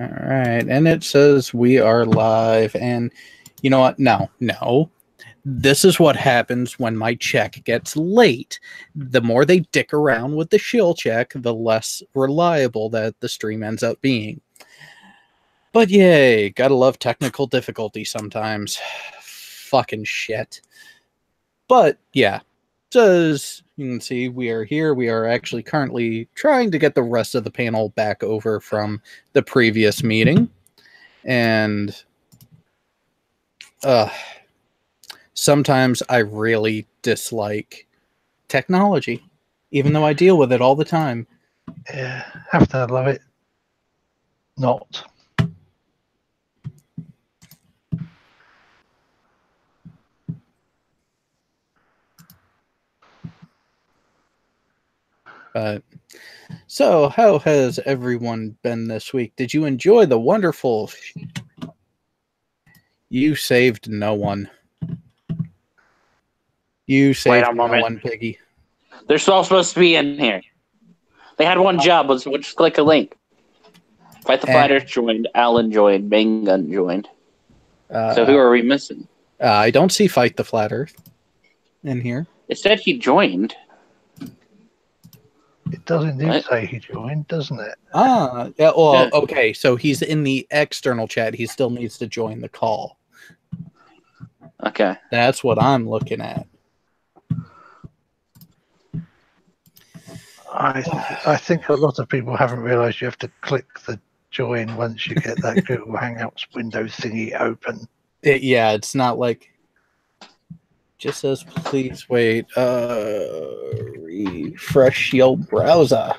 All right, and it says we are live. And you know what? No. This is what happens when my check gets late. The more they dick around with the shill check, the less reliable that the stream ends up being. But yay, gotta love technical difficulty sometimes. Fucking shit. But yeah, as you can see, we are here. We are actually currently trying to get the rest of the panel back over from the previous meeting. And sometimes I really dislike technology, even though I deal with it all the time. Yeah, have to love it. Not. So, how has everyone been this week? Did you enjoy the wonderful... You saved no one. You saved no one, Piggy. They're all supposed to be in here. They had one job, was just click a link. Fight the Fighters joined, Alan joined, Mangun joined. So who are we missing? I don't see Fight the Flat Earth in here. It said he joined. It does indeed say he joined, doesn't it? Yeah, well, yeah. Okay, so he's in the external chat. He still needs to join the call. Okay. That's what I'm looking at. I think a lot of people haven't realized you have to click the join once you get that Google Hangouts window thingy open. Yeah, it's not like... Just says, please wait. Refresh your browser.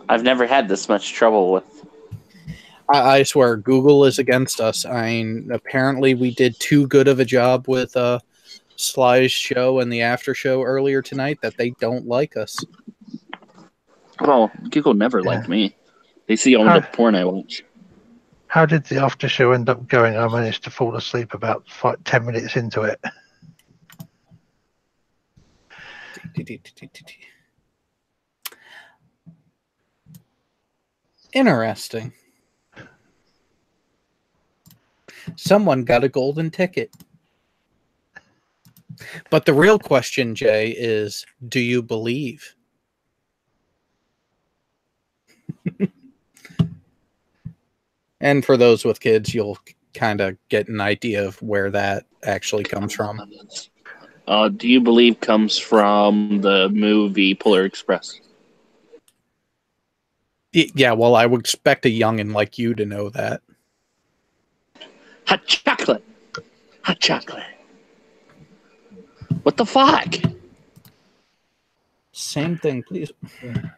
I've never had this much trouble with. I swear, Google is against us. I mean, apparently we did too good of a job with Sly's show and the after show earlier tonight that they don't like us. Well, Google never liked me. They see all the porn I watch. How did the after show end up going? I managed to fall asleep about 10 minutes into it. Interesting. Someone got a golden ticket. But the real question, Jay, is, do you believe? And for those with kids, you'll kind of get an idea of where that actually comes from. Do you believe comes from the movie Polar Express? Yeah, well, I would expect a youngin' like you to know that. Hot chocolate. Hot chocolate. What the fuck? Same thing, please.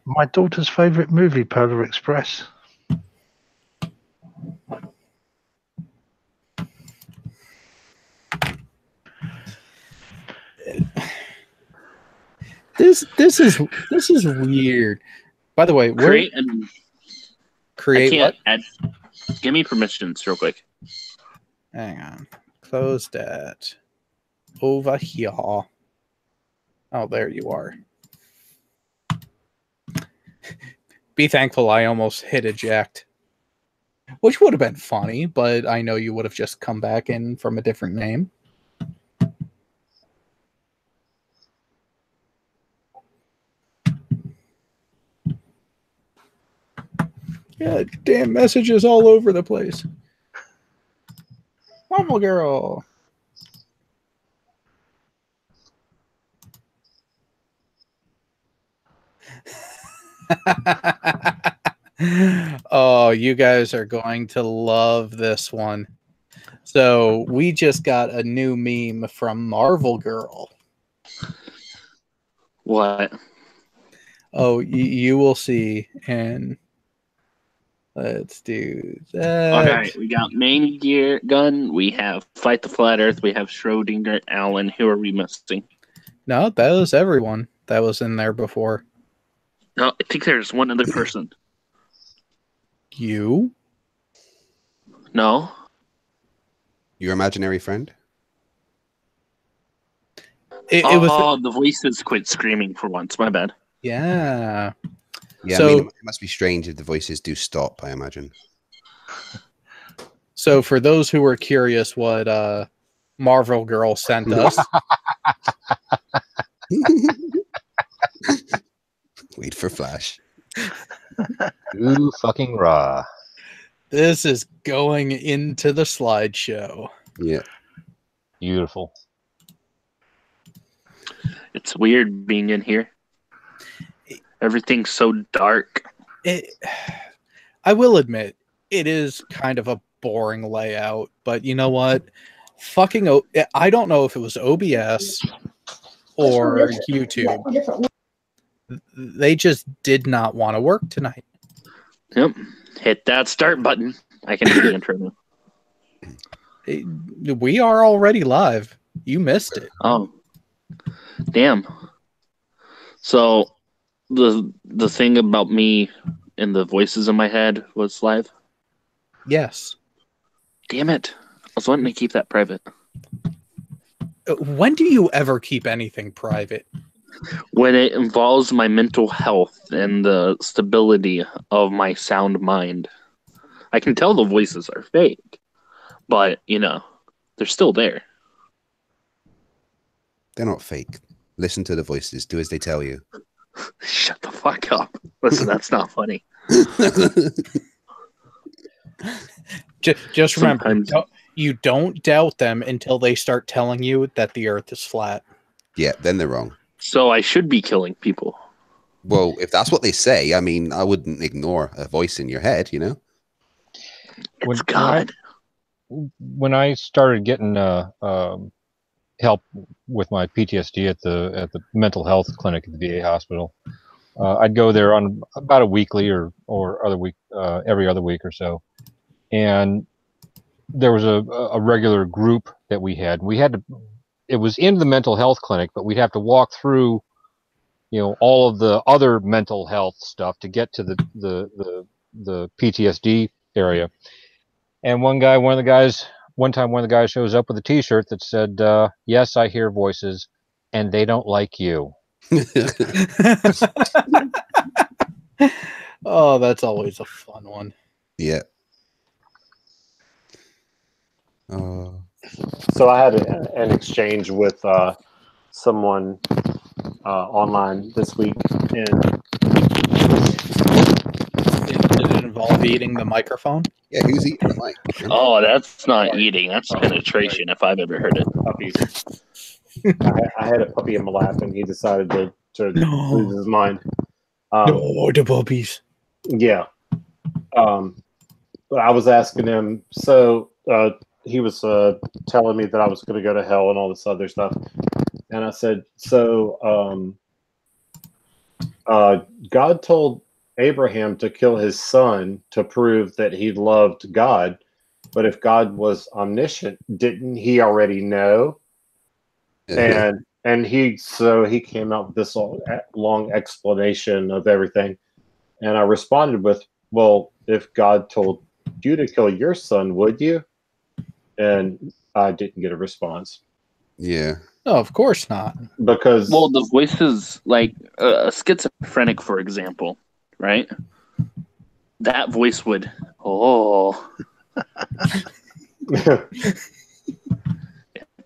My daughter's favorite movie, Polar Express. This is weird. By the way, create what? Give me permissions real quick. Hang on. Close that. Over here. Oh, there you are. Be thankful I almost hit eject. Which would have been funny, but I know you would have just come back in from a different name. Yeah, damn messages all over the place. Marvel Girl. Oh, you guys are going to love this one. So we just got a new meme from Marvel Girl. What? Oh, you will see. And let's do that. Okay, we got main gear gun. We have Fight the Flat Earth. We have Schrodinger, Alan. Who are we missing? No, that was everyone that was in there before. No, I think there's one other person. You? No. Your imaginary friend? It was the voices quit screaming for once. My bad. Yeah. Yeah, So- I mean, it must be strange if the voices do stop, I imagine. So for those who were curious what Marvel Girl sent us, Wait for Flash. Ooh, fucking raw. this is going into the slideshow. Yeah. Beautiful. It's weird being in here. Everything's so dark. I will admit, it is kind of a boring layout, but you know what? I don't know if it was OBS or YouTube. They just did not want to work tonight. Yep. Hit that start button. I can do the intro now. We are already live. You missed it. Oh. Damn. So the thing about me and the voices in my head was live? Yes. Damn it. I was wanting to keep that private. When do you ever keep anything private? When it involves my mental health and the stability of my sound mind. I can tell the voices are fake, but, they're still there. They're not fake. Listen to the voices. Do as they tell you. Shut the fuck up. Listen, that's not funny. Just remember, Sometimes- you don't doubt them until they start telling you that the earth is flat. Yeah, then they're wrong. So I should be killing people. Well, if that's what they say, I mean, I wouldn't ignore a voice in your head, you know? It's God. When I started getting help with my PTSD at the mental health clinic at the VA hospital, I'd go there on about a weekly or other week, every other week or so, and there was a regular group that we had. It was in the mental health clinic, but we'd have to walk through, all of the other mental health stuff to get to the PTSD area. And one time one of the guys shows up with a T-shirt that said, "Yes, I hear voices, and they don't like you." Oh, that's always a fun one. Yeah. So I had an exchange with someone online this week, and Did it involve eating the microphone? Yeah, who's eating the mic? Oh, that's not eating. That's penetration, if I've ever heard it. puppies. I had a puppy in my lap, and he decided to No. lose his mind. No, the puppies. Yeah. But I was asking him, so he was telling me that I was going to go to hell and all this other stuff. And I said, so God told Abraham to kill his son to prove that he loved God. But if God was omniscient, didn't he already know? And he came out with this long explanation of everything. And I responded with, well, if God told you to kill your son, would you? And I didn't get a response. Yeah. No, of course not. Because Well, the voices, like a schizophrenic, for example, right? That voice would, it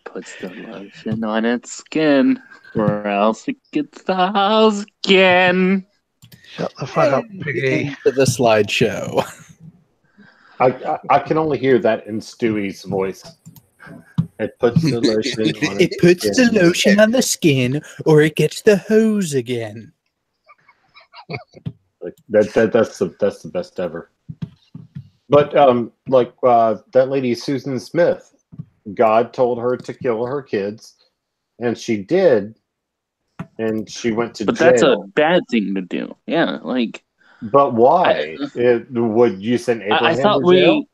puts the lotion on its skin, or else it gets the house again. Shut the fuck up, Piggy. Into the slideshow. I can only hear that in Stewie's voice. It puts the lotion on It puts the lotion on the skin, or it gets the hose again. Like, that's the best ever. But that lady Susan Smith, God told her to kill her kids, and she did, and she went to But jail. that's a bad thing to do. Yeah, like But why? Would you send Abraham I thought to jail?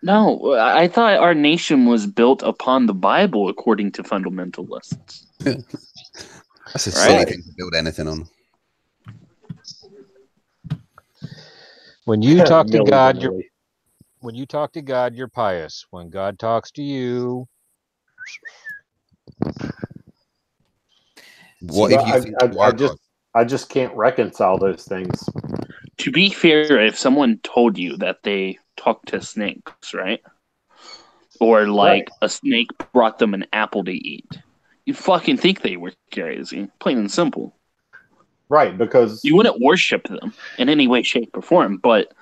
No, I thought our nation was built upon the Bible, according to fundamentalists. That's a silly Right. thing to build anything on. When you talk to God, Milli-vanilli. you're pious. When God talks to you, What So if you think you I are just God? I just can't reconcile those things. To be fair, if someone told you that they talk to snakes, right? Or like a snake brought them an apple to eat, you fucking think they were crazy. Plain and simple. Right, because You wouldn't worship them in any way, shape, or form. But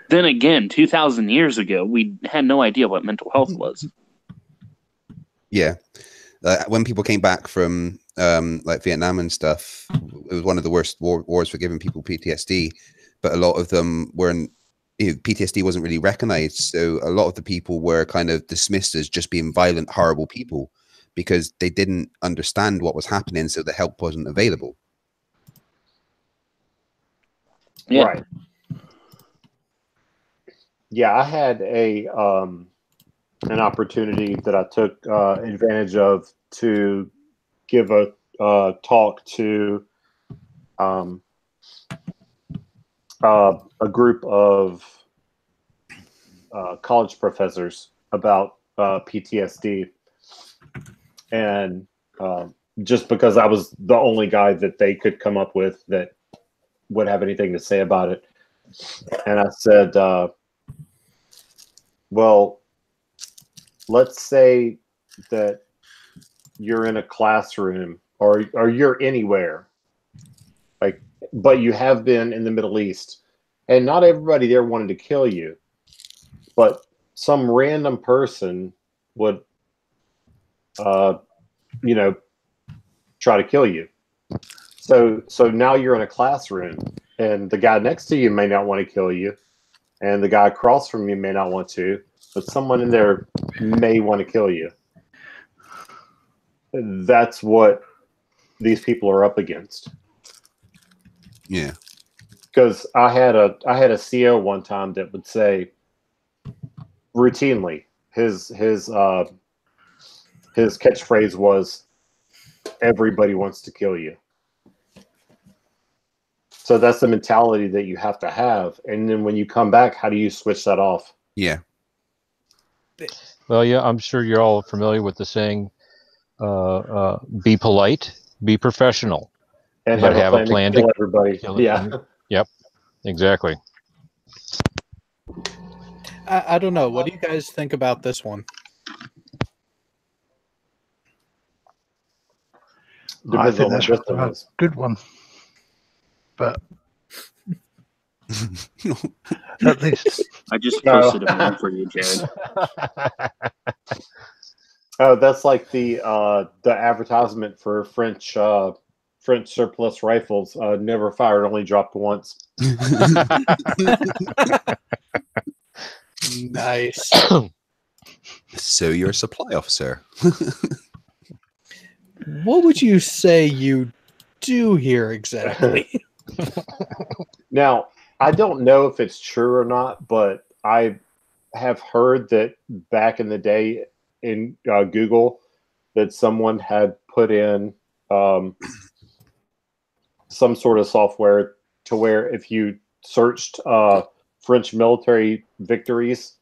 then again, 2,000 years ago, we had no idea what mental health was. Yeah. When people came back from like Vietnam and stuff, it was one of the worst wars for giving people PTSD. But a lot of them weren't. PTSD wasn't really recognized, so a lot of the people were kind of dismissed as just being violent, horrible people because they didn't understand what was happening, so the help wasn't available. Yeah. right. Yeah, I had an opportunity that I took advantage of to give a talk to a group of college professors about PTSD, and just because I was the only guy that they could come up with that would have anything to say about it, and I said, well, let's say that you're in a classroom or you're anywhere, like, but you have been in the Middle East, and not everybody there wanted to kill you, but some random person would, try to kill you. So now you're in a classroom, and the guy next to you may not want to kill you, and the guy across from you may not want to, but someone in there may want to kill you. That's what these people are up against. Yeah. Because I had a CO one time that would say routinely his catchphrase was, "Everybody wants to kill you." So that's the mentality that you have to have, and then when you come back, how do you switch that off? Yeah. Well, yeah, I'm sure you're all familiar with the saying, be polite, be professional, And but have a plan to kill everybody. kill it. Yeah. Yep, exactly. I don't know. What do you guys think about this one? I Depends think on what that's this a one is. good one. But at least I just No. posted a meme for you, Jared. Oh, that's like the advertisement for French surplus rifles. Never fired, only dropped once. Nice. So you're a supply officer. What would you say you do here exactly? Now, I don't know if it's true or not, but I have heard that back in the day in Google that someone had put in some sort of software to where if you searched French military victories,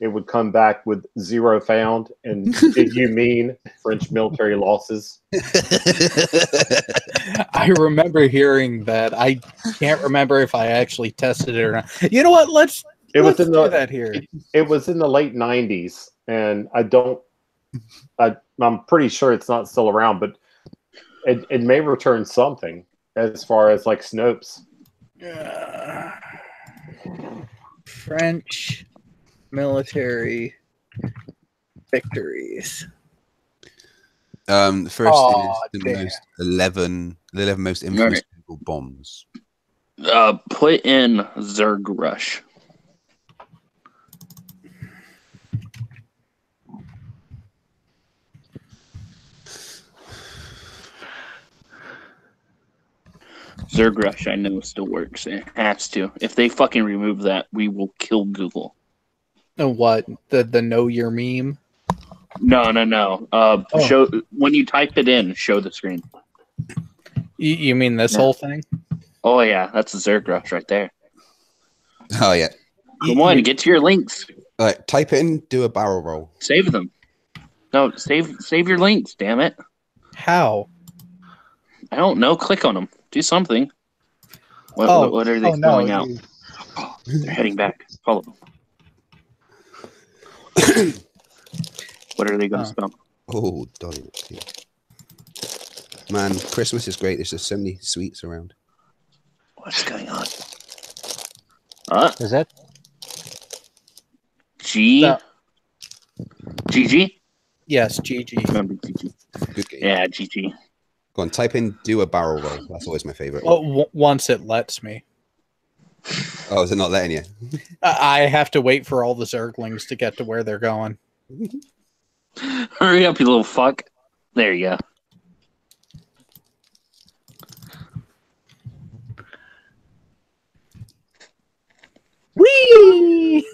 it would come back with 0 found. And did you mean French military losses? I remember hearing that. I can't remember if I actually tested it or not. You know what? Let's do that here. It was in the late 90s, and I'm pretty sure it's not still around, but it may return something as far as like Snopes. French military victories. The first Aw, is damn. the 11 most infamous Google bombs. Put in Zerg Rush. Zerg Rush, I know, still works. It has to. If they fucking remove that, we will kill Google. And what? The know your meme? No. Show when you type it in. Show the screen. You mean this whole thing? Oh yeah, that's a Zerg Rush right there. Oh yeah. Come on, get to your links. All right, type it in, do a barrel roll. Save them. No, save your links. Damn it. How? I don't know. Click on them. Do something. What are they no, throwing out? They're heading back. Follow them. What are they going to spell? Oh, Dolly. Man, Christmas is great. There's just so many sweets around. What's going on? Is that G? No. GG? Yes, GG. Remember GG. Good game. Yeah, GG. Go on, type in do a barrel roll. That's always my favorite. Once it lets me. Oh, is it not letting you? I have to wait for all the Zerglings to get to where they're going. Hurry up, you little fuck. There you go. Whee!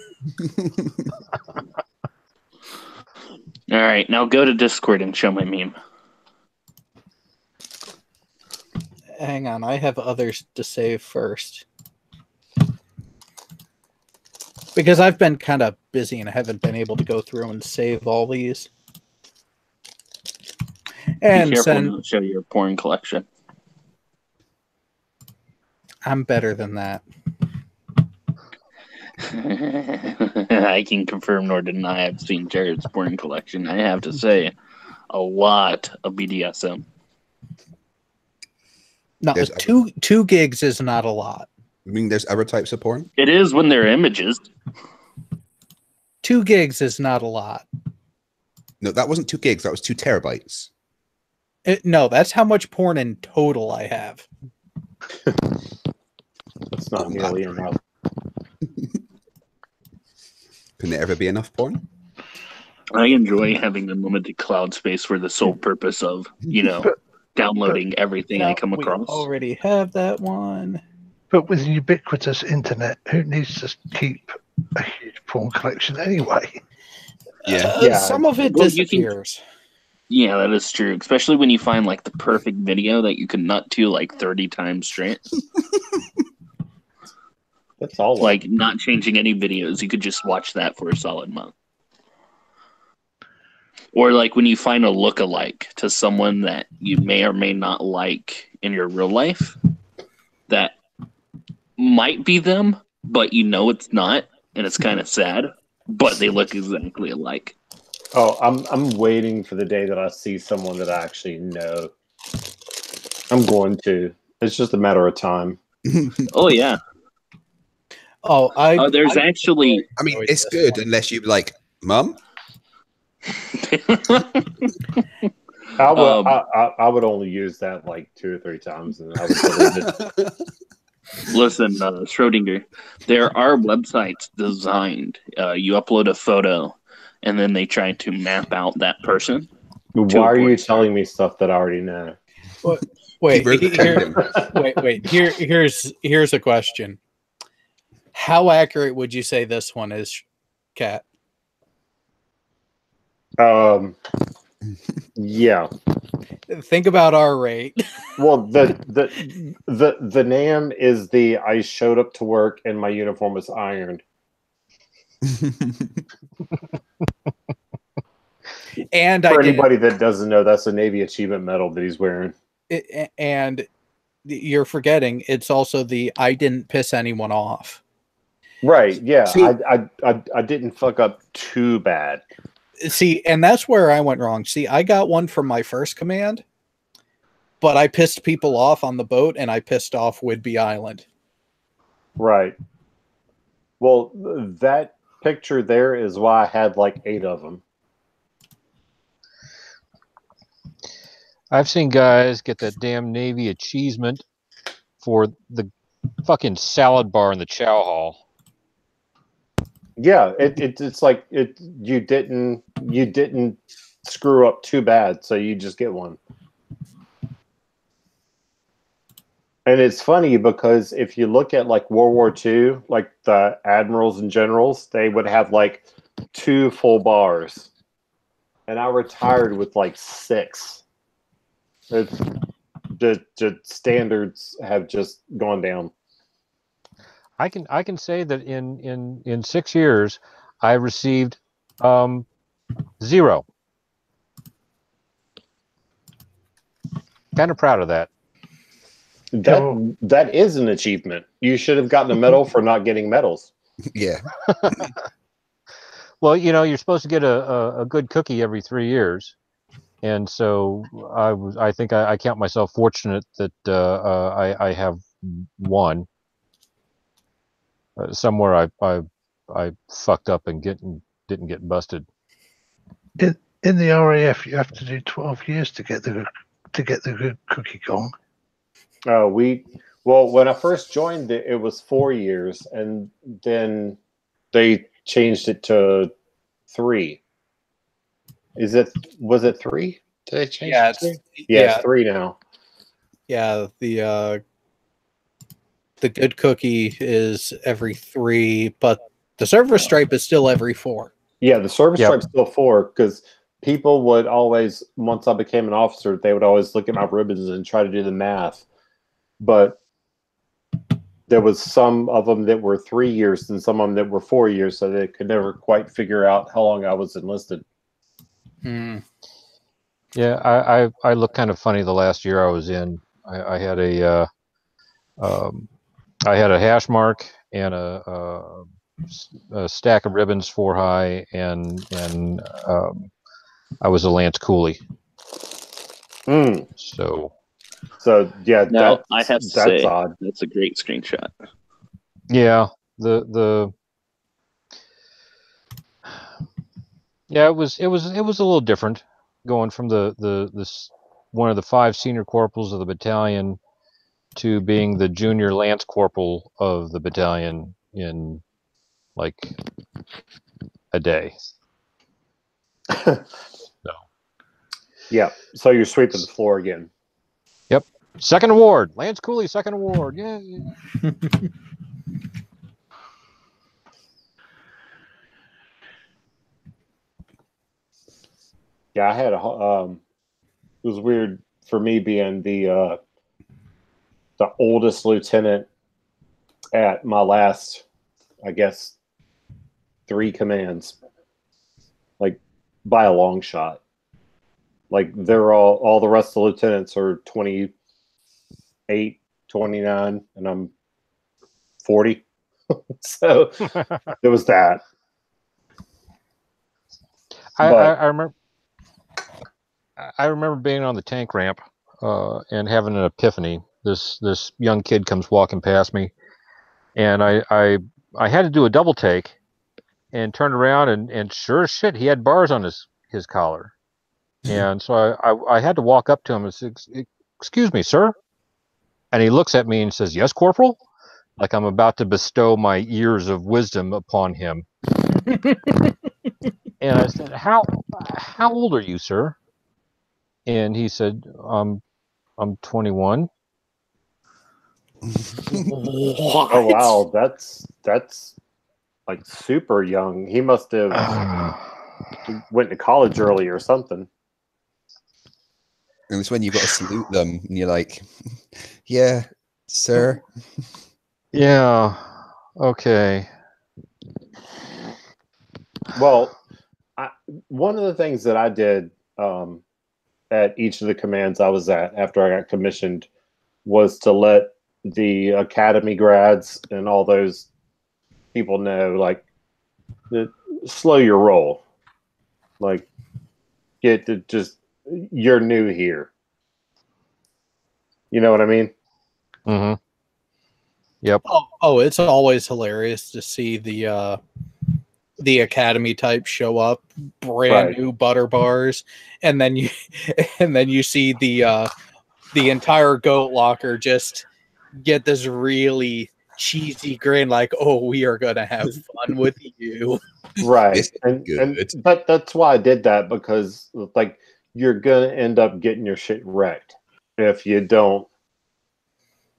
All right, now go to Discord and show my meme. Hang on, I have others to save first. Because I've been kind of busy and I haven't been able to go through and save all these. And Be careful send. not to show your porn collection. I'm better than that. I can confirm nor deny I've seen Jared's porn collection. I have to say, a lot of BDSM. No, There's- two gigs is not a lot. I mean, there's other types of porn. It is when they're images. 2 gigs is not a lot. No, that wasn't 2 gigs. That was 2 terabytes. No, that's how much porn in total I have. That's not nearly enough. Can there ever be enough porn? I enjoy having unlimited cloud space for the sole purpose of, downloading everything I come We across. already have that one. But with ubiquitous internet, who needs to keep a huge porn collection anyway? Yeah. Yeah. Some of it Well, you can- disappears. Yeah, that is true. Especially when you find like the perfect video that you can nut to like 30 times straight. That's all. Like not changing any videos, you could just watch that for a solid month. Or like when you find a look-alike to someone that you may or may not like in your real life that might be them, but it's not, and it's kind of sad, but they look exactly alike. Oh, I'm waiting for the day that I see someone that I actually know. I'm going to. It's just a matter of time. Oh yeah. Oh, There's actually I mean, it's good unless you like, Mum. I would only use that like 2 or 3 times, and I would delete it. listen, Schrodinger. There are websites designed. You upload a photo, and then they try to map out that person. Why are you telling me stuff that I already know? Wait, Keep it random. wait. Here's a question. How accurate would you say this one is, Kat? Yeah. Think about our rate. Well, the name is the I showed up to work and my uniform was ironed. And For anybody that doesn't know, that's a Navy Achievement Medal that he's wearing. and you're forgetting it's also the I didn't piss anyone off. Right? Yeah. See- I didn't fuck up too bad. See, and that's where I went wrong. See, I got one from my first command, but I pissed people off on the boat and I pissed off Whidbey Island. Right. Well, that picture there is why I had like 8 of them. I've seen guys get that damn Navy achievement for the fucking salad bar in the chow hall. Yeah, it's like you didn't screw up too bad, so you just get one. And it's funny because if you look at like World War II, like the admirals and generals, they would have like 2 full bars, and I retired with like 6. It's the standards have just gone down. I can say that in 6 years, I received 0. Kind of proud of that. That is an achievement. You should have gotten a medal for not getting medals. Yeah. Well, you're supposed to get a good cookie every 3 years, and so I think I count myself fortunate that I have one. Somewhere I fucked up and didn't get busted. In the RAF, you have to do 12 years to get the good cookie gong. When I first joined it was 4 years, and then they changed it to 3. Was it 3? Did they change it to 3? Yeah, it's 3 now. Yeah, the good cookie is every 3, but the service stripe is still every 4. Yeah, the service stripe's still 4, because people would always, once I became an officer, they would always look at my ribbons and try to do the math. But there was some of them that were 3 years and some of them that were 4 years, so they could never quite figure out how long I was enlisted. Yeah, I looked kind of funny the last year I was in. I had a hash mark and a stack of ribbons 4 high, and I was a Lance Cooley. So yeah, now I have to say odd. That's a great screenshot. Yeah, yeah, it was a little different going from this one of the 5 senior corporals of the battalion to being the junior lance corporal of the battalion in like a day. Yeah, so you're sweeping the floor again. Yep. Second award, Lance Cooley, second award. Yeah. Yeah, I had it was weird for me being the oldest lieutenant at my last, I guess, 3 commands, like by a long shot. Like they're all the rest of the lieutenants are 28, 29, and I'm 40. So there was that. I remember being on the tank ramp and having an epiphany. This young kid comes walking past me, and I had to do a double take and turned around, and sure as shit, he had bars on his collar. And so I had to walk up to him and say, "Excuse me, sir." And he looks at me and says, "Yes, Corporal," like I'm about to bestow my years of wisdom upon him. And I said, "How old are you, sir?" And he said, I'm 21. Oh wow, that's like super young. He must have went to college early or something. And it's when you've got to salute them and you're like, "Yeah, sir." Yeah. Okay. Well, one of the things that I did at each of the commands I was at after I got commissioned was to let the academy grads and all those people know, like, slow your roll. Like, you're new here. You know what I mean? Mm-hmm. Yep. Oh, it's always hilarious to see the academy type show up, brand new butter bars, and then you see the entire goat locker just get this really cheesy grin, like, "Oh, we are gonna have fun with you." Right. But that's why I did that, because like you're gonna end up getting your shit wrecked if you don't,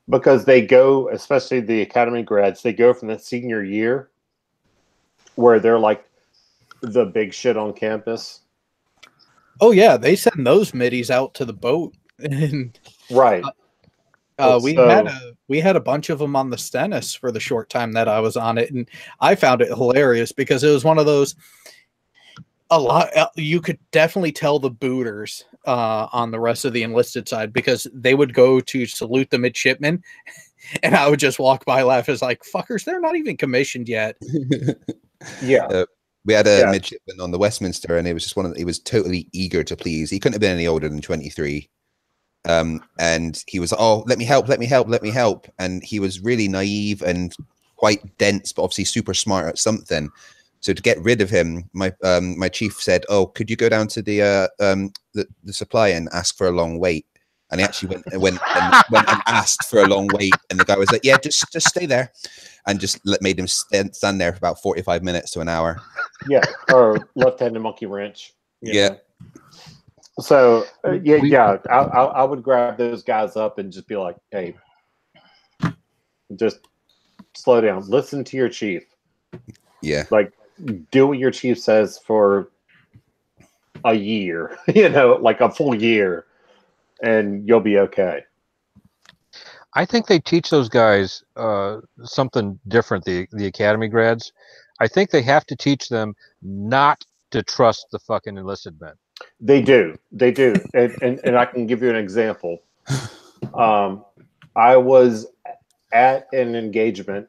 because they go, especially the academy grads, they go from the senior year where they're like the big shit on campus. Oh yeah, they send those middies out to the boat. Right. We had a bunch of them on the Stennis for the short time that I was on it, and I found it hilarious because it was one of those. a lot. You could definitely tell the booters on the rest of the enlisted side, because they would go to salute the midshipmen, and I would just walk by, laugh, as like, fuckers, they're not even commissioned yet. Yeah. We had a Yeah. midshipman on the Westminster, and it was just he was totally eager to please. He couldn't have been any older than 23. And he was, oh, let me help, let me help, let me help. And he was really naive and quite dense, but obviously super smart at something. So to get rid of him, my chief said, "Oh, could you go down to the supply and ask for a long wait?" And he actually went and asked for a long wait, and the guy was like, "Yeah, just stay there," and just made him stand there for about 45 minutes to an hour. Yeah, or left-handed monkey wrench. Yeah. Know. So yeah, I would grab those guys up and just be like, "Hey, just slow down. Listen to your chief. Yeah, like do what your chief says for a year. Like a full year, and you'll be okay." I think they teach those guys something different. The academy grads, I think they have to teach them not to trust the fucking enlisted men. They do, and I can give you an example. I was at an engagement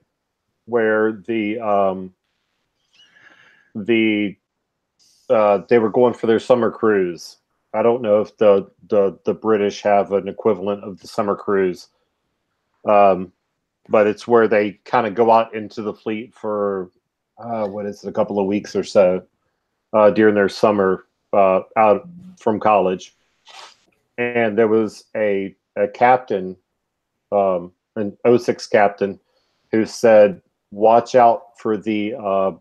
where they were going for their summer cruise. I don't know if the British have an equivalent of the summer cruise. But it's where they kind of go out into the fleet for a couple of weeks or so during their summer out from college. And there was a captain, an 06 captain, who said, "Watch out for the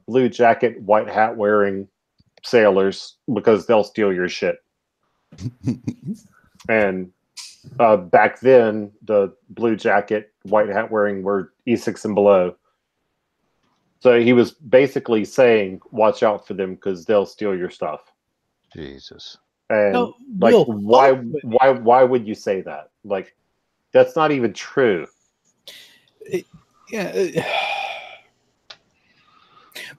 blue jacket, white hat wearing sailors, because they'll steal your shit." And back then, the blue jacket, white hat wearing were E6 and below. So he was basically saying, watch out for them because they'll steal your stuff. Jesus. And No, like, Will, why would you say that? Like, that's not even true. Yeah.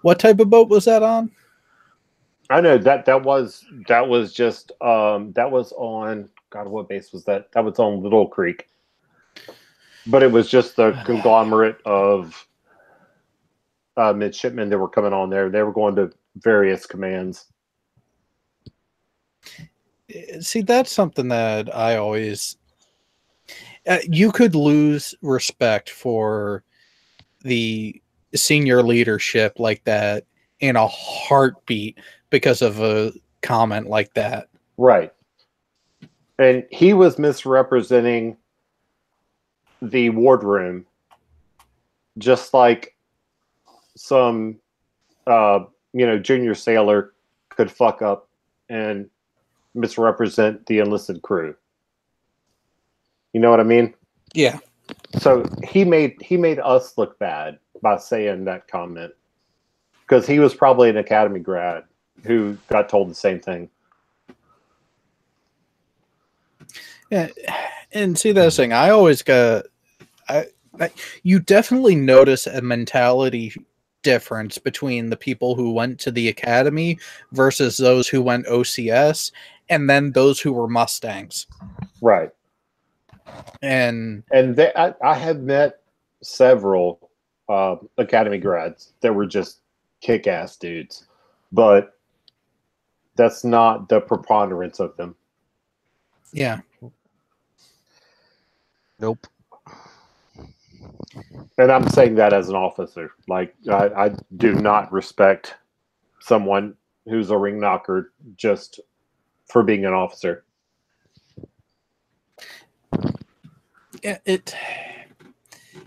What type of boat was that on? I know that was just that was on, God, what base was that? That was on Little Creek. But it was just the conglomerate of midshipmen that were coming on there. They were going to various commands. See, that's something that I always... you could lose respect for the senior leadership like that in a heartbeat because of a comment like that. Right. And he was misrepresenting the wardroom, just like some junior sailor could fuck up and misrepresent the enlisted crew. You know what I mean? Yeah. So he made us look bad by saying that comment, because he was probably an academy grad who got told the same thing. Yeah, and see, that's the thing. I always got... you definitely notice a mentality difference between the people who went to the academy versus those who went OCS, and then those who were Mustangs. Right. And I have met several academy grads that were just kick-ass dudes, but that's not the preponderance of them. yeah. Nope. And I'm saying that as an officer. Like, I do not respect someone who's a ring knocker just for being an officer. Yeah,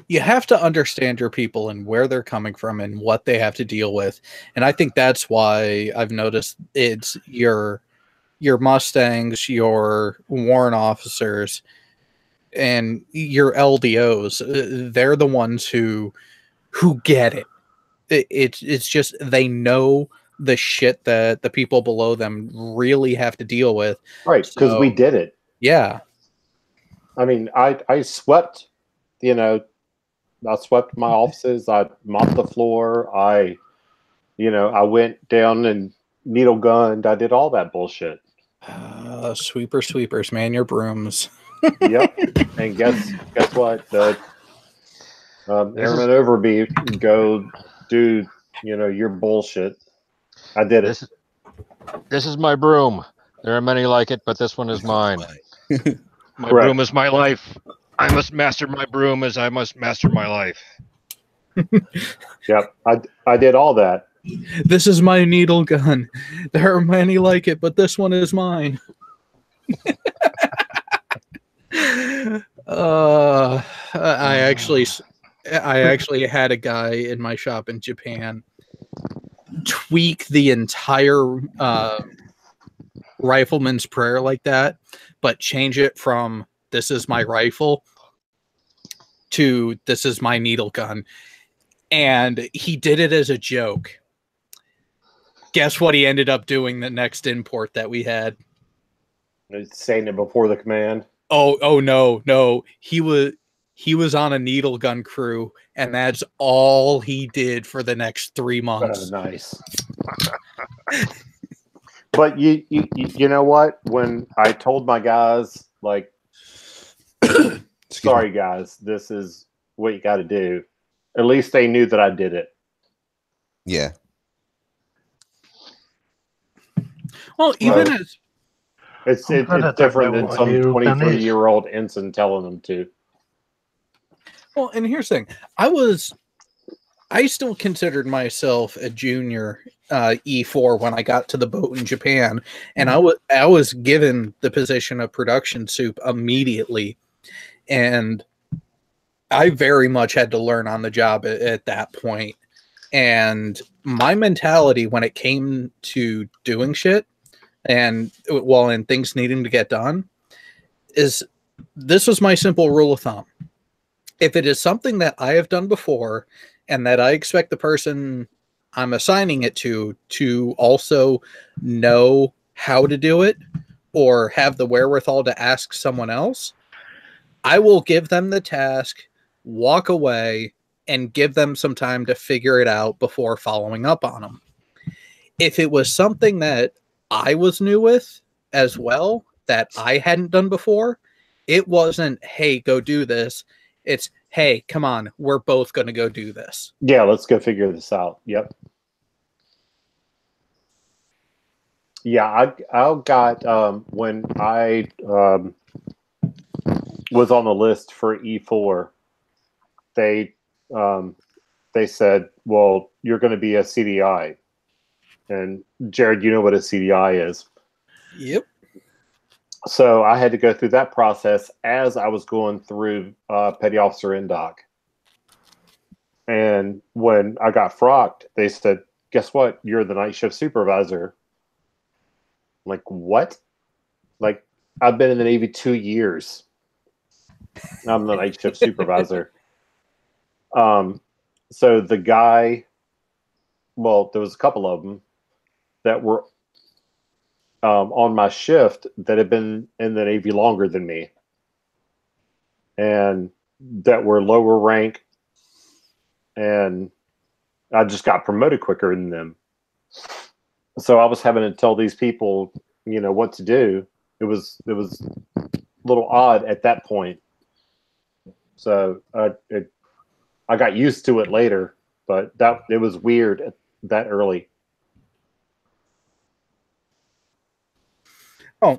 you have to understand your people and where they're coming from and what they have to deal with. And I think that's why I've noticed it's your Mustangs, your warrant officers, and your LDOs. They're the ones who get it. It's just they know the shit that the people below them really have to deal with. Right, because we did it. Yeah. I mean, I swept, I swept my offices. I mopped the floor. I went down and needle gunned. I did all that bullshit. Sweepers, man your brooms. Yep. And guess what? The Airman Overby, go do your bullshit. I did it. This is my broom. There are many like it, but this one is mine. My Correct. broom is my life. I must master my broom as I must master my life. Yep. I did all that. This is my needle gun. There are many like it, but this one is mine. I actually had a guy in my shop in Japan tweak the entire rifleman's prayer like that, but change it from "this is my rifle" to "this is my needle gun," and he did it as a joke. Guess what he ended up doing the next import that we had? Saying it before the command. Oh no. He was on a needle gun crew, and that's all he did for the next 3 months. Nice. But you know what? When I told my guys, like, sorry guys, this is what you got to do. At least they knew that I did it. Yeah. Well, even as it's different than some 23-year-old ensign telling them to. Well, and here's the thing. I still considered myself a junior E4 when I got to the boat in Japan, and I was given the position of production soup immediately, and I very much had to learn on the job at that point. And my mentality when it came to doing shit and things needing to get done is this was my simple rule of thumb. If it is something that I have done before and that I expect the person I'm assigning it to also know how to do it or have the wherewithal to ask someone else, I will give them the task, walk away, and give them some time to figure it out before following up on them. If it was something that I was new with as well, that I hadn't done before, it wasn't, hey, go do this. It's, hey, come on, we're both going to go do this. Yeah, let's go figure this out. Yep. Yeah, I got when I was on the list for E4, they said, well, you're going to be a CDI. And Jared, you know what a CDI is. Yep. So I had to go through that process as I was going through Petty Officer NDOC. And when I got frocked, they said, guess what? You're the night shift supervisor. I'm like, what? Like, I've been in the Navy 2 years. I'm the night shift supervisor. So the guy, well, there was a couple of them that were on my shift that had been in the Navy longer than me and that were lower rank, and I just got promoted quicker than them. So I was having to tell these people, what to do. It was a little odd at that point. So I got used to it later, but it was weird that early. Oh,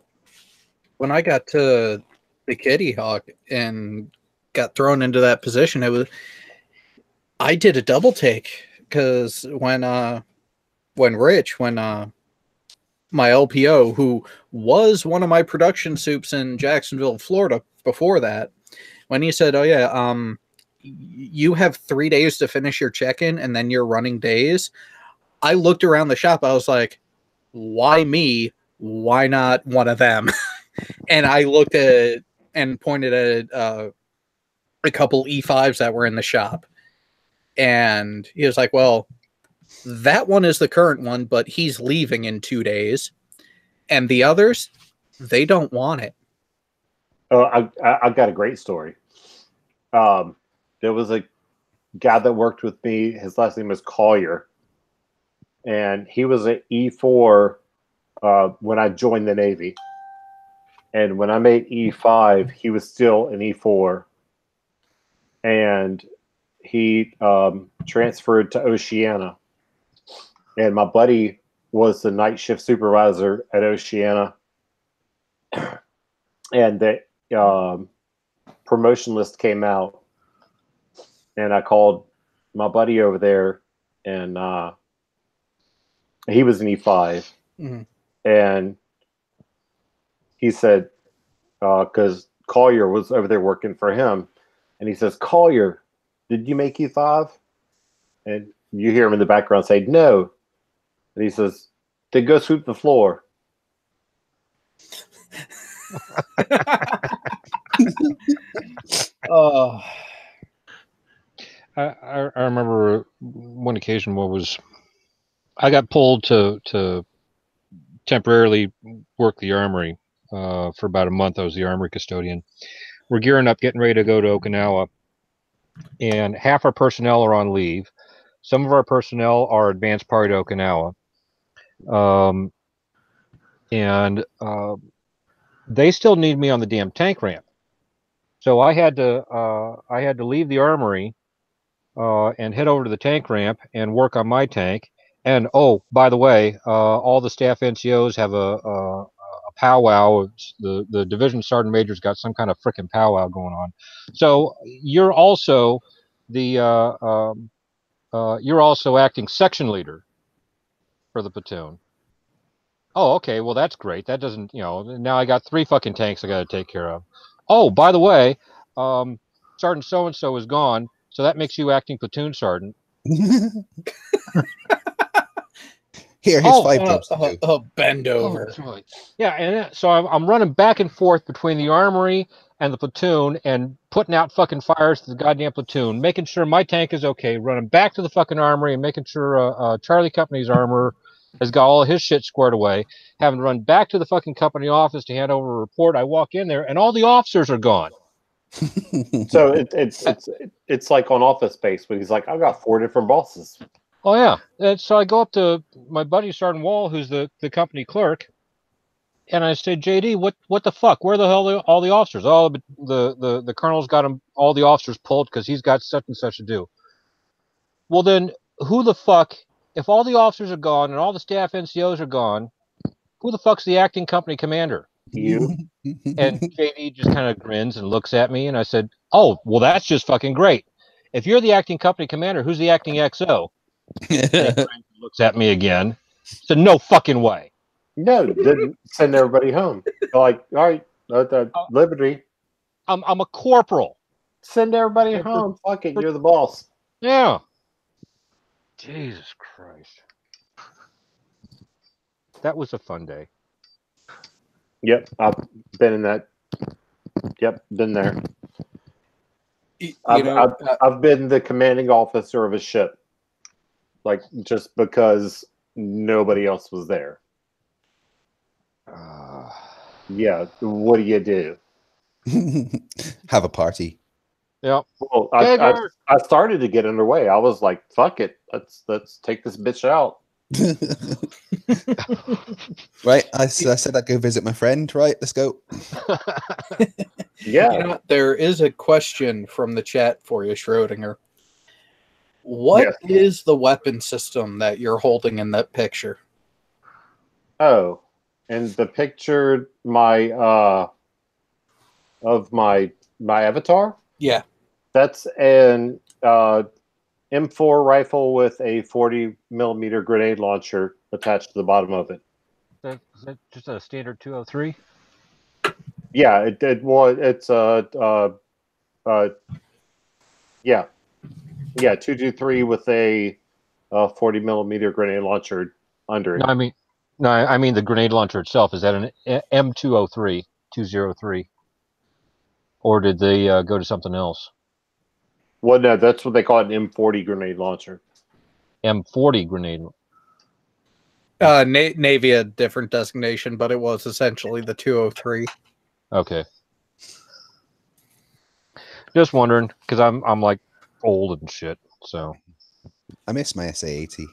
when I got to the Kitty Hawk and got thrown into that position, I did a double take because when my LPO, who was one of my production soups in Jacksonville, Florida before that, when he said, oh yeah, you have 3 days to finish your check-in and then you're running days, I looked around the shop. I was like, why me? Why not one of them? And I looked at and pointed at a couple E5s that were in the shop. And he was like, well, that one is the current one, but he's leaving in 2 days. And the others, they don't want it. Oh, I got a great story. There was a guy that worked with me. His last name was Collier. and he was at E4 when I joined the Navy. And when I made E5, he was still in E4. And he transferred to Oceana. And my buddy was the night shift supervisor at Oceana. And the promotion list came out. And I called my buddy over there, and he was in E5. Mm-hmm. And he said, because Collier was over there working for him, and he says, Collier, did you make E5? And you hear him in the background say, no. And he says, then go sweep the floor. Oh, I remember one occasion I got pulled to temporarily work the armory for about a month. I was the armory custodian. We're gearing up, getting ready to go to Okinawa, and half our personnel are on leave. Some of our personnel are advanced party to Okinawa, and they still need me on the damn tank ramp. So I had to leave the armory and head over to the tank ramp and work on my tank. And oh, by the way, all the staff NCOs have a powwow. The division sergeant major's got some kind of frickin' powwow going on. So you're also you're also acting section leader for the platoon. Oh, okay. Well, that's great. That doesn't, now I got 3 fucking tanks I got to take care of. Oh, by the way, Sergeant so-and-so is gone. So that makes you acting platoon sergeant. Here, here's 5 jobs to do. Bend over. That's right. Yeah, and so I'm running back and forth between the armory and the platoon and putting out fucking fires to the goddamn platoon, making sure my tank is okay, running back to the fucking armory and making sure Charlie Company's armor has got all his shit squared away, having to run back to the fucking company office to hand over a report. I walk in there and all the officers are gone. So it's like on Office Space when he's like, I've got 4 different bosses. Oh yeah. And so I go up to my buddy Sergeant Wall, who's the company clerk, and I say, JD, what the fuck? Where the hell are all the officers? Oh, the colonel's got all the officers pulled because he's got such and such to do. Well then, who the fuck? If all the officers are gone and all the staff NCOs are gone, who the fuck's the acting company commander? You. And JD just kind of grins and looks at me, and I said, oh, well, that's just fucking great. If you're the acting company commander, who's the acting XO? And he looks at me again. Said, no fucking way. No, didn't send everybody home. They're like, all right, Liberty. I'm a corporal. Send everybody home. Fuck it, you're the boss. Yeah. Jesus Christ. That was a fun day. Yep, I've been in that. Yep, been there. I've been the commanding officer of a ship, like just because nobody else was there. Yeah, what do you do? Have a party. Yep. Well, I started to get underway. I was like, "Fuck it, let's take this bitch out." Right, I said I'd go visit my friend. Right, let's go. Yeah. There is a question from the chat for you, Schrodinger. What is the weapon system that you're holding in that picture? Oh, and the picture of my avatar? Yeah. That's an M4 rifle with a 40mm grenade launcher attached to the bottom of it. Is that just a standard 203? Yeah, it's 223 with a 40mm grenade launcher under it. No, I mean the grenade launcher itself. Is that an M203, 203? Or did they go to something else? Well, no, that's what they call it, an M40 grenade launcher. M40 grenade. Navy a different designation, but it was essentially the 203. Okay. Just wondering, because I'm like old and shit. So I miss my SA-80.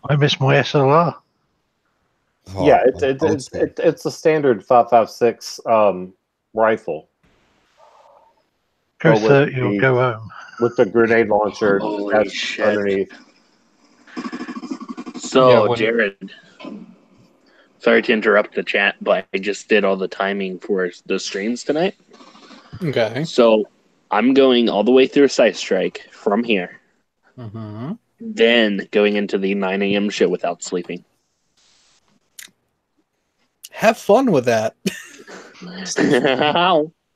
I miss my SLR. Oh, Yeah, old school. it's a standard 5.56 rifle Go Well, with 30 or the- go home. with the grenade launcher Holy attached shit. underneath. So, Yeah, when- Jared, sorry to interrupt the chat, but I just did all the timing for the streams tonight. Okay. So, I'm going all the way through Scythe Strike from here, Mm-hmm. then going into the 9 a.m. show without sleeping. Have fun with that.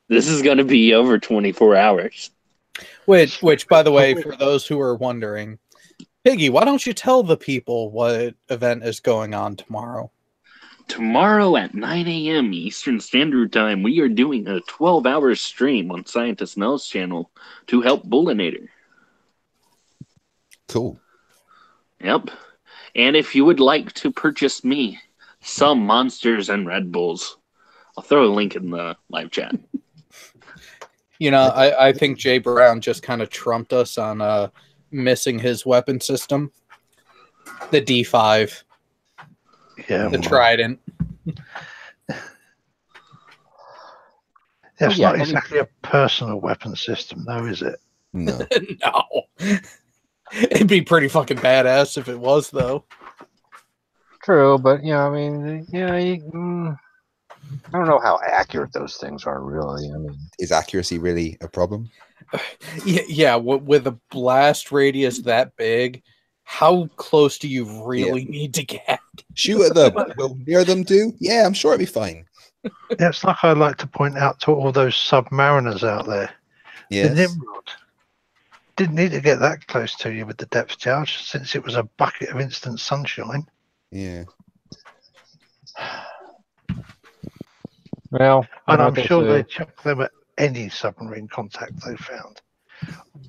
This is going to be over 24 hours. Which, by the way, for those who are wondering, Piggy, why don't you tell the people what event is going on tomorrow? Tomorrow at 9 a.m. Eastern Standard Time, we are doing a 12-hour stream on Scientist Mel's channel to help Bullinator. Cool. Yep. And if you would like to purchase me some Monsters and Red Bulls, I'll throw a link in the live chat. You know, I think Jay Brown just kind of trumped us on missing his weapon system. The D5, Yeah, the Mm. Trident. It's yeah, not any- exactly a personal weapon system, though, is it? No. No. It'd be pretty fucking badass if it was, though. True, but I mean, I don't know how accurate those things are, really. I mean, Is accuracy really a problem? Yeah, with a blast radius that big, how close do you really need to get? Shoot at them. Will near them do? Yeah, I'm sure it'll be fine. Yeah, it's like I like to point out to all those submariners out there. The Yes. Nimrod didn't need to get that close to you with the depth charge, since it was a bucket of instant sunshine. Yeah. well, And I'm like I sure say, they'd chuck them at any submarine contact they found.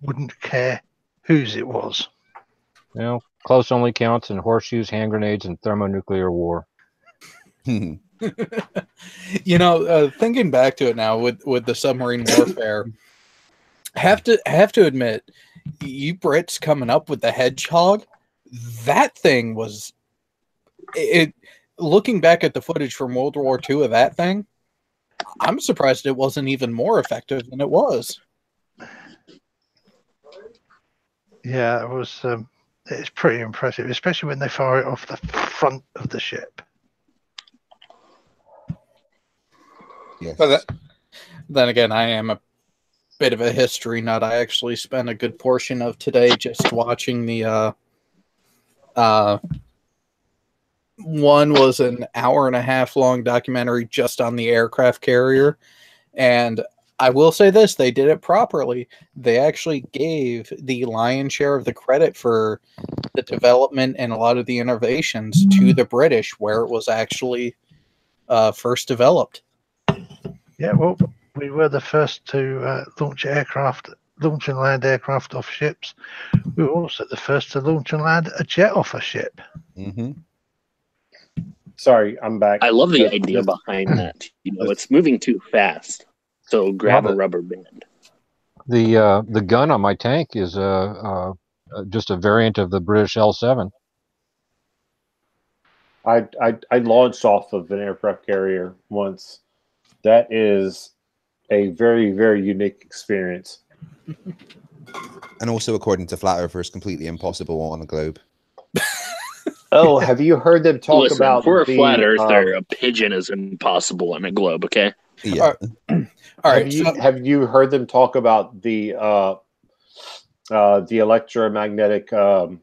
Wouldn't care whose it was. close only counts in horseshoes, hand grenades, and thermonuclear war. You know, thinking back to it now with the submarine warfare, have to admit, you Brits coming up with the Hedgehog, that thing was it. Looking back at the footage from World War II of that thing, I'm surprised it wasn't even more effective than it was. Yeah, it was. It's pretty impressive, especially when they fire it off the front of the ship. Yes. But then again, I am a bit of a history nut. I actually spent a good portion of today just watching the one was an hour and a half long documentary just on the aircraft carrier. And I will say this, they did it properly. They actually gave the lion's share of the credit for the development and a lot of the innovations to the British, where it was actually first developed. Yeah, well, we were the first to launch and land aircraft off ships. We were also the first to launch and land a jet off a ship. Mm-hmm. Sorry, I'm back. I love the Just- idea just- behind that. It's moving too fast. So grab a rubber band. The gun on my tank is just a variant of the British L7. I launched off of an aircraft carrier once. That is a very, very unique experience. And also, according to Flat Earthers, completely impossible on the globe. Oh, have you heard them talk Listen, about for a the, flat earther, a pigeon is impossible on a globe, okay? Yeah. All right, have you heard them talk about the electromagnetic the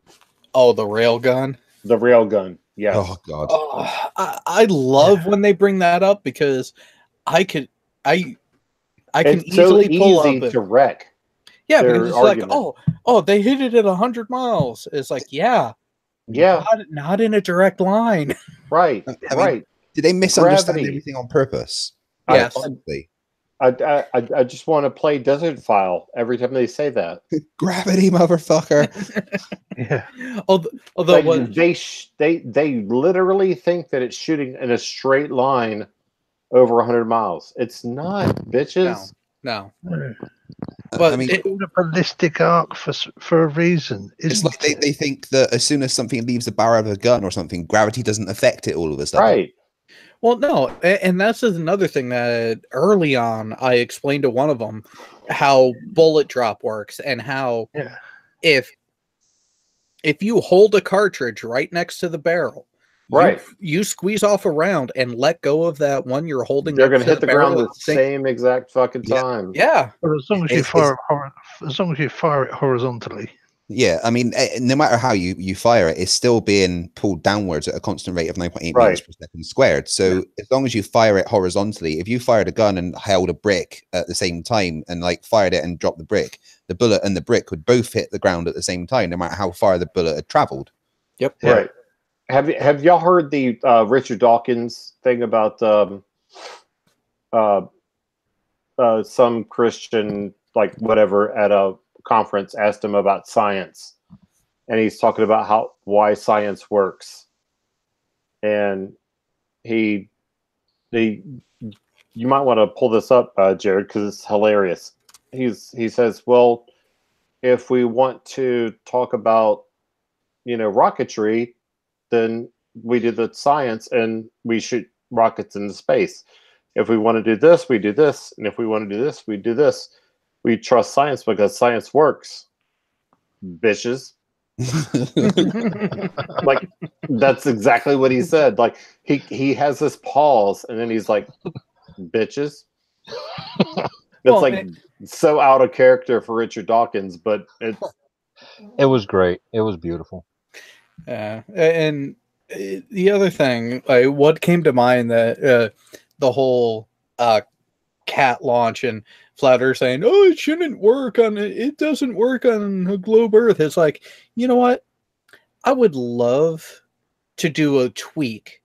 rail gun. the rail gun? Yes. Oh God. Oh, I love when they bring that up because I can it's easily so pull easy up. to wreck. Yeah, their because it's argument. like, oh, they hit it at 100 miles. It's like, yeah, Yeah, not in a direct line. right, I mean, right. Did they misunderstand Gravity. everything on purpose? Yes. Possibly. I just want to play Desert File every time they say that. Gravity, motherfucker. Yeah. Although what, They literally think that it's shooting in a straight line over 100 miles. It's not, bitches. no. But I mean, it- Called a ballistic arc for a reason. it's Isn't like it? they think that as soon as something leaves the barrel of a gun or something, gravity doesn't affect it all of a sudden. Right. well, no, and that's another thing that early on I explained to one of them how bullet drop works and how Yeah. if you hold a cartridge right next to the barrel, Right. you squeeze off a round and let go of that one you're holding. They're next going to to hit the ground barrel at of the thing. same exact fucking Yeah. time. Yeah, But as long as you It's- as long as you fire it horizontally. Yeah, I mean, no matter how you fire it, it's still being pulled downwards at a constant rate of 9.8 meters Right. per second squared. So as long as you fire it horizontally, if you fired a gun and held a brick at the same time and like fired it and dropped the brick, the bullet and the brick would both hit the ground at the same time, no matter how far the bullet had traveled. yep, Yeah. Right. Have y'all heard the Richard Dawkins thing about some Christian, like whatever, at a conference asked him about science, and he's talking about why science works, and you might want to pull this up, Jared, because it's hilarious. He says, well, if we want to talk about rocketry, then we do the science and we shoot rockets into space. If we want to do this, we do this, and if we want to do this, we do this. We trust science because science works, bitches. Like, that's exactly what he said. Like, he has this pause and then he's like, bitches. It's Well, like so out of character for Richard Dawkins, but It was great. It was beautiful. yeah. And the other thing, what came to mind that the whole cat launch and Flat Earth saying, "Oh, it shouldn't work on it. It doesn't work on a globe Earth." It's like, you know what? I would love to do a tweak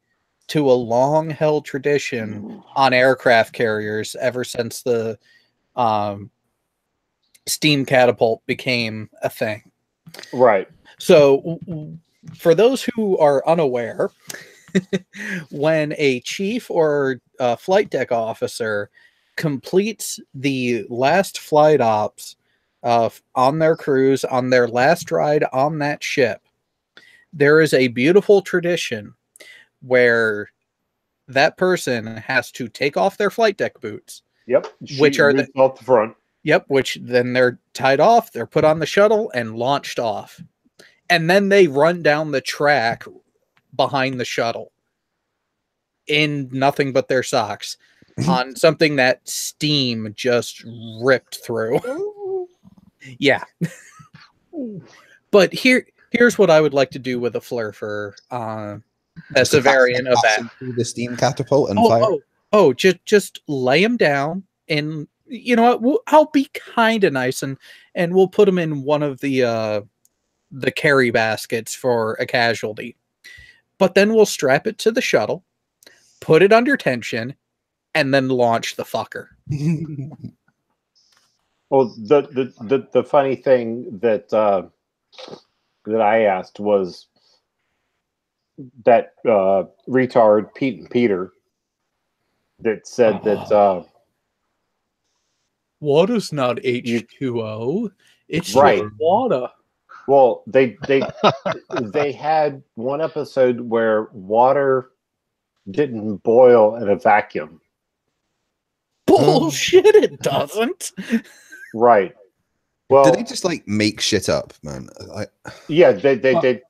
to a long-held tradition on aircraft carriers ever since the steam catapult became a thing. right. So, for those who are unaware, when a chief or flight deck officer completes the last flight ops on their cruise, on their last ride on that ship, there is a beautiful tradition where that person has to take off their flight deck boots. Yep. Which are the off the front. Yep, which then they're tied off, they're put on the shuttle and launched off. And then they run down the track behind the shuttle in nothing but their socks on something that steam just ripped through. Yeah. But here's what I would like to do with a flare for as a variant of that. Through the steam catapult and fire. Just lay them down, and you know what? I'll be kind of nice, and we'll put them in one of the carry baskets for a casualty. But then we'll strap it to the shuttle, put it under tension, and then launch the fucker. Well, the funny thing that I asked was that retard Pete and Peter that said that Water's not H2O. It's Right. just water. well they had one episode where water didn't boil in a vacuum. Bullshit, it doesn't. Right. Well, Did they just like make shit up, man? yeah, they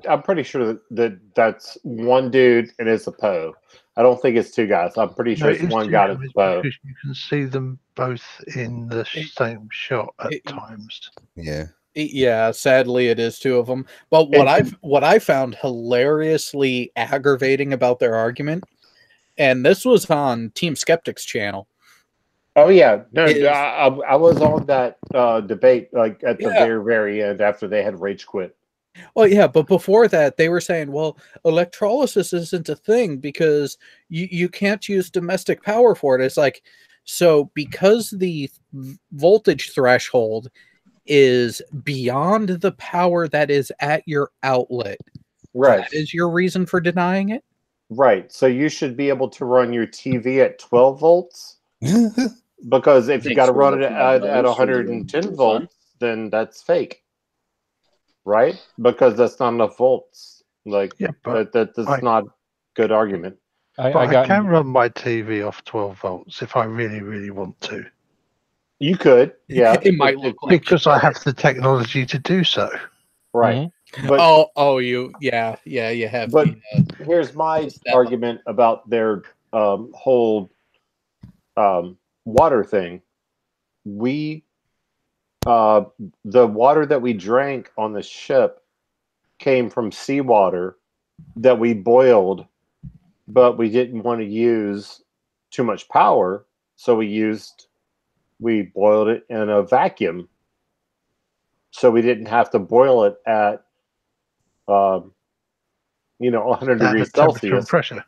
I'm pretty sure that's one dude and it's a Poe. I don't think it's two guys. I'm pretty sure it's one guy that's a Poe. Because you can see them both in the same shot at times. Yeah. Yeah, sadly it is two of them. But what I found hilariously aggravating about their argument, and this was on Team Skeptic's channel. Oh yeah, no, Is- I was on that debate like at the Yeah. very end after they had rage quit. Well, yeah, but before that, they were saying, well, electrolysis isn't a thing because you can't use domestic power for it. It's like, so because the voltage threshold is beyond the power that is at your outlet, Right, that is your reason for denying it? right. So you should be able to run your TV at 12 volts. Because if you Thanks got to for run it looking at those for the 110 fun. volts, then that's fake, right? Because that's not enough volts. Like Yeah, but that's I- not good argument. but I I got can run my TV off 12 volts if I really, really want to, You could, yeah. It might look like because I have the technology to do so. right. Mhm. But you have. But here's my step up. argument about their whole water thing. We the water that we drank on the ship came from seawater that we boiled, but we didn't want to use too much power, so we boiled it in a vacuum, so we didn't have to boil it at 100 Standard degrees temperature and Celsius. pressure.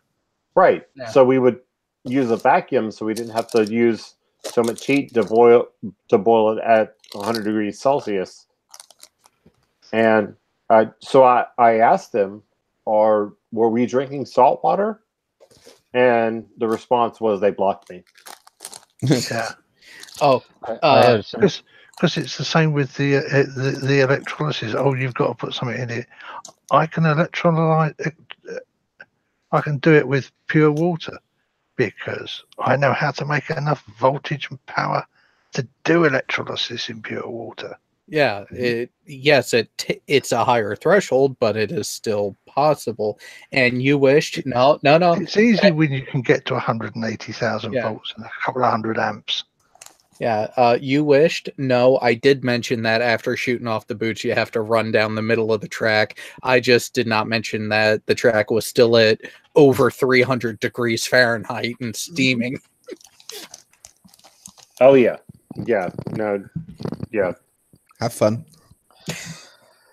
Right. Yeah. So we would use a vacuum, so we didn't have to use so much heat to boil it at 100 degrees Celsius. And so I asked them, were we drinking salt water? And the response was they blocked me. Yeah, Oh, I had some, because it's the same with the electrolysis. Oh, you've got to put something in it. I can electrolyze. I can do it with pure water because I know how to make enough voltage and power to do electrolysis in pure water. yeah. It's a higher threshold, but it is still possible. And you wished no. It's easy when you can get to 180,000 Yeah. volts and a couple of hundred amps. Yeah, you wished. No, I did mention that after shooting off the boots, you have to run down the middle of the track. I just did not mention that the track was still at over 300 degrees Fahrenheit and steaming. Oh yeah, yeah, no, yeah. Have fun.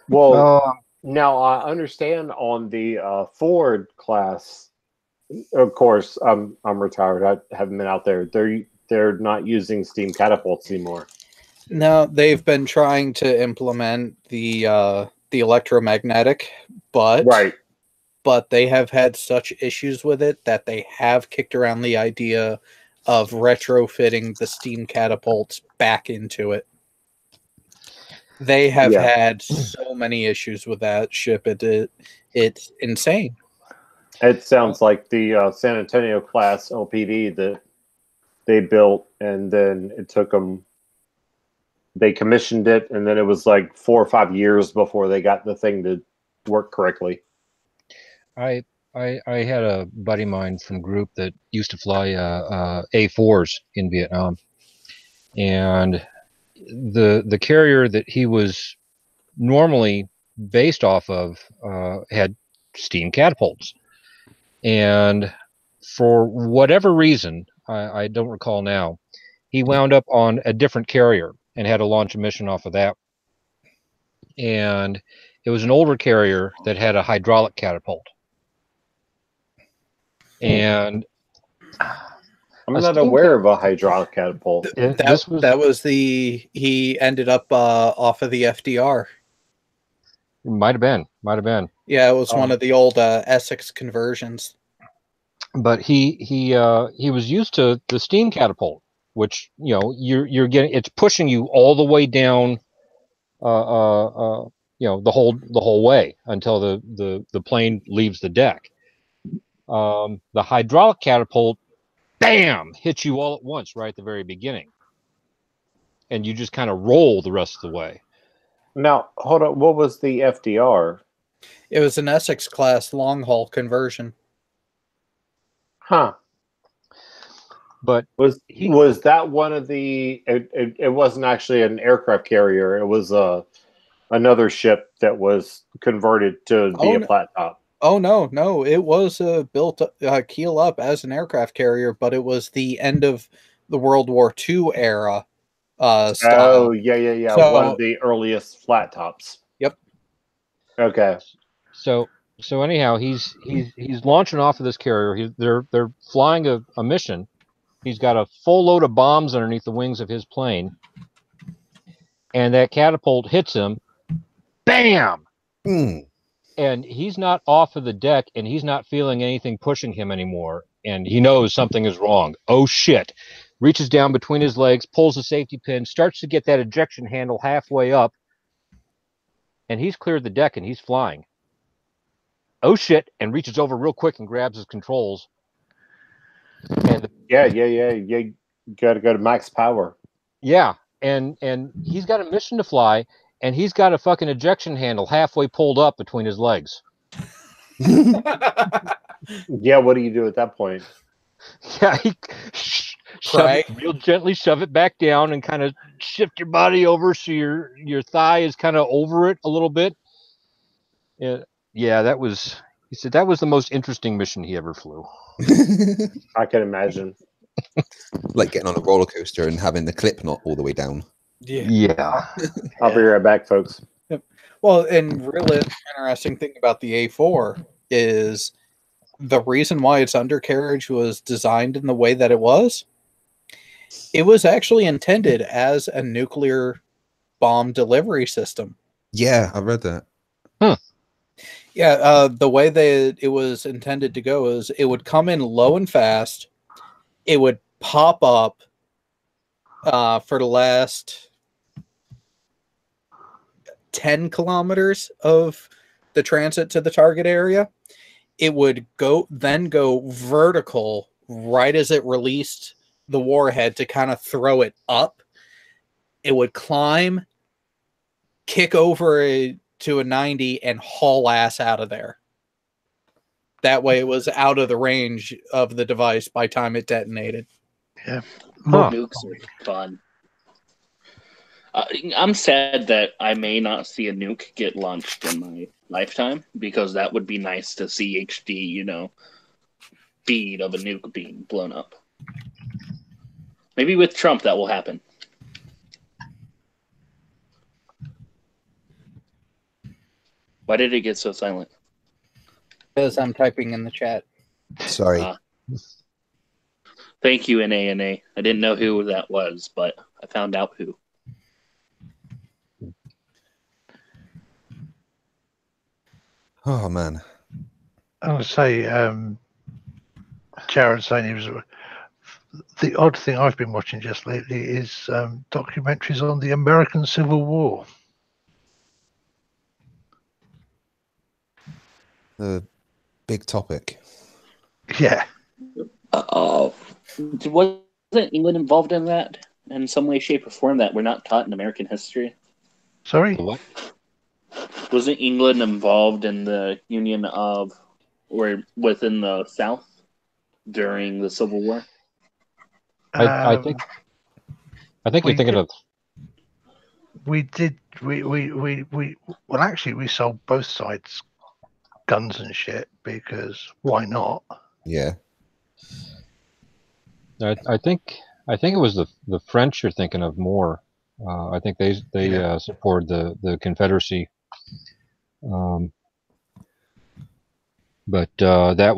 Well, now I understand on the Ford class. Of course, I'm retired. I haven't been out there. They're not using steam catapults anymore. No, they've been trying to implement the electromagnetic, but Right. but they have had such issues with it that they have kicked around the idea of retrofitting the steam catapults back into it. They have Yeah. had so many issues with that ship. It's insane. It sounds like the San Antonio class LPD that they built, and then it took them. They commissioned it, and then it was like 4 or 5 years before they got the thing to work correctly. I had a buddy of mine from group that used to fly A4s in Vietnam, and the carrier that he was normally based off of had steam catapults, and for whatever reason, I don't recall now, he wound up on a different carrier and had to launch a mission off of that. And it was an older carrier that had a hydraulic catapult. And I'm not aware of a hydraulic catapult. He ended up off of the FDR. Might have been. Yeah, it was one of the old Essex conversions. But he was used to the steam catapult, which you're getting. It's pushing you all the way down, the whole way until the plane leaves the deck. The hydraulic catapult, bam, hits you all at once right at the very beginning, and you just kind of roll the rest of the way. Now, hold on. What was the FDR? It was an Essex class long haul conversion. Huh. But was that one of the? It wasn't actually an aircraft carrier. It was another ship that was converted to be a flat top. Oh no! It was built keel up as an aircraft carrier, but it was the end of the World War II era. Style. Oh yeah. So, one of the earliest flat tops. Yep. Okay. So anyhow, he's launching off of this carrier. They're flying a mission. He's got a full load of bombs underneath the wings of his plane, and that catapult hits him. Bam! And he's not off of the deck, and he's not feeling anything pushing him anymore. And he knows something is wrong. Oh shit! reaches down between his legs, pulls the safety pin, starts to get that ejection handle halfway up, and he's cleared the deck and he's flying. Oh shit, and reaches over real quick and grabs his controls. And You got to go to max power. yeah, and he's got a mission to fly, and he's got a fucking ejection handle halfway pulled up between his legs. Yeah, what do you do at that point? Yeah, he real gently shove it back down and kind of shift your body over so your thigh is kind of over it a little bit. Yeah, he said that was the most interesting mission he ever flew. I can imagine. Like getting on a roller coaster and having the clip not all the way down. Yeah. I'll be right back, folks. Yep. Well, and really interesting thing about the A4 is the reason why its undercarriage was designed in the way that it was actually intended as a nuclear bomb delivery system. Yeah, I read that. Yeah, the way that it was intended to go is it would come in low and fast. It would pop up for the last 10 kilometers of the transit to the target area. It would go vertical right as it released the warhead to kind of throw it up. It would climb, kick over to a 90 and haul ass out of there. That way it was out of the range of the device by time it detonated. Yeah. Nukes are fun. I'm sad that I may not see a nuke get launched in my lifetime, because that would be nice to see HD, feed of a nuke being blown up. Maybe with Trump that will happen. Why did it get so silent? Because I'm typing in the chat. Sorry. Thank you, NANA. I didn't know who that was, but I found out who. Oh, man. I would say, Jared saying he was. The odd thing I've been watching just lately is documentaries on the American Civil War. The big topic. Yeah. Wasn't England involved in that in some way, shape, or form that we're not taught in American history? Sorry? What? Wasn't England involved in the Union of, or within the South during the Civil War? I think you're thinking of. We did. Well, actually, we sold both sides guns and shit because why not? Yeah. I think it was the French you're thinking of more. I think they supported the Confederacy, but that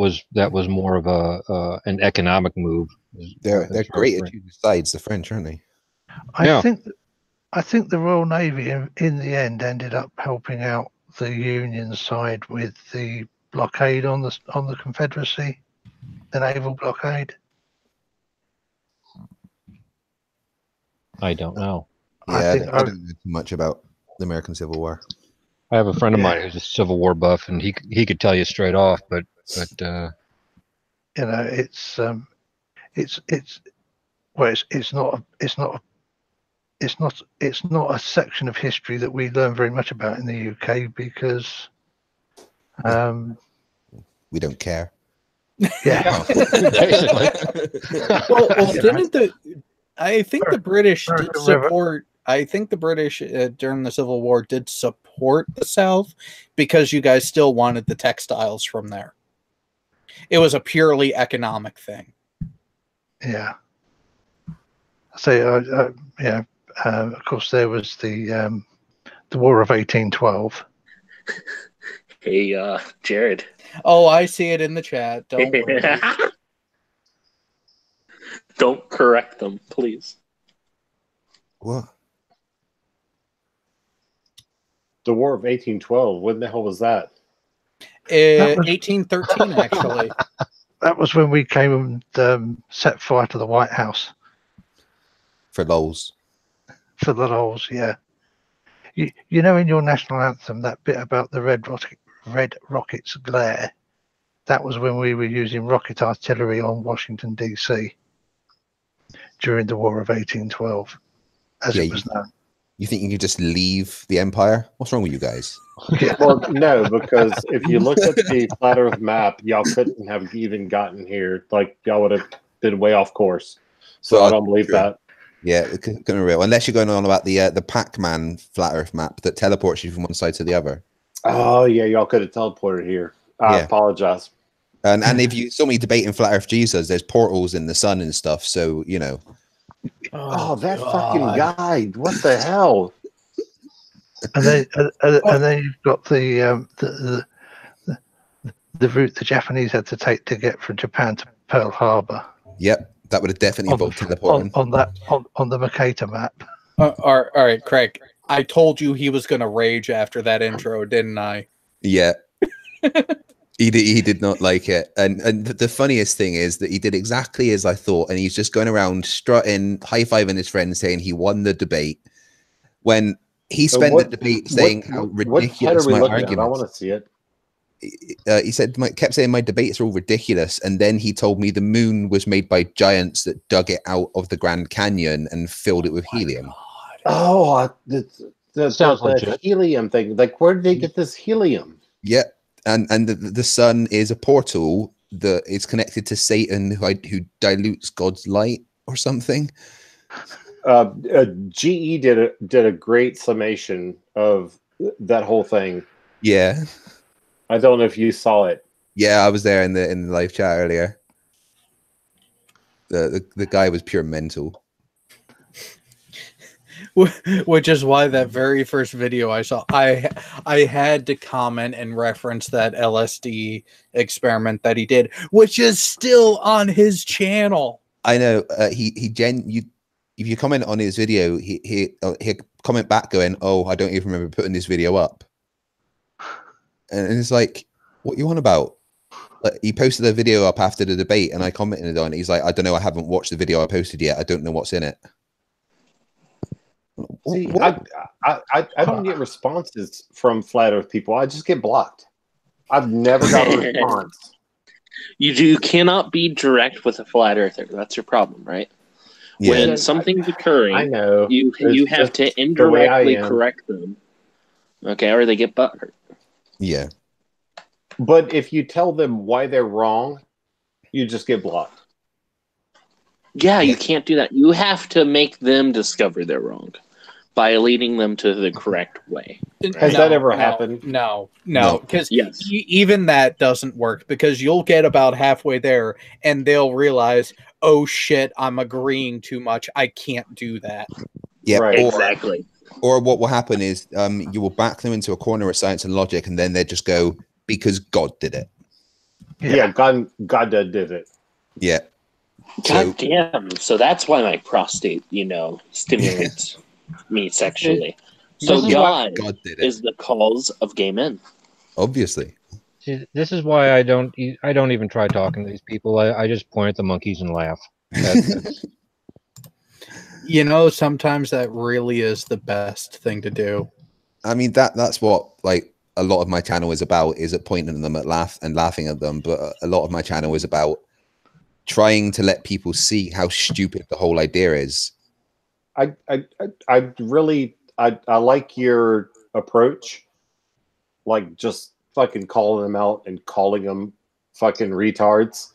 was more of an economic move. They're great at choosing sides, the French, aren't they? I think the Royal Navy in the end ended up helping out the Union side with the blockade on the Confederacy, the naval blockade. I don't know. Yeah, I don't know too much about the American Civil War. I have a friend of mine who's a Civil War buff, and he could tell you straight off. But it's not a section of history that we learn very much about in the UK because we don't care. Yeah. well, I think the British did support. I think the British during the Civil War did support the South because you guys still wanted the textiles from there. It was a purely economic thing. Yeah. So of course there was the War of 1812. Hey, Jared. Oh, I see it in the chat. Don't worry. Don't correct them, please. What? The War of 1812. When the hell was that? 1813, actually. That was when we came and set fire to the White House. For lols. For the lols, yeah. You know, in your national anthem, that bit about the red rocket's glare, that was when we were using rocket artillery on Washington, D.C. during the War of 1812, as Yeah, it was known. You think you could just leave the Empire? What's wrong with you guys? Yeah. Well, no, because if you look at the flat Earth map, y'all couldn't have even gotten here. Like, y'all would have been way off course. So Well, I don't believe true. that. Yeah, it's gonna be real. Unless you're going on about the Pac-Man flat Earth map that teleports you from one side to the other. Oh, yeah, y'all could have teleported here. I Yeah. apologize. And if you saw me debating flat Earth Jesus, there's portals in the sun and stuff. So you know. Oh, that fucking guy! What the hell? And then you've got the route the Japanese had to take to get from Japan to Pearl Harbor Yep, that would have definitely on involved teleporting. on the Mercator map. All right, Craig. I told you he was going to rage after that intro, didn't I? Yeah. He did not like it. And the funniest thing is that he did exactly as I thought. And he's just going around strutting, high-fiving his friends, saying he won the debate. When he spent the debate saying how ridiculous my argument. I want to see it. He said, kept saying my debates are all ridiculous. And then he told me the moon was made by giants that dug it out of the Grand Canyon and filled it with helium. Oh, the Sounds legit. helium thing. Like, where did they get this helium? Yeah. And the sun is a portal that is connected to Satan, who dilutes God's light or something. GE did a great summation of that whole thing. Yeah, I don't know if you saw it. yeah, I was there in the live chat earlier. The guy was pure mental. Which is why that very first video I saw, I had to comment and reference that LSD experiment that he did, which is still on his channel. I know. If you comment on his video, he comment back going, "Oh, I don't even remember putting this video up," and it's like, what you on about? Like, he posted a video up after the debate, and I commented on it. He's like, "I don't know. I haven't watched the video I posted yet. I don't know what's in it." See, I don't get responses from flat Earth people. I just get blocked. I've never got a response. You cannot be direct with a flat earther. That's your problem, right? Yeah. When something's occurring, I know you have to the way I indirectly am. correct them. Okay, or they get butthurt. Yeah. But if you tell them why they're wrong, you just get blocked. Yeah, you can't do that. You have to make them discover they're wrong by leading them to the correct way. Has that ever happened? No, No. because Yes. even that doesn't work, because you'll get about halfway there and they'll realize, oh shit, I'm agreeing too much. I can't do that. Yeah. Right. Exactly. Or what will happen is you will back them into a corner at science and logic, and then they just go, because God did it. Yeah, God did it. Yeah. God damn. So that's why my prostate, stimulates me sexually. So This is God God did it. is the cause of gay men. Obviously. See, this is why I don't even try talking to these people. I just point at the monkeys and laugh. That's Sometimes that really is the best thing to do. I mean, that's what like a lot of my channel is about, is at pointing them at laughing at them. But a lot of my channel is about trying to let people see how stupid the whole idea is. I like your approach, like just fucking calling them out and calling them fucking retards.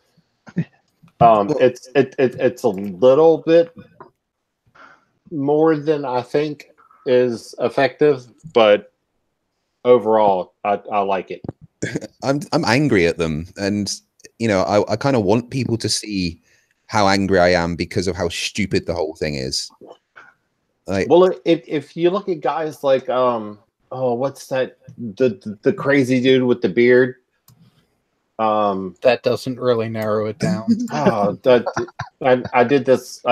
It's a little bit more than I think is effective, but overall, I like it. I'm angry at them, and I kind of want people to see how angry I am because of how stupid the whole thing is. Like, well, if you look at guys like what's that, the crazy dude with the beard, That doesn't really narrow it down. I did this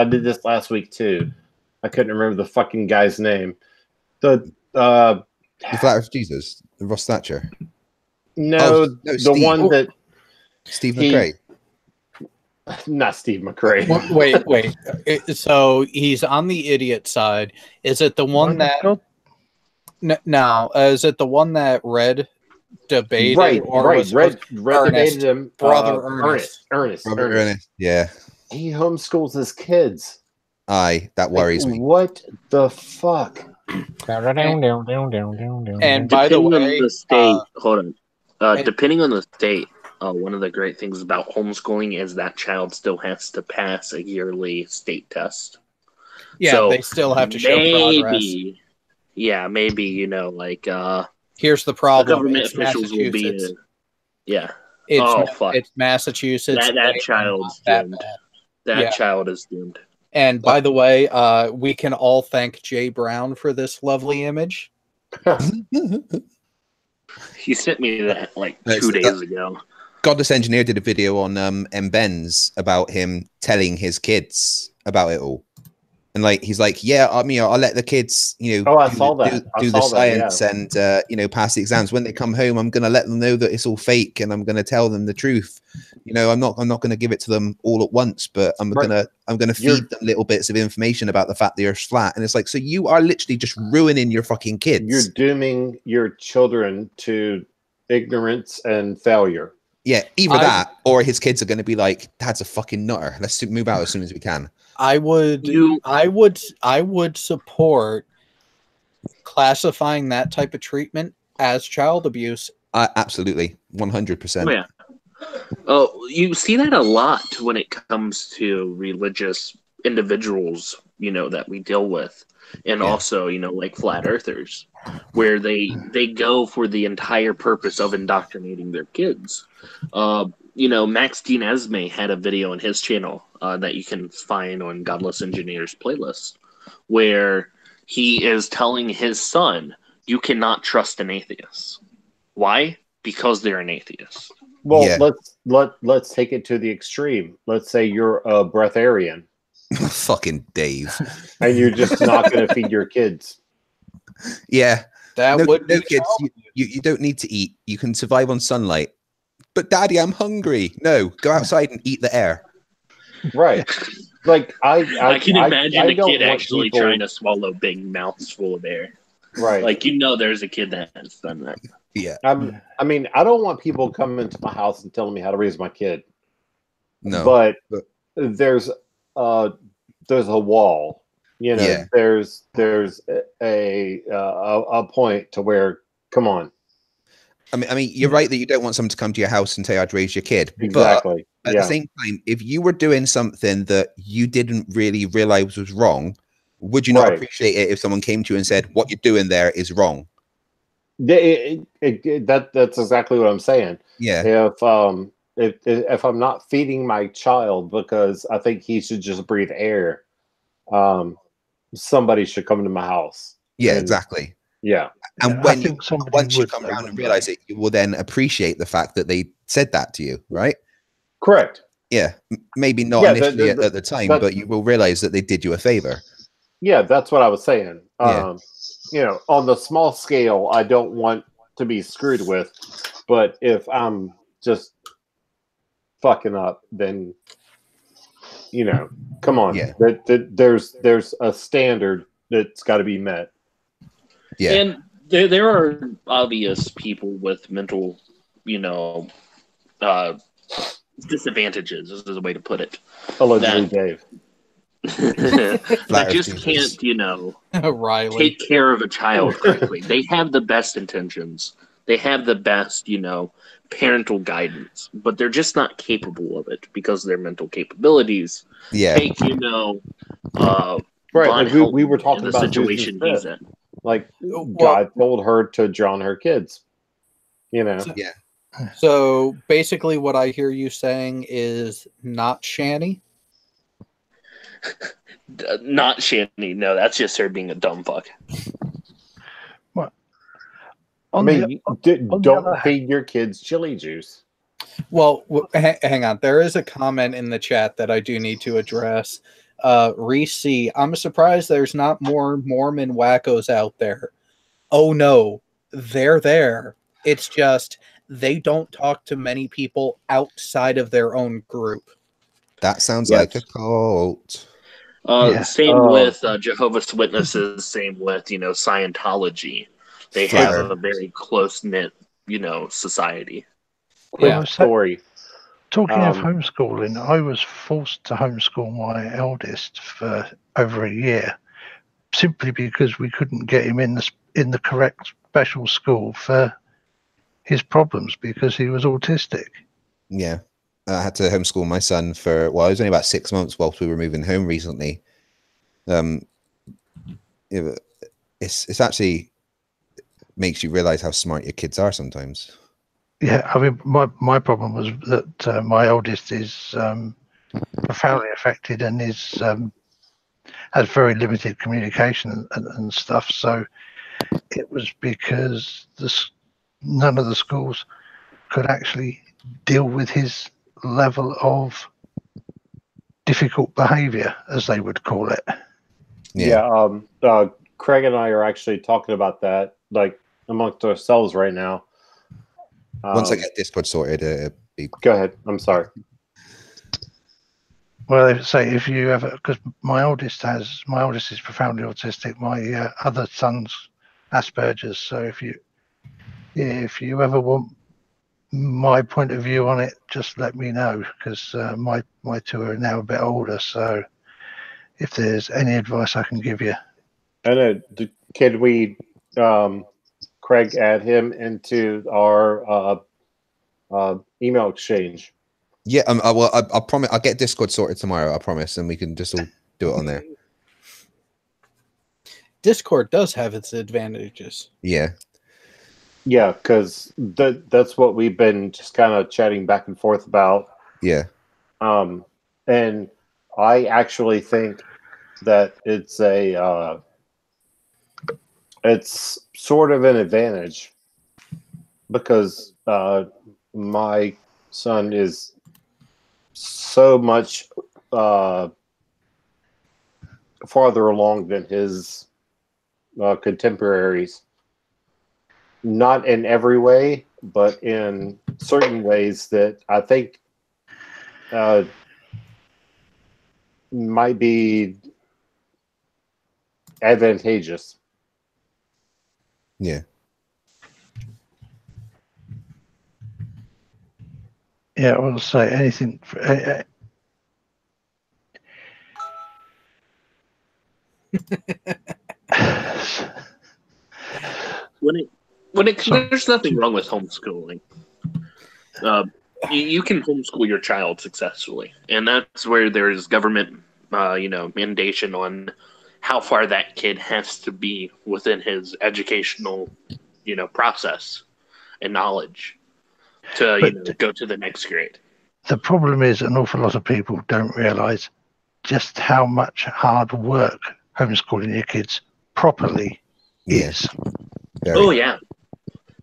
last week too. I couldn't remember the fucking guy's name. The Flat Earth Jesus, Ross Thatcher. No, no, the Steve. one that Steve he- McRae. Not Steve McRae. Wait. So he's on the idiot side. Is it the one that? No. Is it the one that Red debated? Right. Red Ernest, debated him. brother Ernest. Yeah. He homeschools his kids. Aye, that worries me. What the fuck? And by the Depending way, on the state, hold on. Depending on the state, one of the great things about homeschooling is that child still has to pass a yearly state test. yeah, So they still have to show progress. Yeah, maybe, you know, like Here's the the problem: government it's officials will be Massachusetts. yeah. It's Massachusetts. That They are child's not that doomed. bad. That Yeah. child is doomed. And by the way, we can all thank Jay Brown for this lovely image. He sent me that like No, 2 it's- days ago. Godless Engineer did a video on M. Benz about him telling his kids about it all. And like he's like, yeah, I'll let the kids, I saw that. I do saw the that, science and pass the exams. When they come home, I'm gonna let them know that it's all fake, and I'm gonna tell them the truth. I'm not gonna give it to them all at once, but I'm gonna feed them little bits of information about the fact the Earth's flat. And it's like, so you are literally just ruining your fucking kids. You're dooming your children to ignorance and failure. Yeah, either that or his kids are going to be like, "Dad's a fucking nutter. Let's move out as soon as we can." I would support classifying that type of treatment as child abuse. Absolutely, 100%. Oh, yeah. Oh, you see that a lot when it comes to religious individuals, that we deal with. And also, like flat earthers, where they go for the entire purpose of indoctrinating their kids. Max Dean Esme had a video on his channel that you can find on Godless Engineers playlist, where he is telling his son, you cannot trust an atheist. Why? Because they're an atheist. Well, let's take it to the extreme. Let's say you're a breatharian. Fucking Dave. And you're just not going to feed your kids. Yeah. That would be kids. You don't need to eat. You can survive on sunlight. But Daddy, I'm hungry. No, go outside and eat the air. Right. Like I can imagine a kid actually people trying to swallow big mouths full of air. Right. Like, there's a kid that has done that. Yeah. I mean, I don't want people coming to my house and telling me how to raise my kid. No. But there's a wall. There's a point to where, come on. I mean, you're right that you don't want someone to come to your house and tell you how to raise your kid. Exactly. But at the same time, if you were doing something that you didn't really realize was wrong, would you not appreciate it if someone came to you and said, what you're doing there is wrong? That's exactly what I'm saying. Yeah. If I'm not feeding my child because I think he should just breathe air, somebody should come to my house. Yeah, exactly. Yeah. And once you come around and realize it, you will then appreciate the fact that they said that to you, right? Correct. Yeah. Maybe not initially at the time, but you will realize that they did you a favor. Yeah, that's what I was saying. Yeah. On the small scale, I don't want to be screwed with, but if I'm just fucking up, then come on. Yeah. There's a standard that's got to be met. Yeah. And there are obvious people with mental, disadvantages, is a way to put it. Allegedly, Dave. That just can't, Riley. take care of a child correctly. They have the best intentions. They have the best, parental guidance, but they're just not capable of it because their mental capabilities take, right. Like we were talking the about situation he's in. Like God told her to drown her kids. Yeah. So basically, what I hear you saying is not Shani. Not Shani. No, that's just her being a dumb fuck. What? Don't feed your kids chili juice. Well, hang on. There is a comment in the chat that I do need to address. Reese, I'm surprised there's not more Mormon wackos out there. Oh no, they're there. It's just they don't talk to many people outside of their own group. That sounds Yes. like a cult. Yeah. Same Oh. with Jehovah's Witnesses. Same with Scientology. They Flat have Earth. a very close knit society. Quick Yeah. story. Talking of Um, homeschooling, I was forced to homeschool my eldest for over a year, simply because we couldn't get him in the correct special school for his problems because he was autistic. Yeah. I had to homeschool my son for, well, it was only about 6 months whilst we were moving home recently. It's actually makes you realize how smart your kids are sometimes. Yeah, I mean, my problem was that my oldest is profoundly affected and is has very limited communication and stuff. So it was because none of the schools could actually deal with his level of difficult behavior, as they would call it. Yeah. Craig and I are actually talking about that, like amongst ourselves right now. Once I get Discord sorted, it'll be... Go ahead. I'm sorry. Well, they say if you ever, because my oldest is profoundly autistic. My other son's Asperger's. So if you ever want my point of view on it, just let me know, because my two are now a bit older. So if there's any advice I can give you. And can we, Craig, add him into our email exchange? Yeah, I promise I'll get Discord sorted tomorrow, I promise, and we can just all do it on there. Discord does have its advantages. Yeah. Yeah, because that's what we've been just kind of chatting back and forth about. Yeah. And I actually think that it's it's sort of an advantage, because my son is so much farther along than his contemporaries. Not in every way, but in certain ways that I think might be advantageous. Yeah. Yeah, I will say anything. There's nothing wrong with homeschooling. You can homeschool your child successfully, and that's where there's government, mandation on how far that kid has to be within his educational, process and knowledge to go to the next grade. The problem is an awful lot of people don't realise just how much hard work homeschooling your kids properly is. Very. Oh yeah.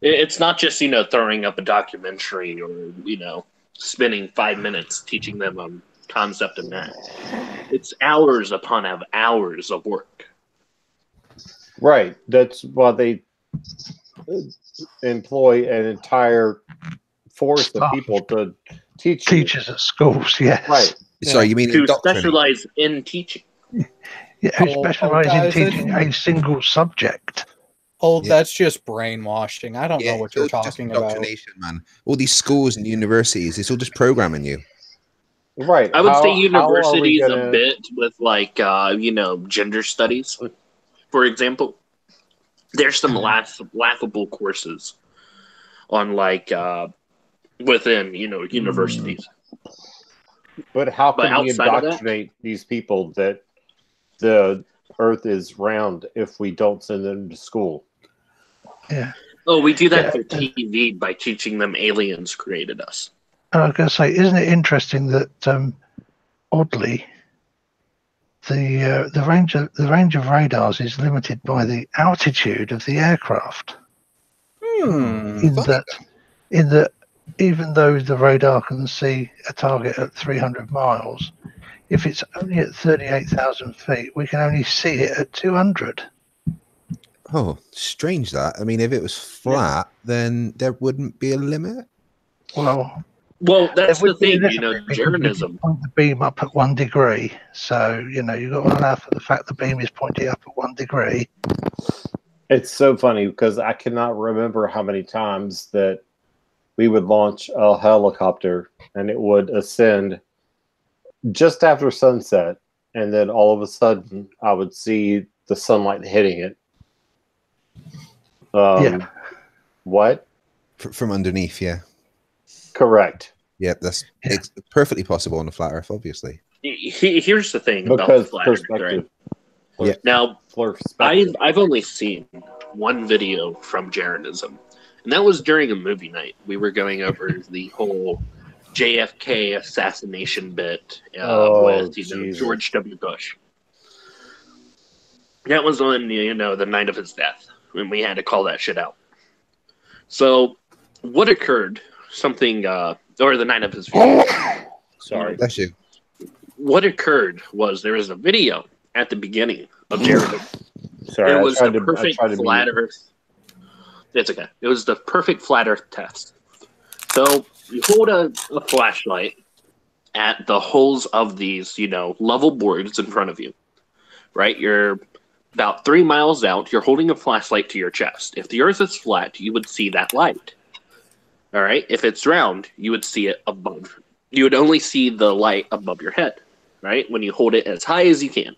It's not just, throwing up a documentary or, spending 5 minutes teaching them a concept of math. It's hours upon hours of work. Right. That's why they employ an entire force of people to teach you. Teachers at schools, yes. Right. Sorry, you mean To indoctrinate? specialize in teaching. Yeah, who specialise in guys, teaching a single subject. Oh, Yeah. that's just brainwashing. I don't know what it's you're all just talking about. indoctrination, man. All these schools and universities, it's all just programming you. Right. I would say How are we universities gonna- a bit with gender studies, for example. There's some laughable courses on within universities. But how But can we outside of that- indoctrinate these people that the Earth is round if we don't send them to school? Yeah. Oh, we do that Yeah. for TV by teaching them aliens created us. And I was going to say, isn't it interesting that oddly, the range of radars is limited by the altitude of the aircraft. In that, even though the radar can see a target at 300 miles, if it's only at 38,000 feet, we can only see it at 200. Oh, strange that. I mean, if it was flat, then there wouldn't be a limit. Well, Well, that's It would the be thing, this you know, way because we just Jeranism. point the beam up at 1 degree. So, you've got to allow for the fact the beam is pointing up at 1 degree. It's so funny because I cannot remember how many times that we would launch a helicopter and it would ascend just after sunset, and then all of a sudden I would see the sunlight hitting it. Yeah. What? From underneath, yeah. Correct. Yeah, it's perfectly possible on the flat Earth, obviously. Here's the thing about Because the flat Earth, perspective. right? Yeah. Now, Perspective. I've only seen one video from Jeranism, and that was during a movie night. We were going over the whole JFK assassination bit with Jesus. George W. Bush. That was on the night of his death when we had to call that shit out. So, what occurred? Something, or the night of his funeral. Sorry. Bless you. What occurred was there was a video at the beginning of Jeranism. Sorry, It was I the tried perfect to flat mute. Earth. It's okay. It was the perfect flat Earth test. So you hold a flashlight at the holes of these, level boards in front of you, right? You're about 3 miles out. You're holding a flashlight to your chest. If the Earth is flat, you would see that light. All right. If it's round, you would see it above. You would only see the light above your head, right? When you hold it as high as you can.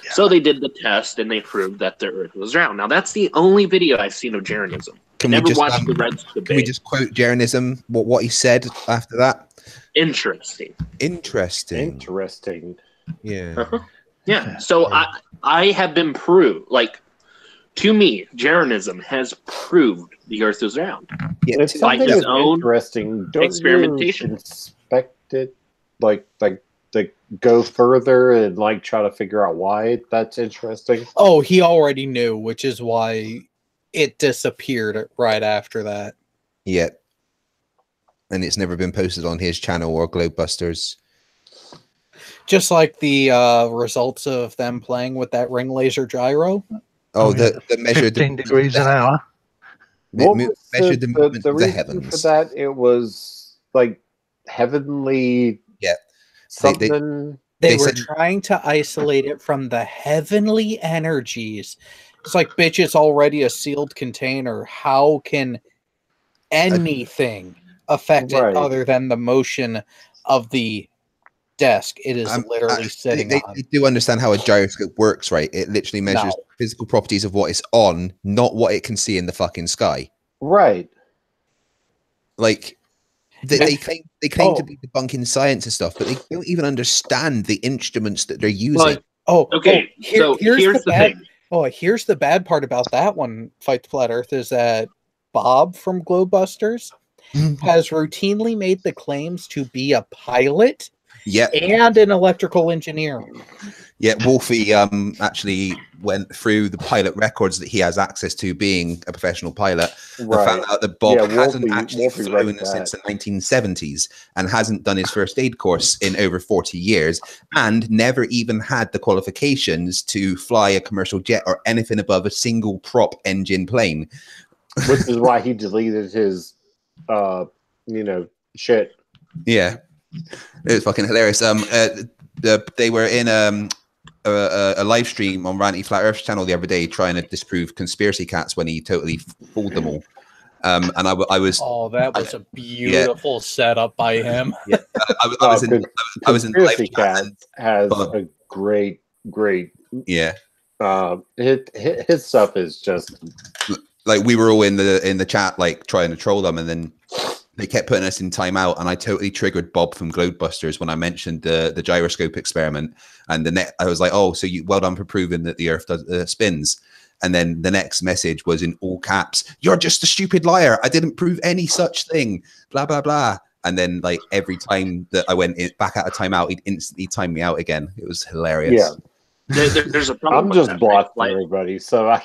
Yeah. So they did the test and they proved that the Earth was round. Now that's the only video I've seen of Jeranism. Never watched the Reds debate. Can we just quote Jeranism? What he said after that? Interesting. Interesting. Yeah. Yeah. Yeah. So I have been proved, to me, Jeranism has proved the Earth is round. Yeah. It's By something his that's own interesting. Don't experimentation. you inspect it, like go further and try to figure out why that's interesting. Oh, he already knew, which is why it disappeared right after that. Yeah. And it's never been posted on his channel or Globebusters. Just like the results of them playing with that ring laser gyro. Oh, the measured 15 degrees an hour. What was measured the movement of the reason heavens. for that? It was heavenly. Yeah. Something. They They were said- trying to isolate it from the heavenly energies. It's like, bitch, it's already a sealed container. How can anything affect Right. it other than the motion of the desk it is literally sitting on? They do understand how a gyroscope works, right? It literally measures No. physical properties of what it's on, not what it can see in the fucking sky. Right. Like they claim to Oh. be debunking science and stuff, but they don't even understand the instruments that they're using. Like, Oh, okay, so here's the bad. thing. Oh, here's the bad part about that one. Fight the Flat Earth is that Bob from Globebusters has routinely made the claims to be a pilot Yeah, and an electrical engineer. yeah. Wolfie actually went through the pilot records that he has access to, being a professional pilot. I Right. found out that Bob Yeah, hasn't Wolfie actually read flown that. since the 1970s and hasn't done his first aid course in over 40 years and never even had the qualifications to fly a commercial jet or anything above a single prop engine plane. Which is why he deleted his, shit. Yeah, it was fucking hilarious. They were in a live stream on Ranty Flat Earth's channel the other day trying to disprove conspiracy cats when he totally fooled them all. And I was Oh, that was a beautiful setup by him. I was in the live Conspiracy chat Cat and- has but- a great. yeah. His stuff is just Like we were all in the chat, like trying to troll them, and then they kept putting us in timeout, and I totally triggered Bob from Globebusters when I mentioned the gyroscope experiment. And I was like, "Oh, so well done for proving that the Earth does spins." And then the next message was in all caps: "You're just a stupid liar. I didn't prove any such thing." Blah blah blah. And then like every time that I went back out of timeout, he'd instantly time me out again. It was hilarious. yeah. There's a problem. I'm with just that, blocked right? everybody, so I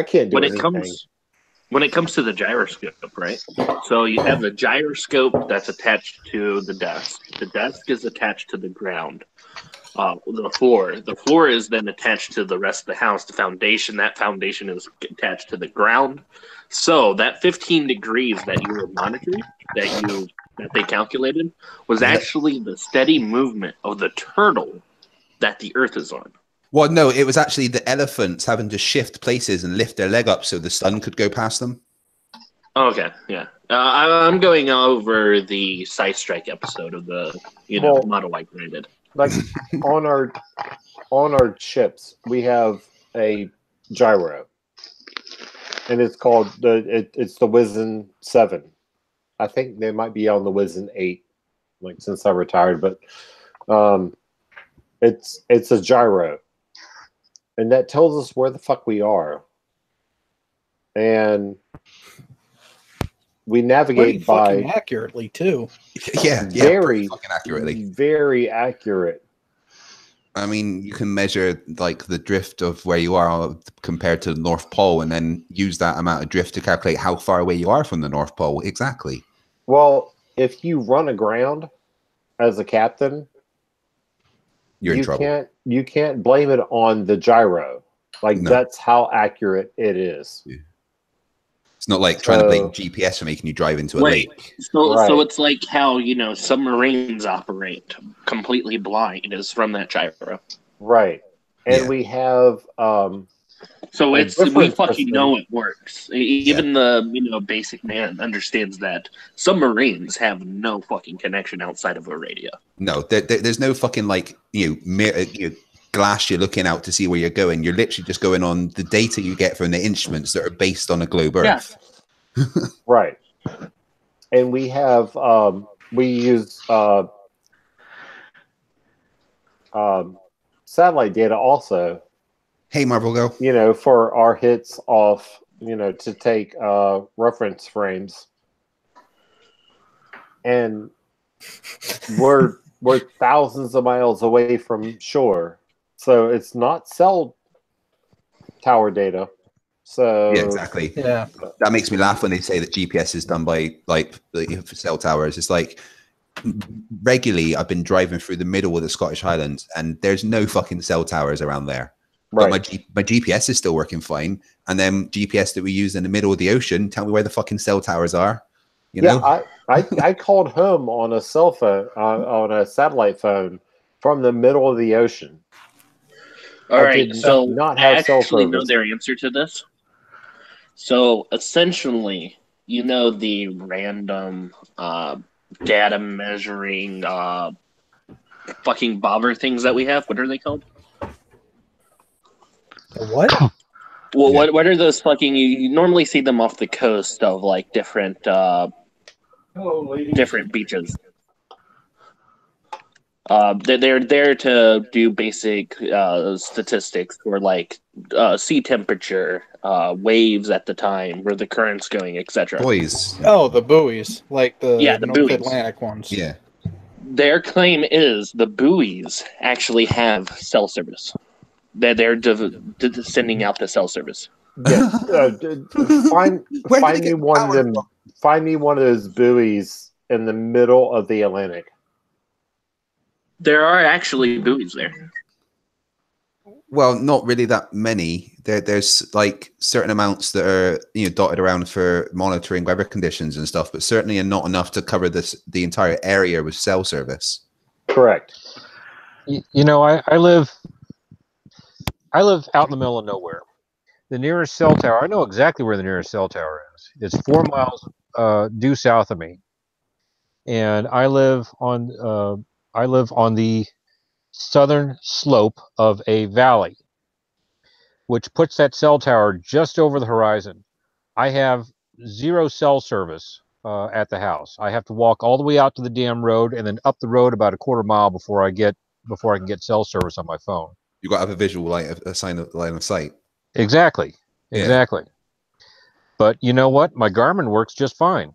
can't do when anything. it comes to the gyroscope, right? So you have the gyroscope that's attached to the desk. The desk is attached to the ground. The floor is then attached to the rest of the house. The foundation, that foundation is attached to the ground. So that 15 degrees that you were monitoring, that you that they calculated was actually the steady movement of the turtle that the Earth is on. Well, no, it was actually the elephants having to shift places and lift their leg up so the sun could go past them. Okay, yeah. I'm going over the Side Strike episode of the model I created. Like on our chips, we have a gyro, and it's called it's the Wizen 7. I think they might be on the Wizen 8, like since I retired, but it's a gyro, and that tells us where the fuck we are, and we navigate by accurately too. Yeah, very fucking accurately, very accurate. I mean, you can measure like the drift of where you are compared to the North Pole, and then use that amount of drift to calculate how far away you are from the North Pole. Exactly. Well, if you run aground as a captain, You're in trouble. You can't blame it on the gyro. Like that's how accurate it is. Yeah. It's not like trying to blame GPS for making you drive into a lake. So it's like how submarines operate completely blind is from that gyro. Right. And we have so we fucking know it works. Even the basic man understands that submarines have no fucking connection outside of a radio. No, there's no fucking glass you're looking out to see where you're going. You're literally just going on the data you get from the instruments that are based on a globe Earth. Right. And we have we use satellite data also. Hey, Marvel Go. For our hits off, to take reference frames. And we're thousands of miles away from shore. So it's not cell tower data. So yeah, exactly. Yeah, that makes me laugh when they say that GPS is done by cell towers. It's like regularly I've been driving through the middle of the Scottish Highlands, and there's no fucking cell towers around there. Right. But my GPS is still working fine, and then GPS that we use in the middle of the ocean, tell me where the fucking cell towers are. You know? I called home on a cell phone on a satellite phone from the middle of the ocean. All right, so I actually know their answer to this. So essentially, the random data measuring fucking bobber things that we have. What are they called? What? Well, what are those fucking? You normally see them off the coast of like different different beaches. They're there to do basic statistics for like sea temperature, waves at the time, where the current's going, etc. Buoys. Oh, the buoys, like the North buoys. Atlantic ones. Yeah. Their claim is the buoys actually have cell service. They're sending out the cell service. Yeah. Find me one of them. Find me one of those buoys in the middle of the Atlantic. There are actually buoys there. Well, not really that many. There's like certain amounts that are dotted around for monitoring weather conditions and stuff, but certainly not enough to cover the entire area with cell service. Correct. I live out in the middle of nowhere. The nearest cell tower, I know exactly where the nearest cell tower is. It's 4 miles due south of me, and I live on the southern slope of a valley, which puts that cell tower just over the horizon. I have zero cell service at the house. I have to walk all the way out to the damn road and then up the road about a quarter mile before I can get cell service on my phone. You got to have a visual line of sight. Exactly. But you know what? My Garmin works just fine.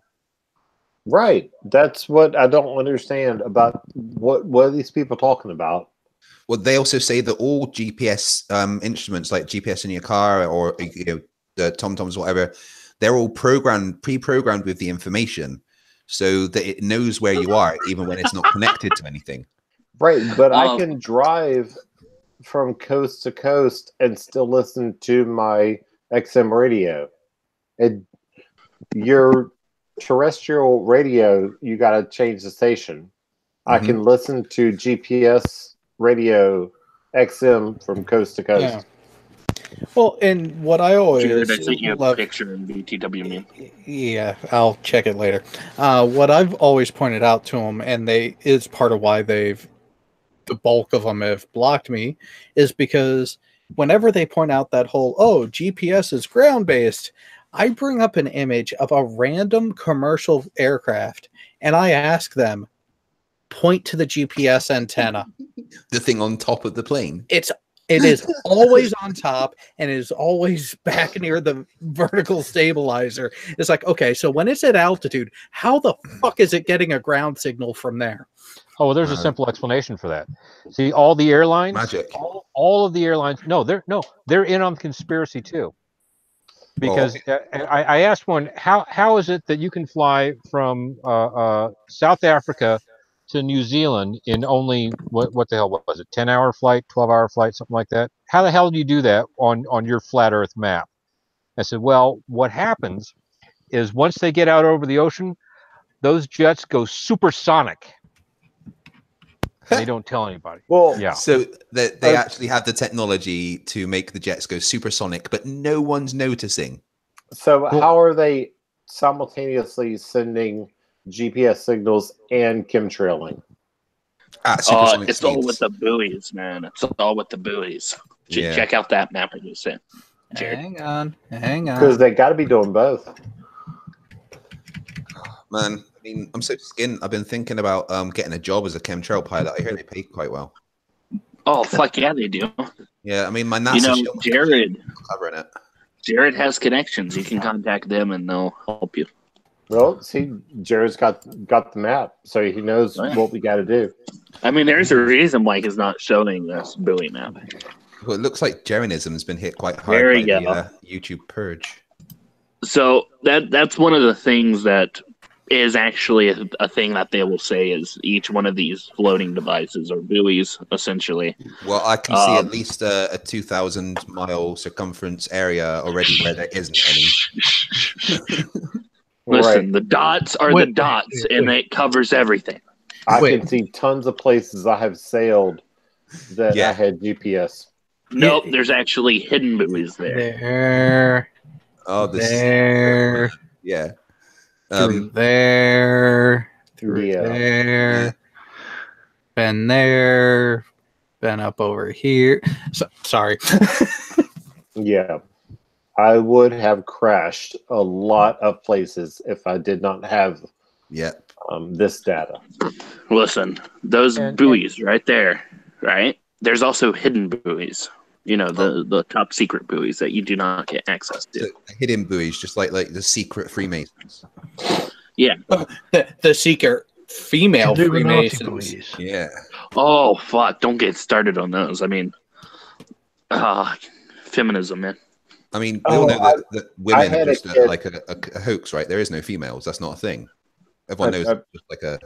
Right. That's what I don't understand about what are these people talking about? Well, they also say that all GPS instruments, like GPS in your car or the TomToms, whatever, they're all pre-programmed with the information, so that it knows where you are, even when it's not connected to anything. Right, but I can drive from coast to coast and still listen to my XM radio. And your terrestrial radio, you got to change the station. I can listen to GPS radio XM from coast to coast. Yeah. Well, and what I always Jared, I sent you a love, picture in BTW meme. yeah, I'll check it later. What I've always pointed out to them, and is part of why the bulk of them have blocked me, is because whenever they point out that whole, oh, GPS is ground based, I bring up an image of a random commercial aircraft and I ask them, point to the GPS antenna. The thing on top of the plane. It is always on top and it is always back near the vertical stabilizer. It's like, okay, so when it's at altitude, how the fuck is it getting a ground signal from there? Oh, well, there's a simple explanation for that. See, all the airlines, Magic. all of the airlines. No, they're in on the conspiracy too. Because I asked one, how is it that you can fly from South Africa to New Zealand in only what the hell was it, 10-hour flight, 12-hour flight, something like that? How the hell do you do that on your flat Earth map? I said, well, what happens is once they get out over the ocean, those jets go supersonic. And they don't tell anybody. Well, yeah. So they actually have the technology to make the jets go supersonic, but no one's noticing. So how are they simultaneously sending GPS signals and chemtrailing? At supersonic It's all speeds. with the buoys, man. It's all with the buoys. Yeah. Check out that map I just sent. Jared. Hang on. Because they got to be doing both. Man, I mean, I'm so skinned. I've been thinking about getting a job as a chemtrail pilot. I hear they pay quite well. Oh, fuck yeah, they do. Yeah, I mean, my NASA show Jared covering it. Jared has connections. You can contact them and they'll help you. Well, see, Jared's got the map, so he knows what we got to do. I mean, there's a reason why he's not showing this buoy map. Well, it looks like Jeranism's been hit quite hard There by you go. the YouTube purge. So that's one of the things that is actually a thing that they will say is each one of these floating devices or buoys, essentially. Well, I can see at least a 2,000-mile circumference area already where there isn't any. Listen, the dots are the dots, and it covers everything. I can see tons of places I have sailed that I had GPS. Nope, there's actually hidden buoys there. There. Oh, There. Yeah. Through there. Through Yeah. there. Been there. Been up over here. Sorry. Yeah. I would have crashed a lot of places if I did not have this data. Listen, those buoys right there, right? There's also hidden buoys. You know, the top secret buoys that you do not get access to. So, hidden buoys, just like the secret Freemasons. Yeah. The secret female Illuminati Freemasons. buoys. Yeah. Oh, fuck. Don't get started on those. I mean, feminism, man. I mean, we all know that women had are a just kid- like a hoax, right? There is no females. That's not a thing. Everyone knows it's just like a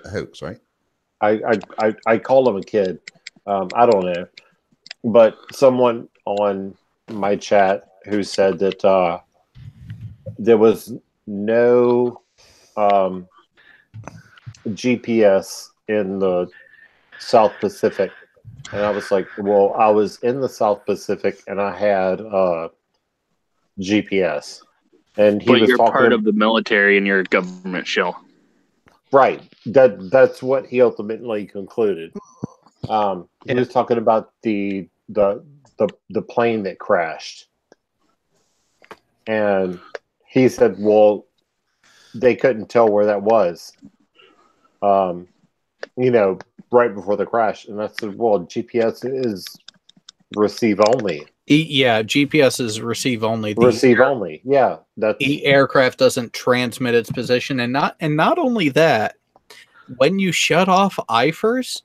hoax, right? I call him a kid. I don't know. But someone on my chat who said that there was no GPS in the South Pacific. And I was like, well, I was in the South Pacific and I had GPS. And he But was you're talking part of the military and you're a government shell. Right. That's what he ultimately concluded. He was talking about the plane that crashed. And he said, well, they couldn't tell where that was. Right before the crash. And I said, well, GPS is receive only. Yeah, GPS is receive only. Receive only. Yeah. The aircraft doesn't transmit its position, and not only that, when you shut off IFRS,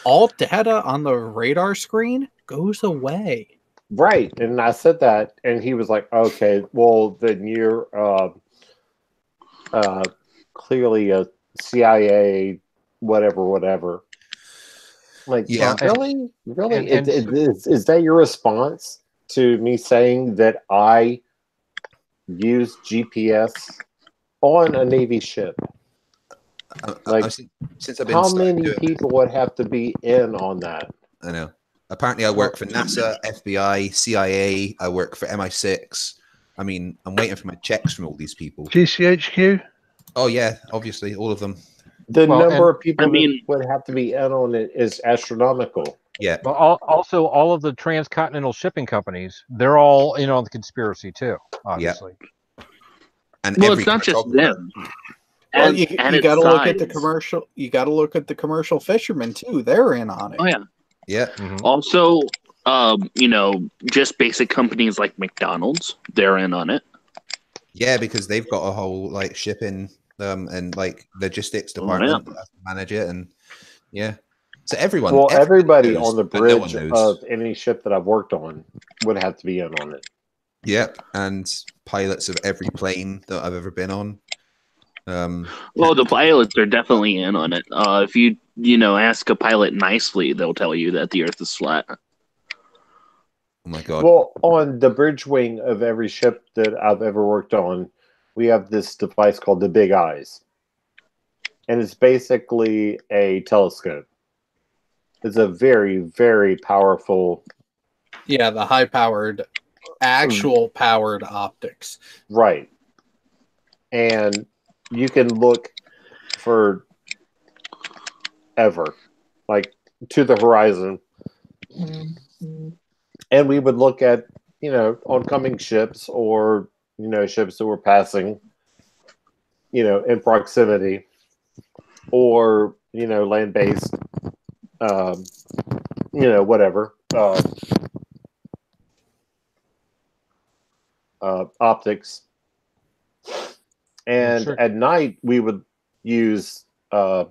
all data on the radar screen goes away. Right. And I said that, and he was like, okay, well, then you're clearly a CIA whatever. Like, yeah, really? Is that your response to me saying that I use GPS on a Navy ship, like, since I've been how started many doing people would have to be in on that? I know. Apparently, I work for NASA, FBI, CIA. I work for MI6. I mean, I'm waiting for my checks from all these people. GCHQ? Oh yeah, obviously, all of them. The Well, number and- of people I mean- that would have to be in on it is astronomical. Yeah, But also, all of the transcontinental shipping companies, they're all in on the conspiracy too, obviously. and Well, every it's not just cartographer. them. Well, And, you its got to look at the size. commercial. You got to look at the commercial fishermen too. They're in on it. Oh yeah. Yeah, Mhm. Also, just basic companies like McDonald's, they're in on it. yeah, because they've got a whole like shipping and like logistics Oh, department that has to manage it, and yeah. So everyone, Well, everybody knows, on the but no one bridge knows. of any ship that I've worked on would have to be in on it. Yep, and pilots of every plane that I've ever been on. Well, the pilots are definitely in on it. If you ask a pilot nicely, they'll tell you that the Earth is flat. Oh my god. Well, on the bridge wing of every ship that I've ever worked on, we have this device called the Big Eyes. And it's basically a telescope. It's a very, very powerful. Yeah, the high-powered, actual powered optics. Right. And you can look for ever, like to the horizon. And we would look at, oncoming ships or, ships that were passing, in proximity, or, land-based, whatever, optics. And Sure. at night, we would use night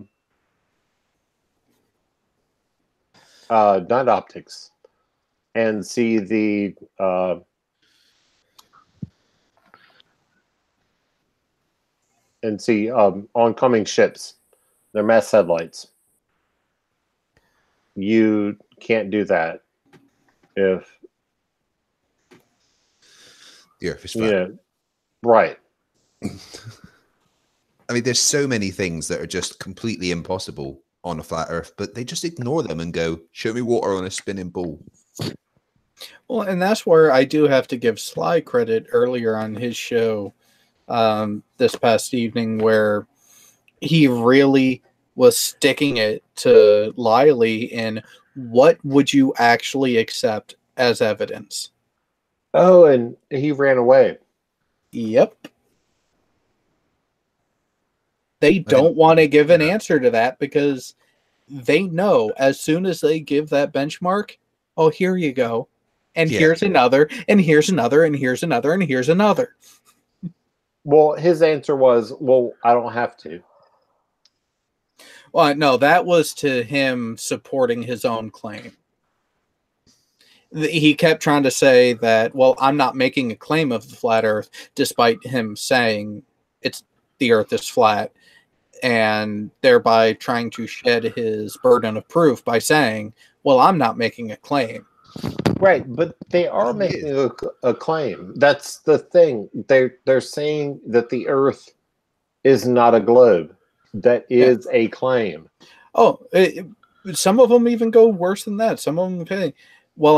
optics and see the oncoming ships, their mast headlights. You can't do that if The Earth is flat. right. I mean, there's so many things that are just completely impossible on a flat Earth, but they just ignore them and go, "Show me water on a spinning ball." Well, and that's where I do have to give Sly credit earlier on his show this past evening, where he really was sticking it to Liley in what would you actually accept as evidence. Oh, and he ran away. Yep. They don't want to give an answer to that because they know as soon as they give that benchmark, oh, here you go. And here's another, and here's another, and here's another, and here's another. Well, his answer was, well, I don't have to. Well, no, that was to him supporting his own claim. He kept trying to say that, well, I'm not making a claim of the flat Earth, despite him saying the Earth is flat, and thereby trying to shed his burden of proof by saying, well, I'm not making a claim. Right, but they are making a claim. That's the thing. They're saying that the Earth is not a globe. That is a claim. Oh, some of them even go worse than that. Some of them say, well,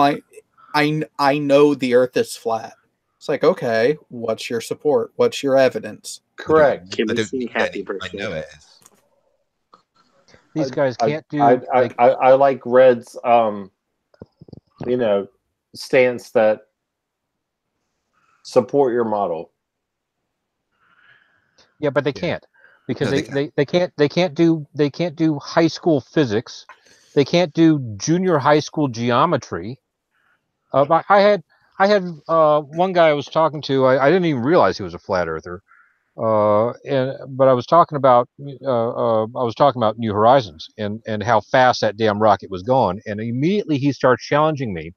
I know the Earth is flat. It's like, okay, what's your support? What's your evidence? Correct. Can I we don't see need happy any, I person? know it is. These guys can't do. I like Red's stance that support your model. Yeah, but they can't because No, they can't do high school physics. They can't do junior high school geometry. I had one guy I was talking to. I didn't even realize he was a flat earther. But I was talking about New Horizons and how fast that damn rocket was going, and immediately he starts challenging me,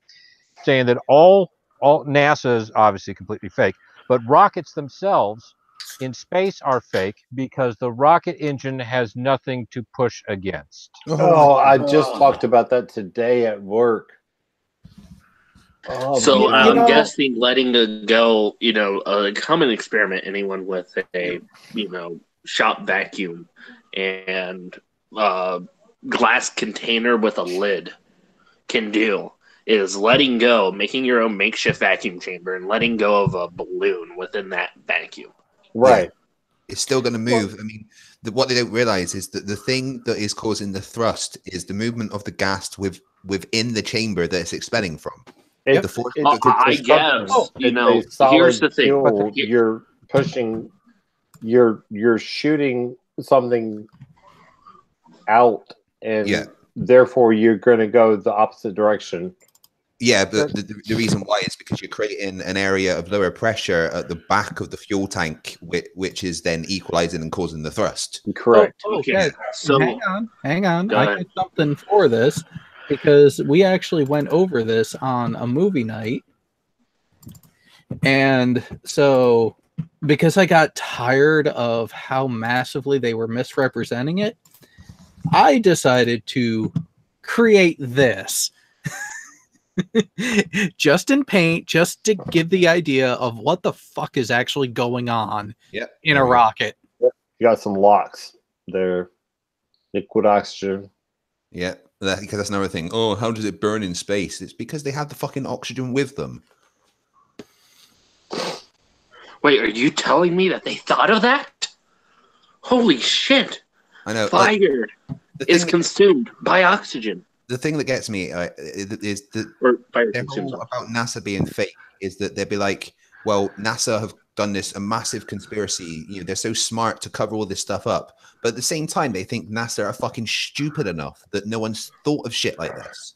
saying that all NASA is obviously completely fake, but rockets themselves in space are fake because the rocket engine has nothing to push against. Oh, I just talked about that today at work. So You I'm know- guessing letting it go, a common experiment anyone with a, shop vacuum and glass container with a lid can do is letting go, making your own makeshift vacuum chamber and letting go of a balloon within that vacuum. Right. It's still going to move. I mean, what they don't realize is that the thing that is causing the thrust is the movement of the gas within the chamber that it's expelling from. It- The force- it's I a guess, substance. It's a solid here's the thing. fuel. You're pushing, you're shooting something out, and Yeah. therefore you're going to go the opposite direction. Yeah, but the reason why is because you're creating an area of lower pressure at the back of the fuel tank, which is then equalizing and causing the thrust. Correct. Okay, guys, so hang on. Go I ahead. got something for this because we actually went over this on a movie night. And so, because I got tired of how massively they were misrepresenting it, I decided to create this. Just in paint, just to give the idea of what the fuck is actually going on Yep. in a rocket. You got some locks there. Liquid oxygen. Yeah, because that's another thing. Oh, how does it burn in space? It's because they have the fucking oxygen with them. wait, are you telling me that they thought of that? Holy shit! I know. Fire The is thing, consumed by oxygen, the thing that gets me is that or fire their consumes whole oxygen. about NASA being fake is that they'd be like, well, NASA have done this a massive conspiracy. They're so smart to cover all this stuff up, but at the same time, they think NASA are fucking stupid enough that no one's thought of shit like this.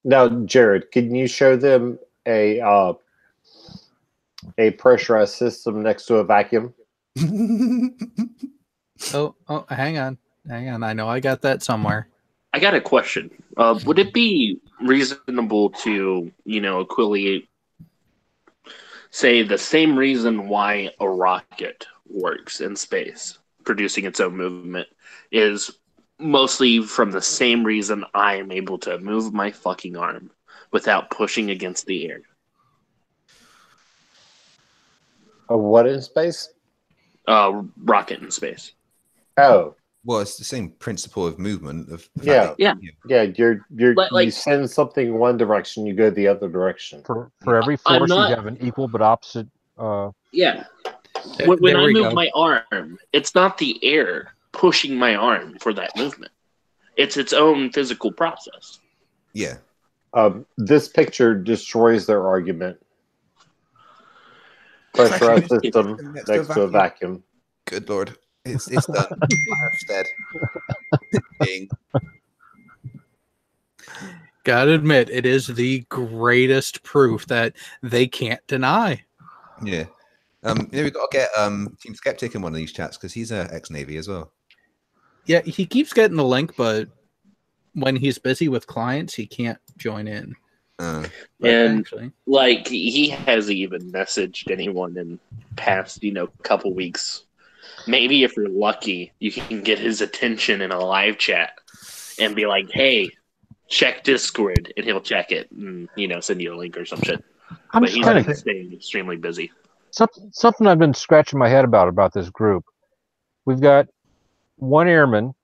Now, Jared, can you show them a pressurized system next to a vacuum? Oh, hang on. I know I got that somewhere. I got a question. Would it be reasonable to, equally say the same reason why a rocket works in space, producing its own movement, is mostly from the same reason I am able to move my fucking arm without pushing against the air? A what in space? Rocket in space. Oh, Well, it's the same principle of movement. Of the fact Yeah. that- Yeah. yeah. You Like- send something one direction, you go the other direction. For every I'm force, not- you have an equal but opposite. Yeah. There- When there I we move go. my arm, it's not the air pushing my arm for that movement. It's its own physical process. Yeah. This picture destroys their argument. Pressurized system next to a vacuum. Good lord, it's done. Instead, being Gotta admit, it is the greatest proof that they can't deny. yeah. We've got to get Team Skeptic in one of these chats because he's a ex-Navy as well. Yeah, he keeps getting the link, but when he's busy with clients, he can't join in. But And actually, like he hasn't even messaged anyone in past, couple weeks. Maybe if you're lucky, you can get his attention in a live chat and be like, "Hey, check Discord," and he'll check it and send you a link or some shit. I'm But just he's kind been of staying extremely busy. something I've been scratching my head about this group. We've got one airman,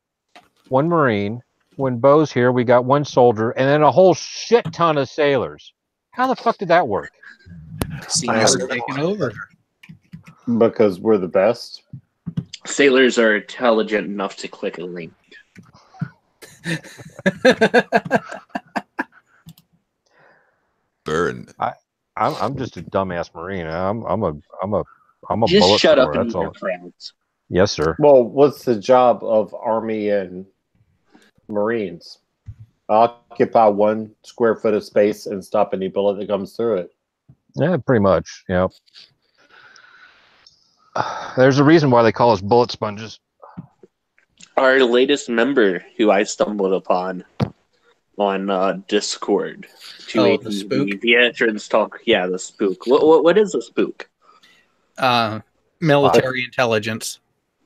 one Marine. When Bo's here, we got one soldier, and then a whole shit ton of sailors. How the fuck did that work? Sailors are taking over. Because we're the best. Sailors are intelligent enough to click a link. Burn. I'm just a dumbass Marine. I'm a Just bullet shut thrower, up and that's eat your all. crowds. Yes, sir. Well, what's the job of Army and Marines? Occupy 1 square foot of space and stop any bullet that comes through it. Yeah, pretty much. Yeah. There's a reason why they call us bullet sponges. Our latest member, who I stumbled upon on Discord, Oh, the spook? the veterans talk. Yeah, the spook. What is a spook? Military intelligence.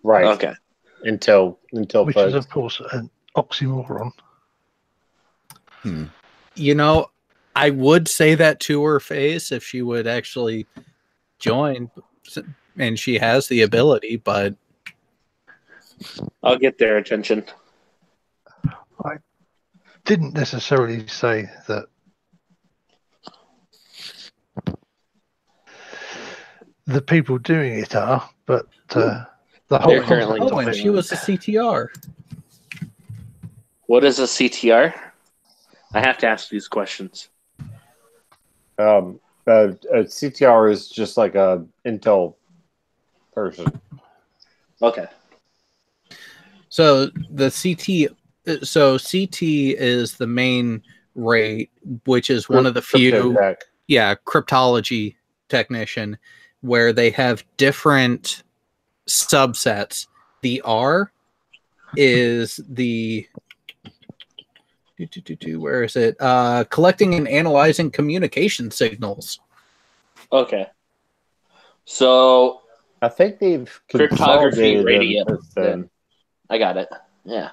Right. Okay. Until Which is, folks. of course, an oxymoron. You know, I would say that to her face if she would actually join, and she has the ability, but I'll get their attention. Didn't necessarily say that the people doing it are, but the whole They're currently concept oh, of and it. she was a CTR. What is a CTR? I have to ask these questions. A CTR is just like a Intel person. Okay. So the CT is the main rate, which is one of the few, Cryptotech. cryptology technician, where they have different subsets. The R is the where is it? Collecting and analyzing communication signals. Okay. So I think they've Cryptography, consolidated radio. them with them. I got it. Yeah.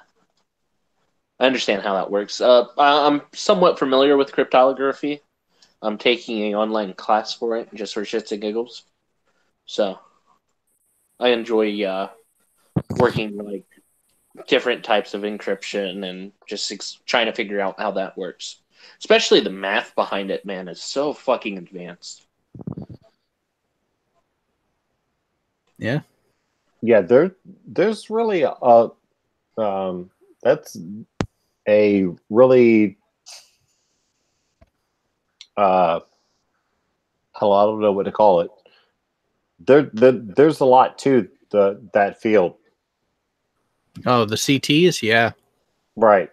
I understand how that works. I'm somewhat familiar with cryptography. I'm taking an online class for it just for shits and giggles. So I enjoy working like different types of encryption and just trying to figure out how that works. Especially the math behind it, man, is so fucking advanced. Yeah. Yeah, there's really that's a really I don't know what to call it. There's a lot to that field. Oh, the CTs, yeah. Right.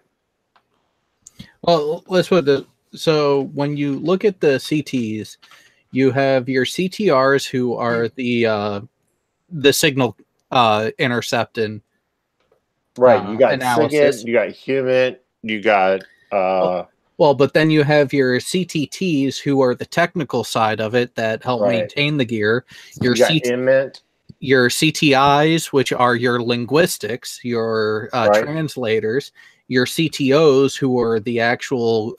Well, let's put the so when you look at the CTs, you have your CTRs who are the signal intercepting. Right. You got analysis. SIGINT, you got HUMINT, you got Well, but then you have your CTTs who are the technical side of it that help Right. maintain the gear. Your you got IMINT. your CTIs, which are your linguistics, your Right. translators, your CTOs, who are the actual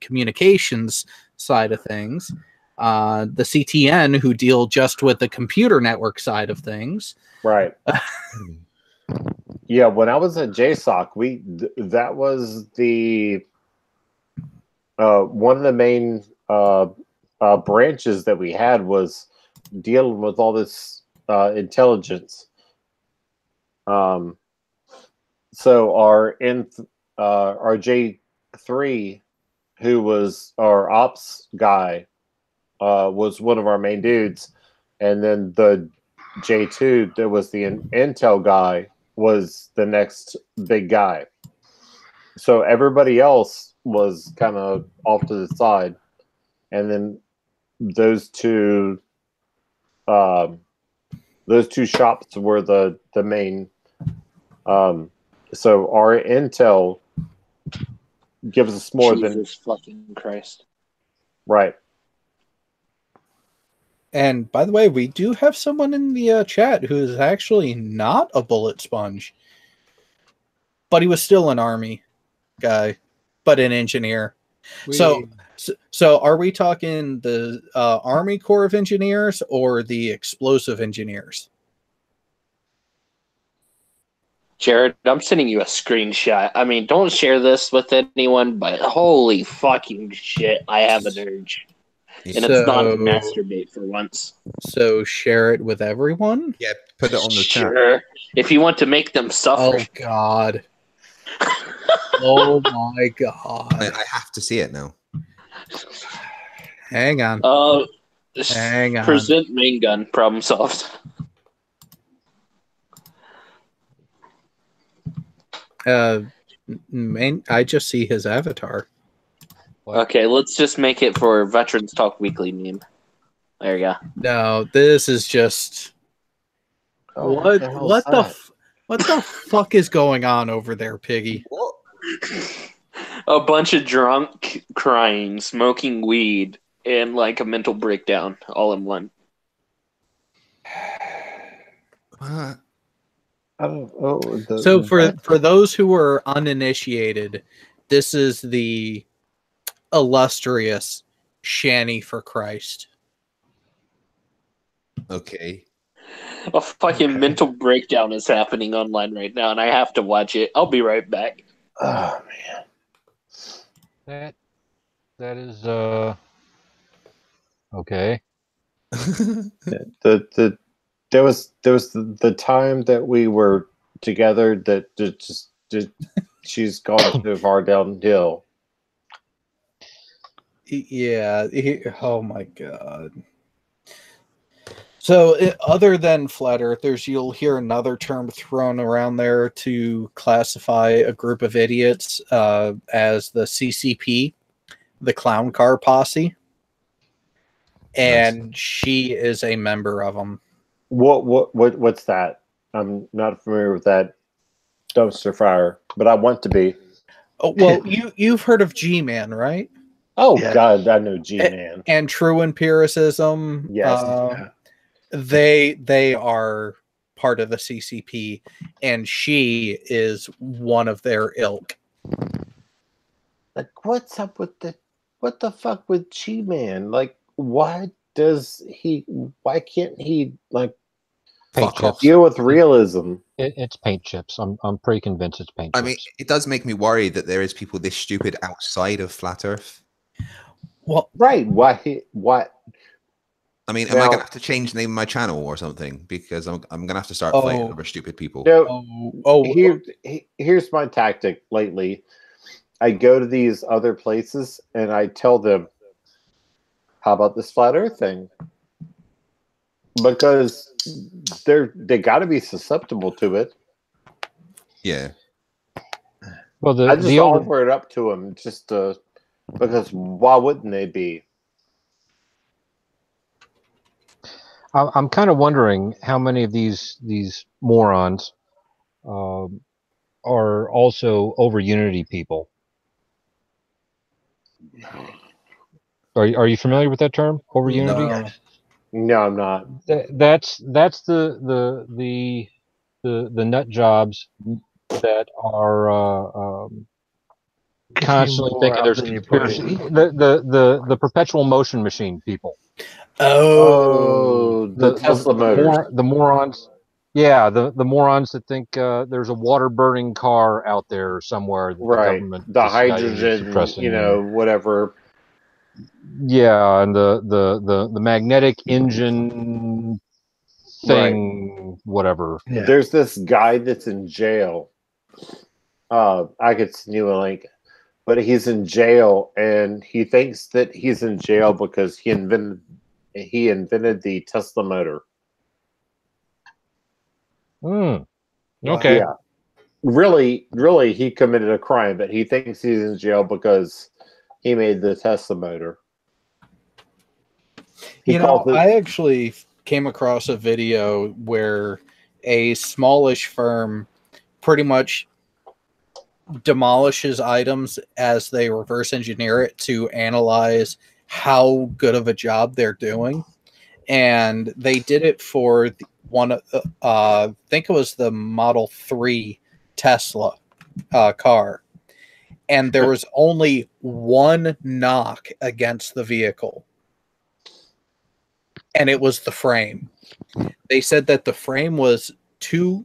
communications side of things, the CTN, who deal just with the computer network side of things. Right. Yeah, when I was at JSOC, that was the one of the main branches that we had was dealing with all this intelligence. So our J3, who was our ops guy, was one of our main dudes, and then the J2 that was the Intel guy was the next big guy. So everybody else was kind of off to the side, and then those two shops were the main. So our Intel gives us more Jesus fucking Christ. right. And by the way, we do have someone in the chat who is actually not a bullet sponge, but he was still an army guy, but an engineer. So are we talking the Army Corps of Engineers or the explosive engineers? Jared, I'm sending you a screenshot. I mean, don't share this with anyone, but holy fucking shit, I have an urge. And it's not to masturbate for once. So share it with everyone? Yeah, put it on the chat. Sure. If you want to make them suffer. Oh, God. Oh, my God. I have to see it now. Hang on. Hang on. Present main gun. Problem solved. I just see his avatar. Okay, let's just make it for Veterans Talk Weekly meme. There you go. No, this is just what the fuck is going on over there, Piggy? What? A bunch of drunk crying, smoking weed, and like a mental breakdown all in one. What? So for those who are uninitiated, this is the illustrious Shanny for Christ. Okay. A fucking Okay. mental breakdown is happening online right now, and I have to watch it. I'll be right back. Oh man. That is okay. There was the time that we were together that just she's gone too far downhill. Yeah. Oh my God. So, other than flat earthers, you'll hear another term thrown around there to classify a group of idiots as the CCP, the Clown Car Posse, and she is a member of them. What's that? I'm not familiar with that dumpster fire, but I want to be. Oh, well, you've heard of G-Man, right? Oh Yeah. God, I know G-Man. And true empiricism. Yes. They are part of the CCP, and she is one of their ilk. Like, what's up with what the fuck with G-Man? Like, why can't he like Paint Fuck off. chips. deal with realism? It's paint chips. I'm pretty convinced it's paint chips. I mean, it does make me worried that there is people this stupid outside of flat Earth. Well, Right. Why? I mean, am I Now- going to have to change the name of my channel or something? Because I'm going to have to start fighting Oh. over stupid people. No, here's my tactic lately. I go to these other places and I tell them, how about this flat earth thing? Because they got to be susceptible to it. Yeah. Well, I just the older, offer it up to them because why wouldn't they be? I'm kind of wondering how many of these morons are also over Unity people. Are you familiar with that term, over Unity? no. No, I'm not. That's the nut jobs that are constantly more thinking up there's than you conspiracy. The perpetual motion machine people. Oh, the Tesla motors. The morons. Yeah, the morons that think there's a water burning car out there somewhere that the Right. government, The CIA is hydrogen, suppressing. whatever. Yeah, and the magnetic engine thing, whatever. Yeah. There's this guy that's in jail. I could send you a link, but he's in jail, and he thinks that he's in jail because he invented the Tesla motor. Okay. Yeah. Really, he committed a crime, but he thinks he's in jail because he made the Tesla motor. I actually came across a video where a smallish firm pretty much demolishes items as they reverse engineer it to analyze how good of a job they're doing. And they did it for I think it was the Model 3 Tesla car. And there was only one knock against the vehicle. And it was the frame. They said that the frame was too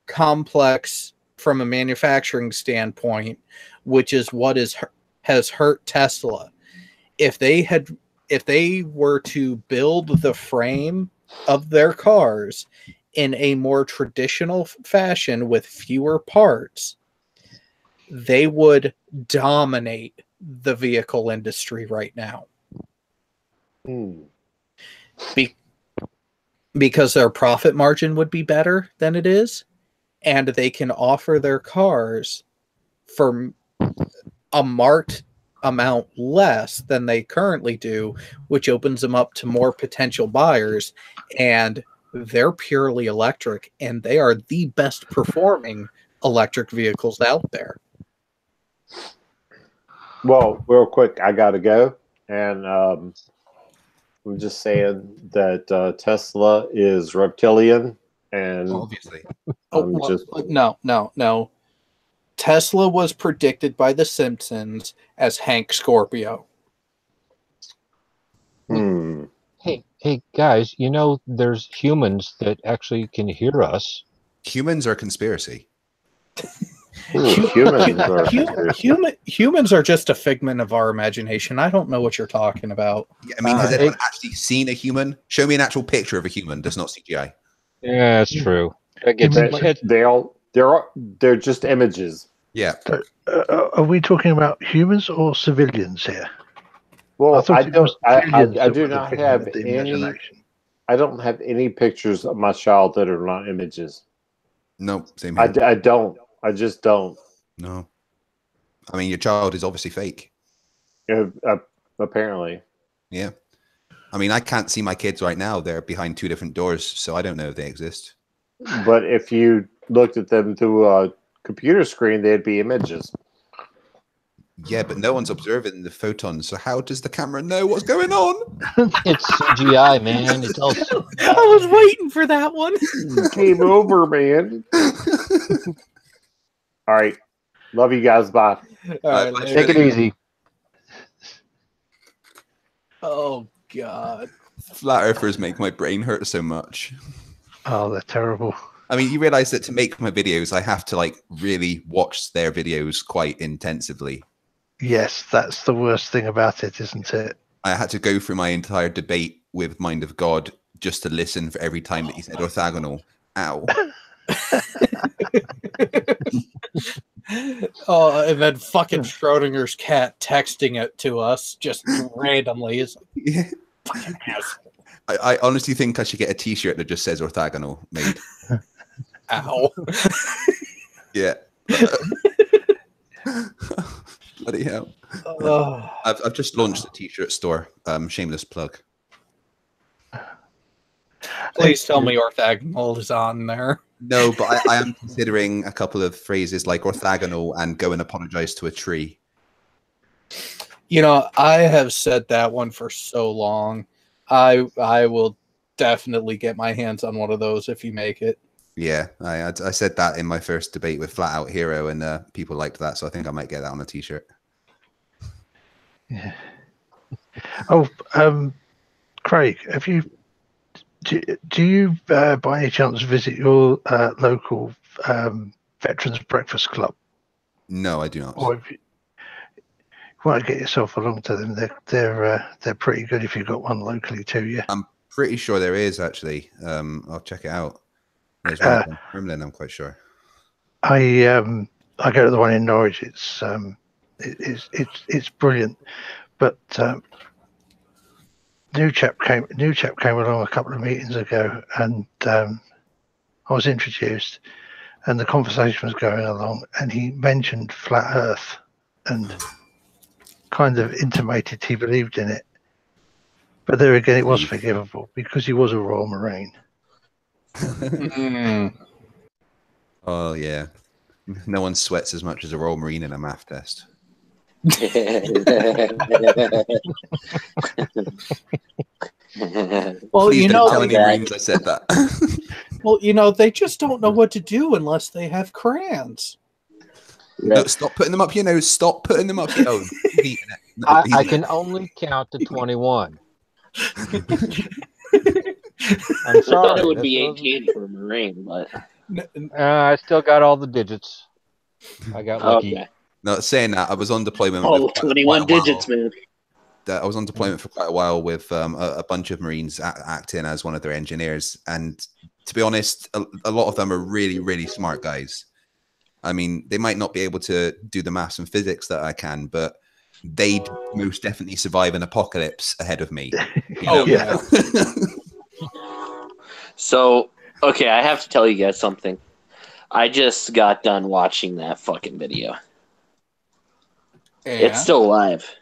complex from a manufacturing standpoint, which is what has hurt Tesla. If they were to build the frame of their cars in a more traditional fashion with fewer parts, they would dominate the vehicle industry right now. Because their profit margin would be better than it is, and they can offer their cars for a marked amount less than they currently do, which opens them up to more potential buyers. And they're purely electric, and they are the best performing electric vehicles out there. Well, real quick, I gotta go, and I'm just saying that Tesla is reptilian, and Obviously. No. Tesla was predicted by The Simpsons as Hank Scorpio. Hey, guys, there's humans that actually can hear us. Humans are conspiracy. Humans are just a figment of our imagination. I don't know what you're talking about. Yeah, I mean, has anyone actually seen a human? Show me an actual picture of a human that's not CGI. Yeah, that's true. They're just images. Yeah. Are we talking about humans or civilians here? Well, I it was civilians I that do were the not figment have of the any. imagination. I don't have any pictures of my child that are not images. No, same here. I don't. I just don't. No. I mean, your child is obviously fake. Apparently. Yeah. I mean, I can't see my kids right now. They're behind 2 different doors, so I don't know if they exist. But if you looked at them through a computer screen, they'd be images. Yeah, but no one's observing the photons, so how does the camera know what's going on? It's CGI, man. It's all. I was waiting for that one. Game over, man. All right. Love you guys. Bye. All right, Take it easy. Oh, God. Flat earthers make my brain hurt so much. Oh, they're terrible. I mean, you realize that to make my videos, I have to really watch their videos quite intensively. Yes, that's the worst thing about it, isn't it? I had to go through my entire debate with Mind of God just to listen for every time that he said orthogonal. Ow. Oh, and then fucking Schrodinger's cat texting it to us just randomly. Is Yeah. fucking asshole. I honestly think I should get a T-shirt that just says orthogonal made. Ow. Yeah. Bloody hell. I've just launched a T-shirt store. Shameless plug. Please tell me orthogonal is on there. No, but I am considering a couple of phrases like orthogonal and go and apologize to a tree. I have said that one for so long. I will definitely get my hands on one of those if you make it. Yeah, I said that in my first debate with Flat Out Hero, and people liked that, so I think I might get that on a T-shirt. Yeah. Oh, Craig, do you by any chance visit your local Veterans Breakfast Club? No, I do not. Or if you want to get yourself along to them, they're pretty good if you've got one locally to you. I'm pretty sure there is actually. I'll check it out. There's one in Kremlin, I'm quite sure. I go to the one in Norwich. It's brilliant, but new chap came along a couple of meetings ago, and I was introduced, and the conversation was going along, and he mentioned flat Earth, and kind of intimated he believed in it. But there again, it was forgivable because he was a Royal Marine. Oh yeah, no one sweats as much as a Royal Marine in a math test. Well, Please don't tell any Marines I said that. Well, they just don't know what to do unless they have crayons. No, stop putting them up your nose. Stop putting them up your nose. I can only count to 21. I'm I sorry. thought it would be 18 for a Marine, but I still got all the digits. I got lucky. okay. No, saying that, I was on deployment. Oh, with 21 quite a while. digits, man. I was on deployment for quite a while with a bunch of Marines acting as one of their engineers. And to be honest, a lot of them are really, really smart guys. I mean, they might not be able to do the maths and physics that I can, but they'd most definitely survive an apocalypse ahead of me. Oh, yeah. So, okay, I have to tell you guys something. I just got done watching that fucking video. Yeah. It's still live.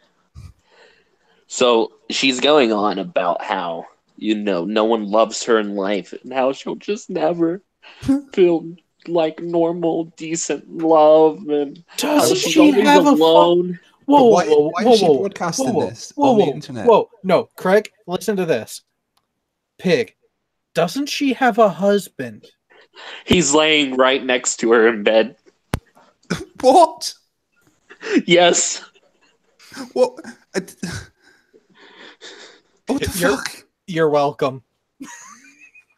So she's going on about how, no one loves her in life and how she'll just never feel like normal, decent love, and how Doesn't she's she always have alone. Why is she broadcasting this on the internet? Whoa, no, Craig, listen to this. Pig, doesn't she have a husband? He's laying right next to her in bed. What? Yes. What? What the You're- fuck? You're welcome.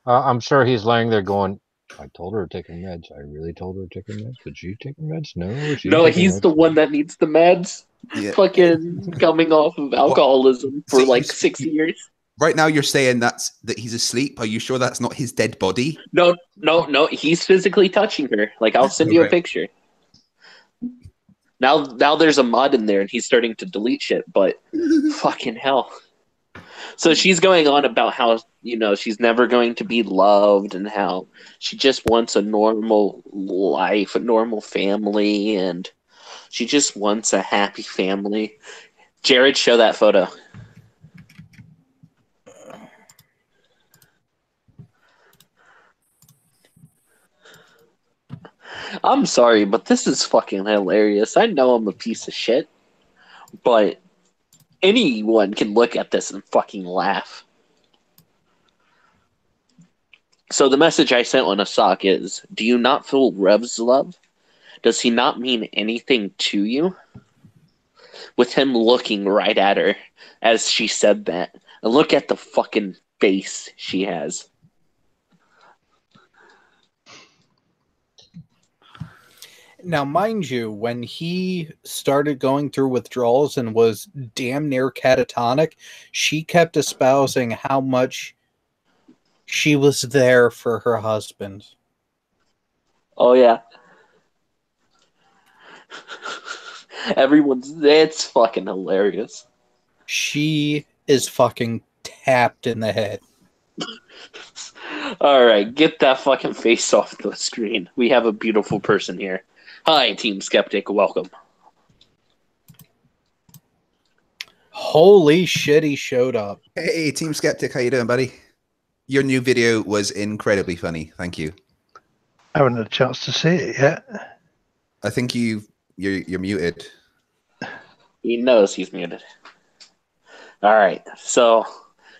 I'm sure he's laying there going, I told her to take her meds. I really told her to take her meds. Did she take her meds? No, she No, didn't take her he's meds. the one that needs the meds. Yeah. Fucking coming off of alcoholism for So like you- 6 years. Right now, you're saying that he's asleep. Are you sure that's not his dead body? No, he's physically touching her. Like, I'll send you a Okay. picture. Now there's a mod in there and he's starting to delete shit, but fucking hell. So she's going on about how, she's never going to be loved and how she just wants a normal life, a normal family, and she just wants a happy family. Jared, show that photo. I'm sorry, but this is fucking hilarious. I know I'm a piece of shit, but anyone can look at this and fucking laugh. So the message I sent on a sock is, do you not feel Rev's love? Does he not mean anything to you? With him looking right at her as she said that. And look at the fucking face she has. Now, mind you, when he started going through withdrawals and was damn near catatonic, she kept espousing how much she was there for her husband. Oh, yeah. It's fucking hilarious. She is fucking tapped in the head. Alright, get that fucking face off the screen. We have a beautiful person here. Hi, Team Skeptic. Welcome. Holy shit, he showed up. Hey, Team Skeptic, how you doing, buddy? Your new video was incredibly funny. Thank you. I haven't had a chance to see it yet. I think you're muted. He knows he's muted. Alright, so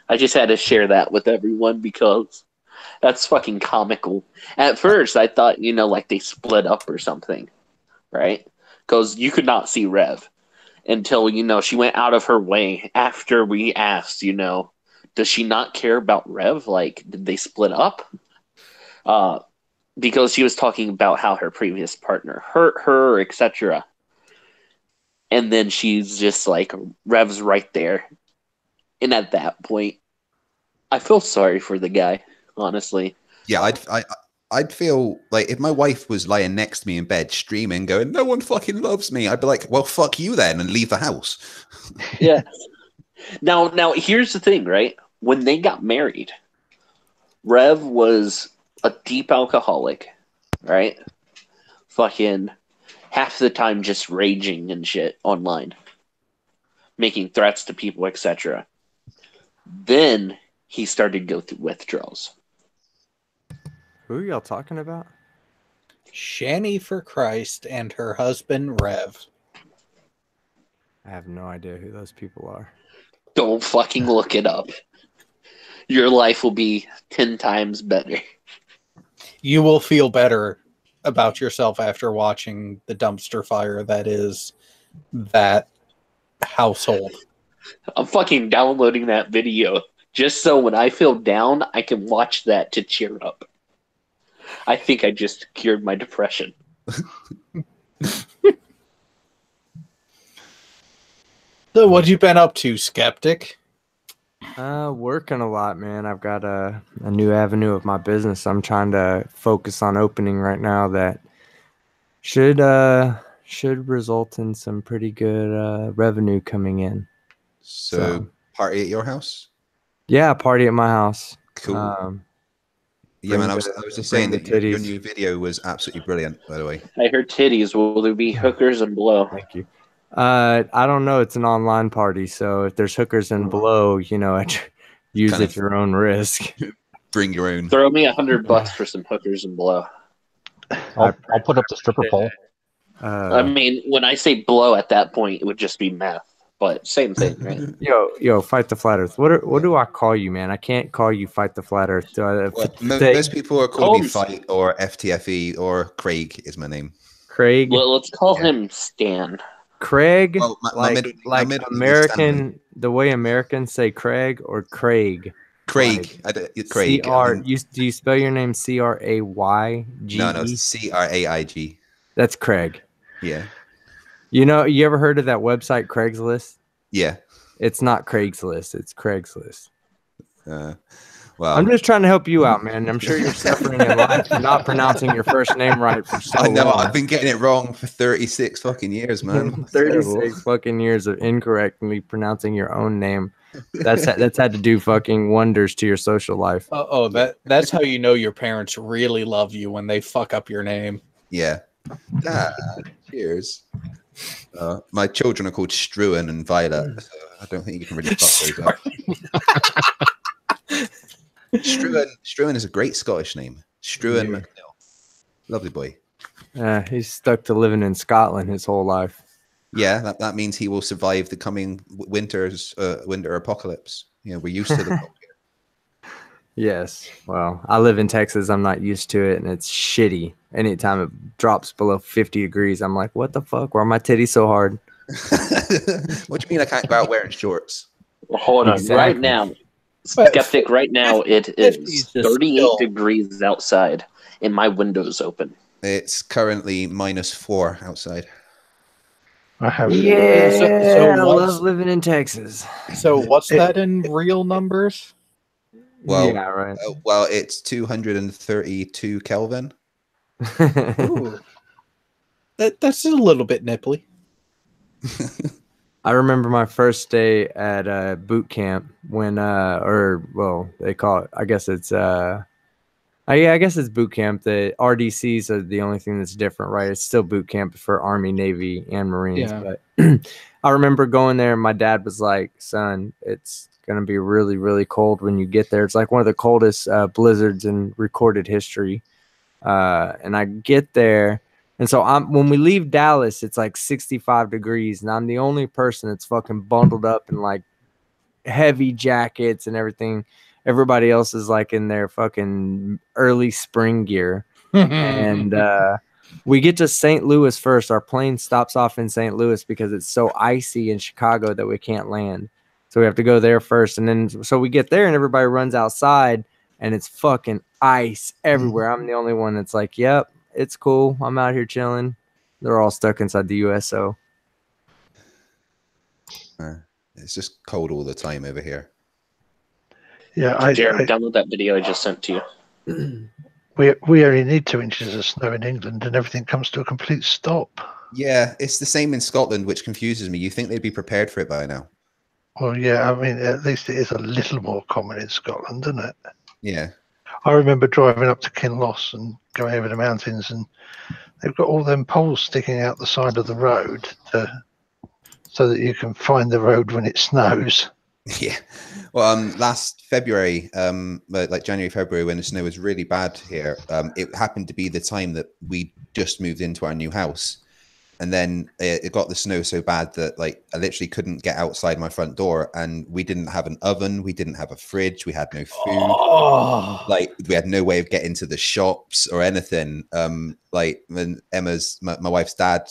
I just had to share that with everyone because that's fucking comical. At first, I thought, like they split up or something, right? Because you could not see Rev until, she went out of her way after we asked, does she not care about Rev? Like, did they split up? Because she was talking about how her previous partner hurt her, etc. And then she's just like, Rev's right there. And at that point, I feel sorry for the guy, honestly. Yeah, I'd feel like if my wife was lying next to me in bed streaming, going, "No one fucking loves me," I'd be like, "Well, fuck you then," and leave the house. Yeah. Now, here's the thing, right? When they got married, Rev was a deep alcoholic, right? Fucking half the time just raging and shit online, making threats to people, etc. Then he started to go through withdrawals. Who are y'all talking about? Shani for Christ and her husband, Rev. I have no idea who those people are. Don't fucking look it up. Your life will be 10 times better. You will feel better about yourself after watching the dumpster fire that is that household. I'm fucking downloading that video just so when I feel down, I can watch that to cheer up. I think I just cured my depression. So what you been up to, Skeptic? Working a lot, man. I've got a new avenue of my business I'm trying to focus on opening right now that should result in some pretty good revenue coming in. So, party at your house? Yeah, party at my house. Cool. Yeah, man, I was just saying that your new video was absolutely brilliant, by the way. I heard titties. Will there be hookers and blow? Thank you. I don't know. It's an online party, so if there's hookers and blow, use Kind at of- your own risk. Bring your own. Throw me $100 for some hookers and blow. I'll put up the stripper pole. I mean, when I say blow at that point, it would just be meth. But same thing, right? Yo, Fight the Flat Earth. What do I call you, man? I can't call you Fight the Flat Earth. Most people are calling me Holmes. Fight or FTFE or Craig is my name. Craig. Well, let's call him Stan. Craig, Well, my middle like name is Stanley. American, the way Americans say Craig or Craig. Craig. Craig. Do you spell your name Crayge? No, Craig. That's Craig. Yeah. You know, you ever heard of that website Craigslist? Yeah. It's not Craigslist. It's Craigslist. Well, I'm just trying to help you out, man. I'm sure you're suffering in life for not pronouncing your first name right for so I know. long. I've been getting it wrong for 36 fucking years, man. 36 fucking years of incorrectly pronouncing your own name. That's had to do fucking wonders to your social life. That's how you know your parents really love you, when they fuck up your name. Yeah. Dad, cheers. My children are called Struan and Violet, so I don't think you can really fuck those up. Struan is a great Scottish name. Struan McNeil. Lovely boy. He's stuck to living in Scotland his whole life. Yeah, that means he will survive the coming winter apocalypse. You know, we're used to the Yes. Well, I live in Texas. I'm not used to it, and it's shitty. Anytime it drops below 50 degrees, I'm like, what the fuck? Why are my titties so hard? What do you mean I can't go out wearing shorts? Hold on. Exactly. Right now, Skeptic, right now it is 38 degrees outside and my window's open. It's currently -4 outside. I have. Yeah, So I what's- love living in Texas. So what's that in real numbers? Well, yeah, right. Well, it's 232 Kelvin. Ooh. That's a little bit nipply. I remember my first day at boot camp when they call it, I guess it's boot camp. The RDCs are the only thing that's different, right? It's still boot camp for Army, Navy, and Marines. Yeah. But I remember going there and my dad was like, son, it's going to be really, really cold when you get there. It's like one of the coldest blizzards in recorded history. And I get there. And so when we leave Dallas, it's like 65 degrees, and I'm the only person that's fucking bundled up in like heavy jackets and everything. Everybody else is like in their fucking early spring gear. And we get to St. Louis first. Our plane stops off in St. Louis because it's so icy in Chicago that we can't land. So we have to go there first. And then so we get there and everybody runs outside and it's fucking ice everywhere. I'm the only one that's like, yep. It's cool. I'm out here chilling. They're all stuck inside the USO. It's just cold all the time over here. Yeah, Jared, download that video I just sent to you. we only need 2 inches of snow in England, and everything comes to a complete stop. Yeah, it's the same in Scotland, which confuses me. You think they'd be prepared for it by now? Well, yeah, I mean, at least it is a little more common in Scotland, isn't it? Yeah. I remember driving up to Kinloss and going over the mountains, and they've got all them poles sticking out the side of the road so that you can find the road when it snows. Yeah. Well, last February, like January, February, when the snow was really bad here, it happened to be the time that we just moved into our new house. And then it got the snow so bad that like I literally couldn't get outside my front door, and we didn't have an oven, we didn't have a fridge, we had no food, like we had no way of getting to the shops or anything. Like when my wife's dad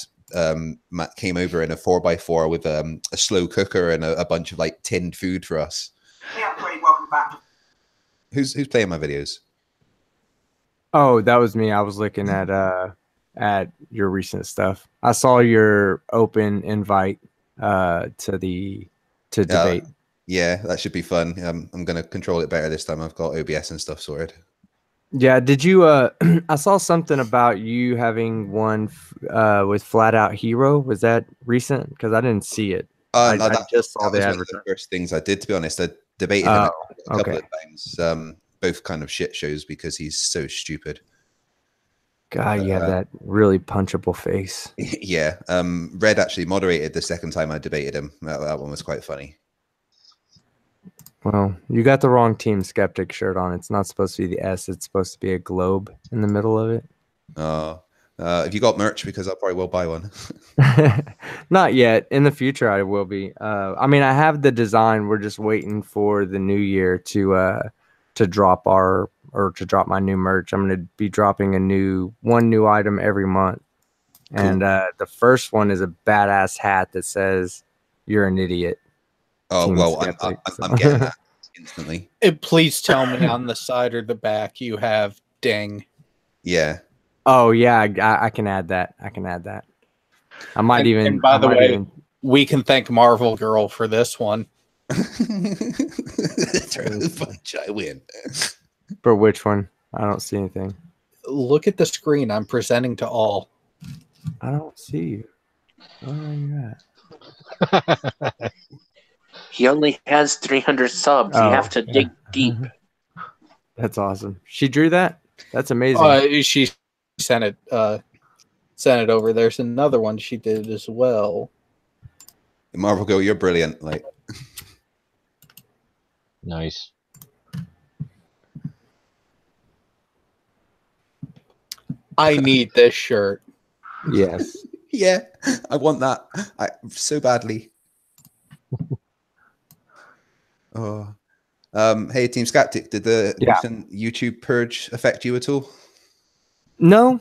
came over in a 4x4 with a slow cooker and a bunch of like tinned food for us. Yeah, great. Welcome back. Who's playing my videos? Oh, that was me. I was looking at your recent stuff. I saw your open invite to debate. Yeah, that should be fun. I'm going to control it better this time. I've got OBS and stuff sorted. Yeah, did you I saw something about you having one with Flat Out Hero. Was that recent? Because I didn't see it. No, I just saw the one of advertisement. the first things I did, to be honest. I debated him a couple of times, both kind of shit shows because he's so stupid. God, you have that really punchable face. Yeah. Red actually moderated the second time I debated him. That one was quite funny. Well, you got the wrong Team Skeptic shirt on. It's not supposed to be the S. It's supposed to be a globe in the middle of it. Have you got merch? Because I probably will buy one. Not yet. In the future, I will be. I mean, I have the design. We're just waiting for the new year to drop my new merch. I'm going to be dropping one new item every month. And the first one is a badass hat that says "You're an idiot." Oh Team well, Skeptic, I'm getting that instantly. Please tell me on the side or the back you have ding. Yeah. Oh yeah, I can add that. I can add that. I might even. And by I the might way, even- we can thank Marvel Girl for this one. Throw a bunch, I win. for which one? I don't see anything. Look at the screen I'm presenting to all. I don't see you. Where are you at? He only has 300 subs. You Oh, have to dig deep. That's awesome. She drew that. That's amazing. She sent it over. There's another one she did as well. Marvel Girl, you're brilliant. Like, Nice. I need this shirt. Yes. yeah, I want that. So badly. Oh, hey, Team Skeptic, did the Yeah. recent YouTube purge affect you at all? No.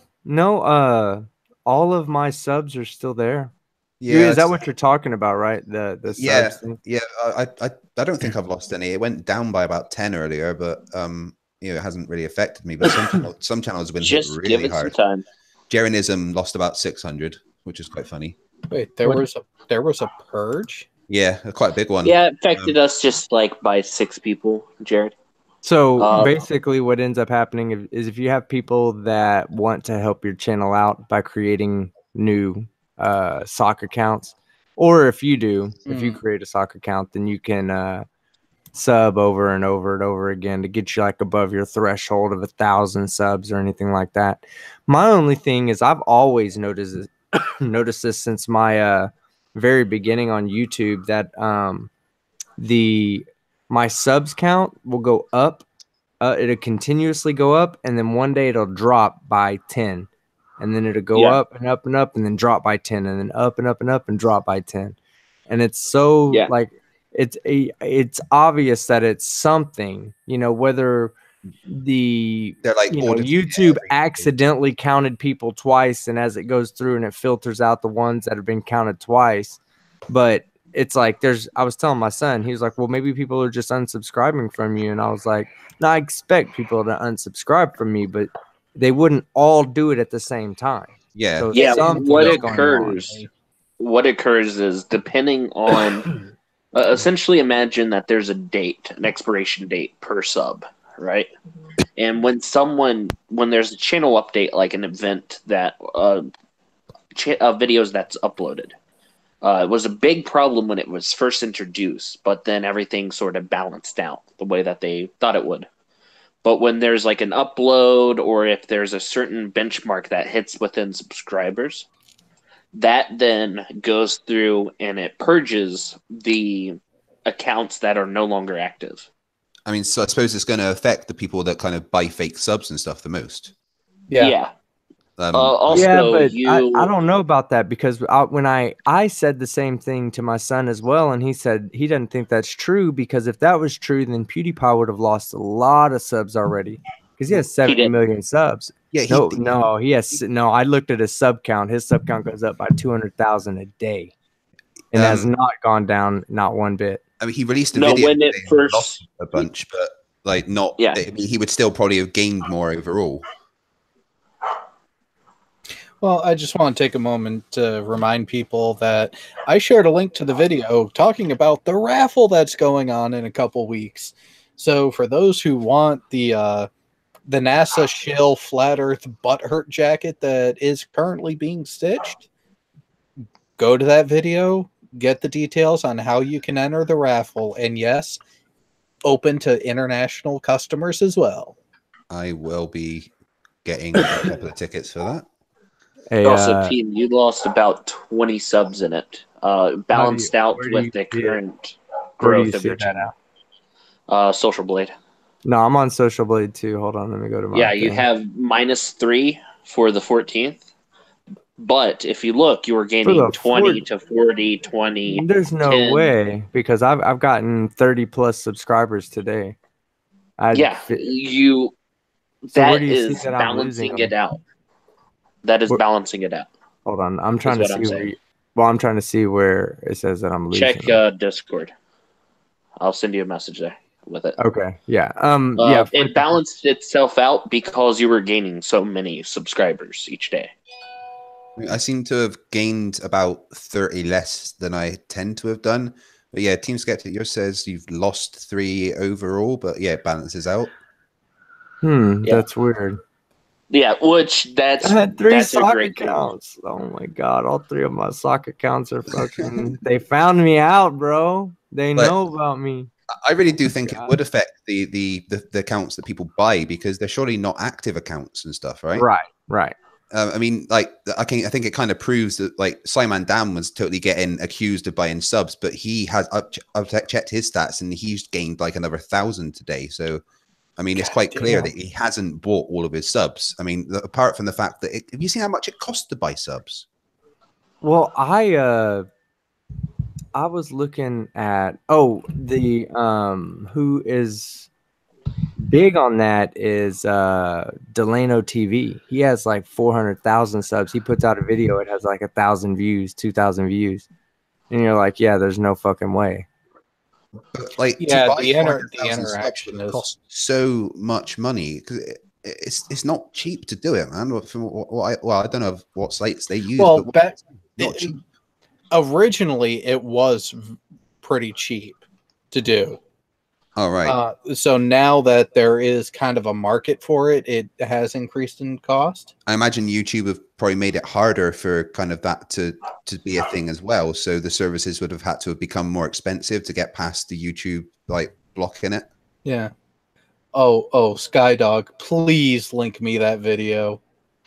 All of my subs are still there. Yeah, Is that what you're talking about, right? The yeah, subs thing? yeah. I don't think I've lost any. It went down by about 10 earlier, but it hasn't really affected me. But some channels have been hit Just give really it hard. some time. Jerinism lost about 600, which is quite funny. Wait, there was a purge? Yeah, quite a big one. Yeah, it affected us just like by 6 people, Jared. So basically, what ends up happening is if you have people that want to help your channel out by creating new sock accounts, or if you create a sock account, then you can sub over and over and over again to get you like above your threshold of 1,000 subs or anything like that. My only thing is I've always noticed this since my very beginning on YouTube that my subs count will go up. It'll continuously go up, and then one day it'll drop by 10, and then it'll go up and up and up, and then drop by 10, and then up and up and up and drop by 10. And it's so like it's obvious that it's something, whether they're like YouTube accidentally counted people twice, and as it goes through and it filters out the ones that have been counted twice, but it's like I was telling my son, he was like, well, maybe people are just unsubscribing from you. And I was like, no, I expect people to unsubscribe from me, but they wouldn't all do it at the same time. Yeah. So what occurs is depending on essentially imagine that there's an expiration date per sub, right? And when there's a channel update, like an event that videos that's uploaded, it was a big problem when it was first introduced, but then everything sort of balanced out the way that they thought it would. But when there's like an upload, or if there's a certain benchmark that hits within subscribers, that then goes through and it purges the accounts that are no longer active. I mean, so I suppose it's going to affect the people that kind of buy fake subs and stuff the most. Yeah. Also, but I don't know about that, because when I said the same thing to my son as well, and he said he doesn't think that's true, because if that was true, then PewDiePie would have lost a lot of subs already, because he has 70 million subs. Yeah, he has no. I looked at his sub count. His sub count goes up by 200,000 a day, and has not gone down, not one bit. I mean, he released a video when it first lost a bunch, but like not. Yeah, I mean, he would still probably have gained more overall. Well, I just want to take a moment to remind people that I shared a link to the video talking about the raffle that's going on in a couple weeks. So for those who want the NASA Shill Flat Earth Butthurt jacket that is currently being stitched, go to that video, get the details on how you can enter the raffle. And yes, open to international customers as well. I will be getting a couple of tickets for that. Also, team, you lost about 20 subs in it, balanced out with the current growth of your channel. Social Blade. No, I'm on Social Blade too. Hold on, let me go to my. Yeah, you have -3 for the 14th, but if you look, you were gaining 20 to 40, 20. There's no 10. way, because I've gotten 30 plus subscribers today. That is balancing it out. That is balancing it out. Hold on. I'm trying to what I'm see where. saying. I'm trying to see where it says that I'm losing. Check Discord. I'll send you a message there with it. Okay. Yeah. Yeah. It balanced itself out because you were gaining so many subscribers each day. I seem to have gained about 30 less than I tend to have done. But yeah, Team Skeptic, yours says you've lost 3 overall, but yeah, it balances out. Yeah. That's weird. Yeah, which I had 3 that's a sock great thing. accounts. Oh my god, all 3 of my sock accounts are fucking. They found me out, bro. They But- know about me. I really do think it God. would affect the accounts that people buy because they're surely not active accounts and stuff, right? Right. I mean, like, I think it kind of proves that, like, Simon Dan was totally getting accused of buying subs, but he has I've checked his stats and he's gained like another 1,000 today. So, I mean, it's quite clear that he hasn't bought all of his subs. I mean, apart from the fact that have you seen how much it costs to buy subs? Well, I was looking at the who is big on that is Delano TV. He has like 400,000 subs. He puts out a video, it has like 1,000 views, 2,000 views, and you're like, yeah, there's no fucking way. But, like, Yeah, to buy the 400,000 subs interaction would is cost so much money because it's not cheap to do it, man. I don't know what sites they use. Well, but not cheap. originally it was pretty cheap to do. All right. So now that there is kind of a market for it, it has increased in cost. I imagine YouTube have probably made it harder for kind of that to be a thing as well. So the services would have had to have become more expensive to get past the YouTube like blocking it. Yeah. Oh, Skydog, please link me that video.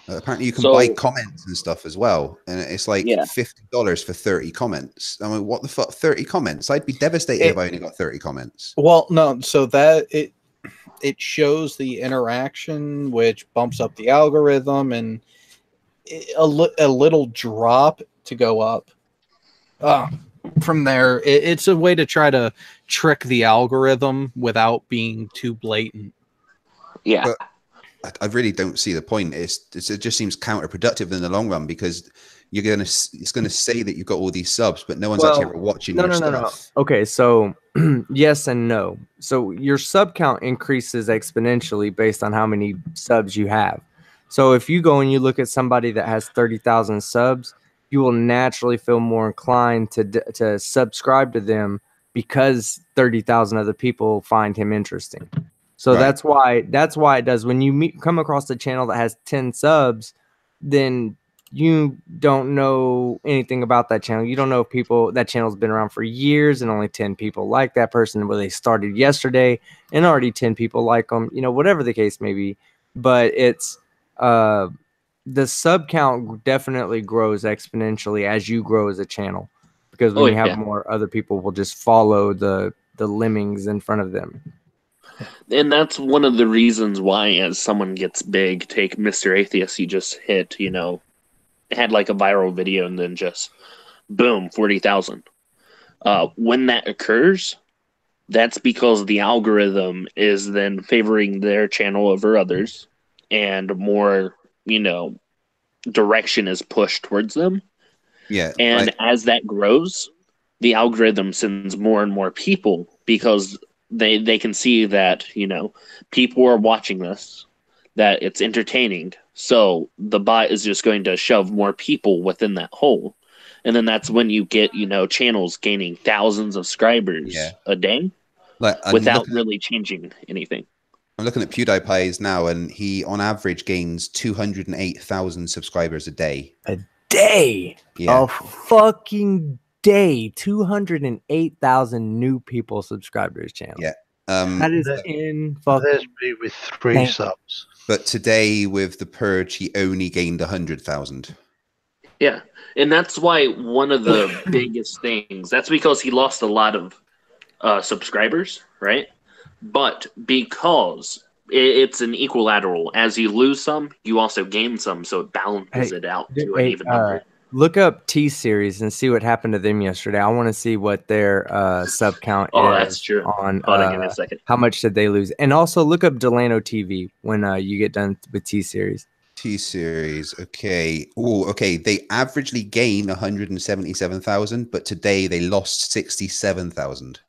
Apparently you can So- buy comments and stuff as well. And it's like Yeah. $50 for 30 comments. I mean, what the fuck? 30 comments? I'd be devastated if I only got 30 comments. Well, no, so that it shows the interaction, which bumps up the algorithm, and a little drop to go up. From there, it's a way to try to trick the algorithm without being too blatant. Yeah. But I really don't see the point. It just seems counterproductive in the long run because it's gonna say that you've got all these subs, but no one's actually ever watching your stuff. Okay, so yes and no. So your sub count increases exponentially based on how many subs you have. So if you go and you look at somebody that has 30,000 subs, you will naturally feel more inclined to subscribe to them because 30,000 other people find him interesting. So Right. that's why it does. When you come across a channel that has 10 subs, then you don't know anything about that channel. You don't know if that channel's been around for years and only 10 people like that person, where they started yesterday and already 10 people like them, whatever the case may be. But it's the sub count definitely grows exponentially as you grow as a channel, because when you have more, other people will just follow the lemmings in front of them. And that's one of the reasons why, as someone gets big, take Mr. Atheist, he just hit, had like a viral video and then just boom, 40,000. When that occurs, that's because the algorithm is then favoring their channel over others, and more, direction is pushed towards them. Yeah. And as that grows, the algorithm sends more and more people because they can see that, people are watching this, that it's entertaining. So the bot is just going to shove more people within that hole. And then that's when you get, channels gaining thousands of subscribers a day without really changing anything. I'm looking at PewDiePie's now, and he, on average, gains 208,000 subscribers a day. A day? Yeah. A fucking day. 208,000 new people subscribe to his channel. Yeah. That is There's me with 3 subs. But today, with the purge, he only gained 100,000. Yeah. And that's why one of the biggest things, that's because he lost a lot of subscribers, right? But because it's an equilateral, as you lose some, you also gain some, so it balances it out to an even number. Look up T-Series and see what happened to them yesterday. I want to see what their sub count is. That's true. On Hold on, give me a second. how much did they lose? And also look up Delano TV when you get done with T-Series. T-Series. Okay. Oh, okay. They averagely gain 177,000, but today they lost 67,000.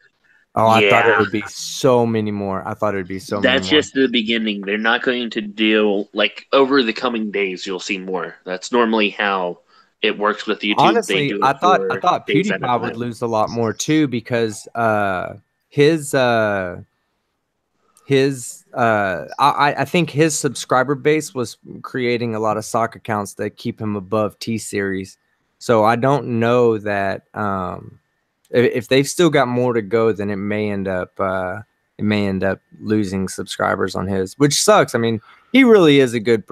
Oh, I thought it Yeah. would be so many more. I thought it would be so many That's more. just the beginning. They're not going to deal like over the coming days. You'll see more. That's normally how it works with YouTube. They Honestly, do it I thought for days at a PewDiePie would time. lose a lot more too because his I think his subscriber base was creating a lot of sock accounts that keep him above T-Series. So I don't know that if they've still got more to go, then it may end up losing subscribers on his, which sucks. I mean, he really is a good.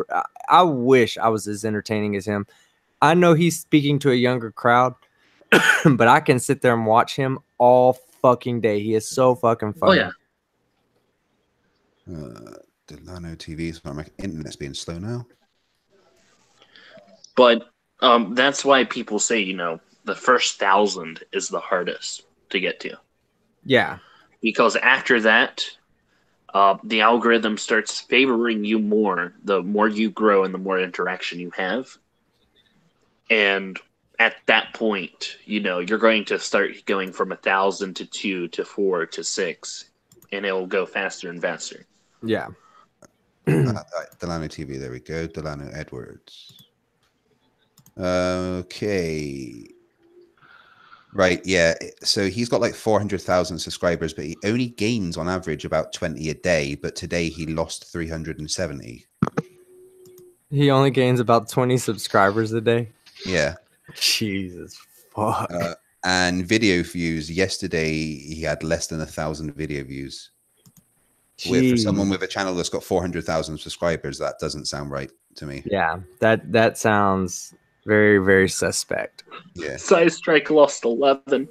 I wish I was as entertaining as him. I know he's speaking to a younger crowd, but I can sit there and watch him all fucking day. He is so fucking Oh funny. yeah. Delano TV. So my internet's being slow now. But that's why people say, you know, the first 1,000 is the hardest to get to. Yeah. Because after that, the algorithm starts favoring you more the more you grow and the more interaction you have. And at that point, you know, you're going to start going from 1,000 to 2 to 4 to 6, and it will go faster and faster. Yeah. Delano TV. There we go. Delano Edwards. Okay. Right. Yeah. So he's got like 400,000 subscribers, but he only gains on average about 20 a day. But today he lost 370. He only gains about 20 subscribers a day. Yeah. Jesus fuck. And video views. Yesterday he had less than 1,000 video views. For someone with a channel that's got 400,000 subscribers, that doesn't sound right to me. Yeah, that sounds very, very suspect. Yeah. Size Strike lost 11.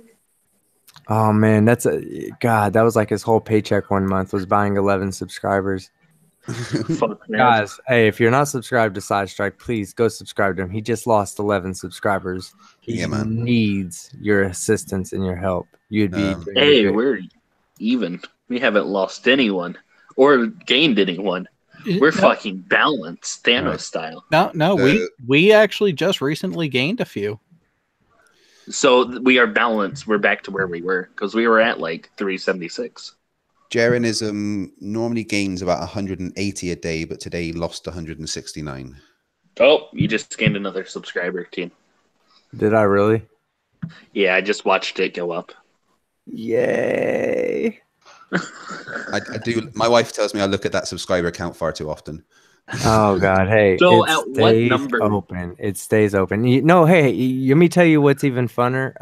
Oh man, that was like his whole paycheck one month was buying 11 subscribers. Fuck, man. Guys, hey, if you're not subscribed to Side Strike, please go subscribe to him. He just lost 11 subscribers. He Yeah, man. needs your assistance and your help. You'd be doing Hey, good. we're even. We haven't lost anyone or gained anyone. We're fucking balanced, Thanos style. No, we actually just recently gained a few. So we are balanced. We're back to where we were because we were at like 376. Jeranism normally gains about 180 a day, but today he lost 169. Oh, you just gained another subscriber, team. Did I really? Yeah, I just watched it go up. Yay. I do. My wife tells me I look at that subscriber count far too often. Oh God! Hey, So it at what stays number? open. It stays open. Hey, let me tell you what's even funner.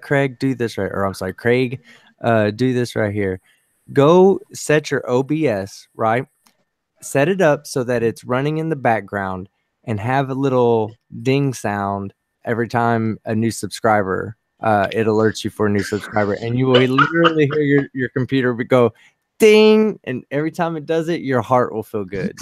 Craig, do this right, or I'm sorry, Craig, do this right here. Go set your OBS right. Set it up so that it's running in the background, and have a little ding sound every time a new subscriber. It alerts you for a new subscriber, and you will literally hear your computer go ding, and every time it does it, your heart will feel good.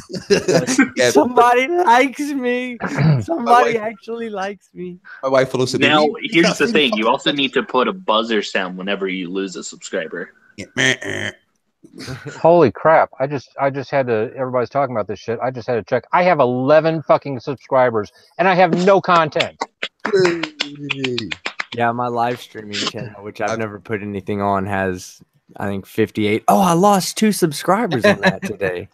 Yeah, Somebody likes me. Somebody actually likes me. my wife will also be. Now, here's the thing. You also need to put a buzzer sound whenever you lose a subscriber. Yeah. Holy crap! I just had to. Everybody's talking about this shit. I just had to check. I have 11 fucking subscribers, and I have no content. Yeah, my live streaming channel, which I've never put anything on, has I think 58. Oh, I lost 2 subscribers on that today.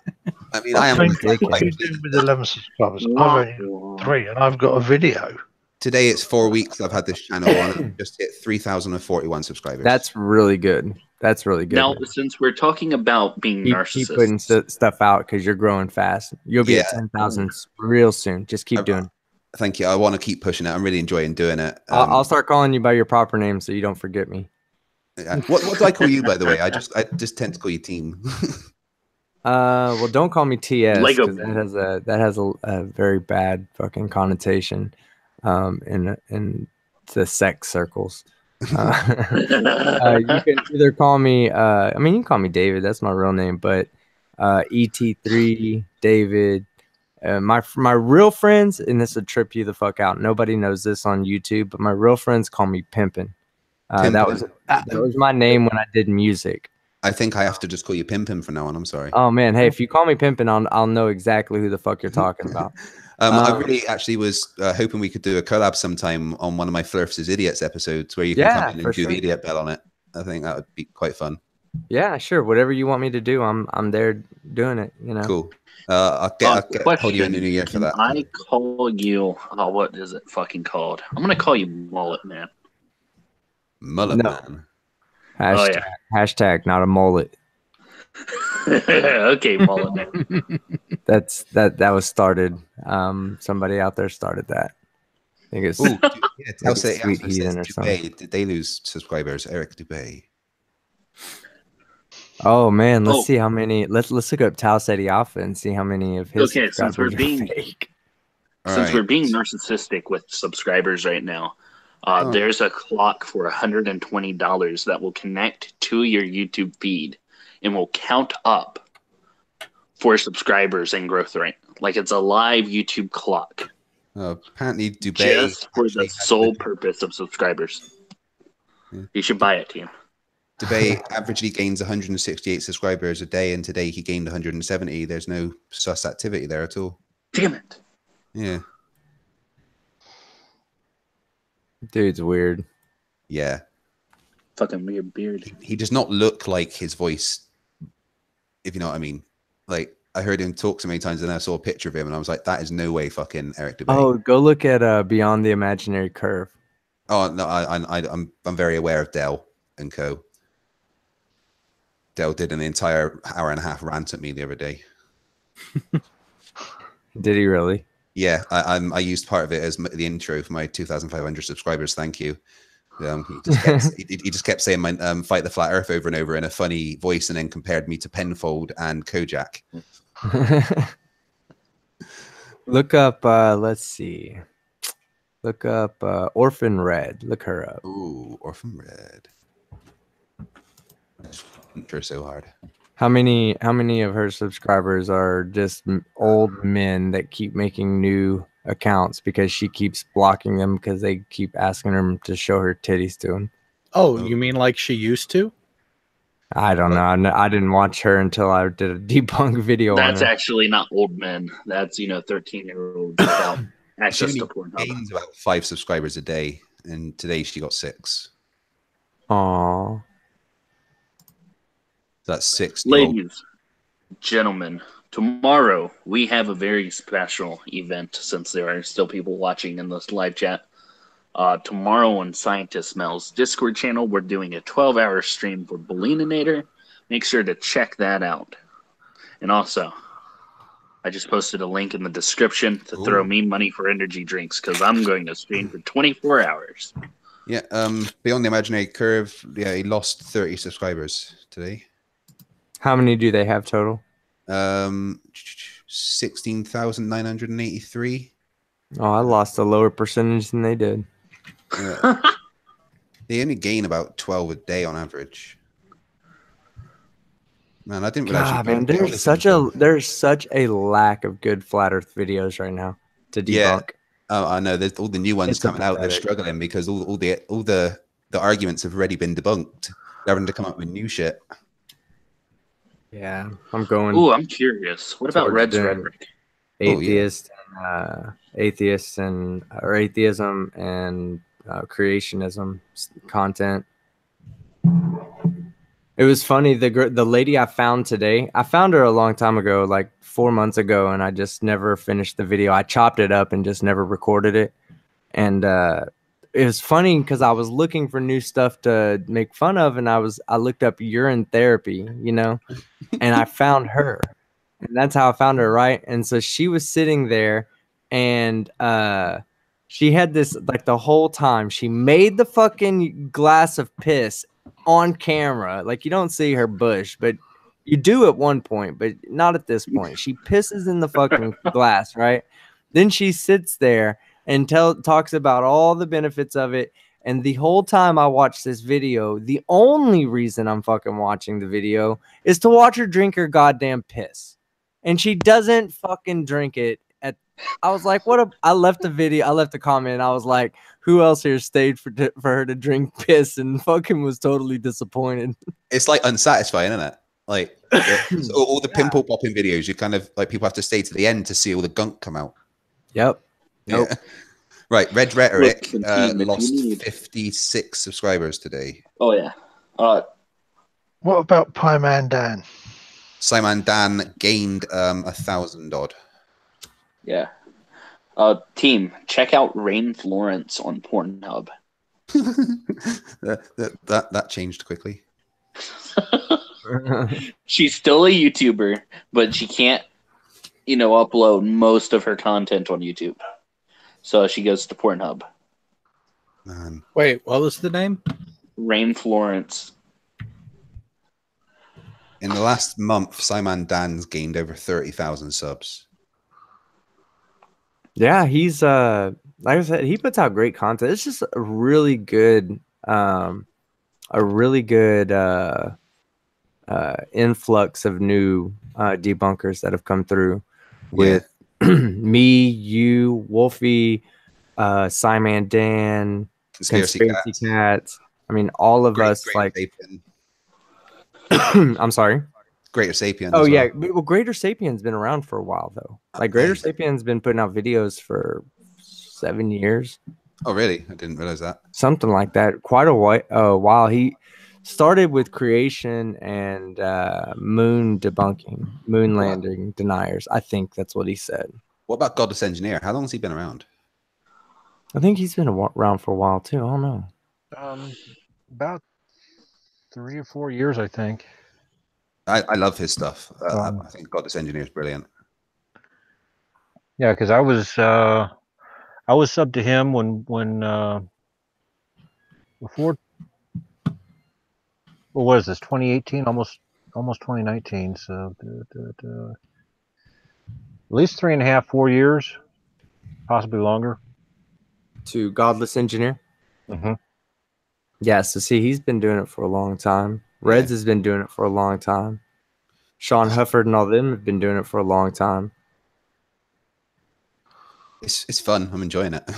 I mean, I am. What are you doing with 11 subscribers? I've only 3, and I've got a video. Today it's 4 weeks I've had this channel on. I've just hit 3,041 subscribers. That's really good. That's really good. Now, since we're talking about being keep narcissists, putting stuff out because you're growing fast. You'll be at 10,000 real soon. Just keep doing. Thank you. I want to keep pushing it. I'm really enjoying doing it. I'll start calling you by your proper name so you don't forget me. What do I call you, by the way? I just tend to call you Team. Well, don't call me TS Lego. because that has a very bad fucking connotation in the sex circles. You can either call me I mean, you can call me David, that's my real name, but ET3 David. My real friends, and this would trip you the fuck out. Nobody knows this on YouTube, but my real friends call me Pimpin'. That was my name when I did music. I think I have to just call you Pimpin from now on. I'm sorry. Oh man, hey, if you call me Pimpin, I'll know exactly who the fuck you're talking about. I really actually was hoping we could do a collab sometime on one of my Flurfs is Idiots episodes where you can come in and do the idiot bell on it. I think that would be quite fun. Yeah, sure. Whatever you want me to do, I'm there doing it. You know. Cool. I'll get hold you in the new year for that. I call you. Oh, what is it fucking called? I'm gonna call you Mullet Man. Mullet Man. Hashtag not a mullet. Okay, Mullet Man. that was started. Somebody out there started that. I think it's Sweet Heathen or something. Did they lose subscribers? Eric Dubay. Oh man, let's see how many. Let's look up Tau Ceti Alpha and see how many of his. Okay, since we're being narcissistic with subscribers right now, there's a clock for $120 that will connect to your YouTube feed and will count up for subscribers and growth rate. Like it's a live YouTube clock. Apparently, Dubay just for the sole purpose of subscribers. Yeah. You should buy it, team. Dubay averagely gains 168 subscribers a day, and today he gained 170. There's no sus activity there at all. Damn it. Yeah. Dude's weird. Yeah. Fucking weird beard. He does not look like his voice, if you know what I mean. Like, I heard him talk so many times, and I saw a picture of him, and I was like, that is no way fucking Eric Dubay. Oh, go look at Beyond the Imaginary Curve. Oh, no, I'm very aware of Dell and co. Dell did an entire hour and a half rant at me the other day. Did he really? Yeah, I used part of it as the intro for my 2,500 subscribers. Thank you. He just kept saying my fight the flat earth over and over in a funny voice, and then compared me to Penfold and Kojak. Look up, let's see. Look up Orphan Red. Look her up. Ooh, Orphan Red. Intro so hard. How many of her subscribers are just old men that keep making new accounts because she keeps blocking them because they keep asking her to show her titties to them? Oh, you mean like she used to? I don't know. I didn't watch her until I did a debunk video. That's actually not old men. That's 13-year-olds without access to Pornhub. Gains about 5 subscribers a day, and today she got 6. Aww. That's 6. Ladies, gentlemen, tomorrow we have a very special event since there are still people watching in this live chat. Tomorrow on Scientist Mel's Discord channel, we're doing a 12-hour stream for Bullininator. Make sure to check that out. And also, I just posted a link in the description to throw me money for energy drinks because I'm going to stream for 24 hours. Yeah, Beyond the Imaginary Curve, yeah, he lost 30 subscribers today. How many do they have total? 16,983. Oh, I lost a lower percentage than they did. They only gain about 12 a day on average. Man, I didn't realize. Man, there's such a lack of good flat Earth videos right now to debunk. Yeah. Oh, I know. There's all the new ones coming out. They're struggling because all the arguments have already been debunked. They're having to come up with new shit. Yeah, I'm going. Ooh, I'm curious. What about Red's rhetoric? Atheism and creationism content. It was funny. The lady I found today, I found her a long time ago, like 4 months ago, and I just never finished the video. I chopped it up and just never recorded it. And it was funny because I was looking for new stuff to make fun of, and I looked up urine therapy, and I found her. And that's how I found her, right? And so she was sitting there, and she had this, like, the whole time. She made the fucking glass of piss on camera. Like, you don't see her bush, but you do at one point, but not at this point. She pisses in the fucking glass, right? Then she sits there and talks about all the benefits of it. And the whole time I watched this video, the only reason I'm fucking watching the video is to watch her drink her goddamn piss. And she doesn't fucking drink it I was like, I left the video, I left the comment, and I was like, who else here stayed for her to drink piss, and fucking was totally disappointed. It's like unsatisfying, isn't it? Like so all the pimple popping videos, you kind of like people have to stay to the end to see all the gunk come out. Yep. Yeah. Right. Red Rhetoric Look, team, if you lost need- 56 subscribers today. Oh yeah. What about Pie Man Dan? Simon Dan gained 1,000 odd. Yeah. Team, check out Rain Florence on Pornhub. that changed quickly. She's still a YouTuber, but she can't, upload most of her content on YouTube. So she goes to Pornhub. Man. Wait, what was the name? Rain Florence. In the last month, Simon Dan's gained over 30,000 subs. Yeah, he's like I said, he puts out great content. It's just a really good influx of new debunkers that have come through with me, you, Wolfie, Simon Dan, Conspiracy Cats. I mean, all of us like Sapien. I'm sorry. Greater Sapien. Oh as yeah, well. well, Greater Sapien's been around for a while though. Like Greater Sapien's been putting out videos for 7 years, Oh really? I didn't realize that. something like that. Quite a while. He started with creation and moon debunking, moon landing deniers. I think that's what he said. What about Godless Engineer? How long has he been around? I think he's been around for a while too. I don't know. About 3 or 4 years, I think. I love his stuff. I think Godless Engineer is brilliant. Yeah, because I was subbed to him when before. What was this? 2018, almost 2019. So at least 3.5, 4 years, possibly longer. To Godless Engineer. Mm-hmm. Yeah, so see, he's been doing it for a long time. Reds has been doing it for a long time. Sean Hufford and all them have been doing it for a long time. It's fun. I'm enjoying it.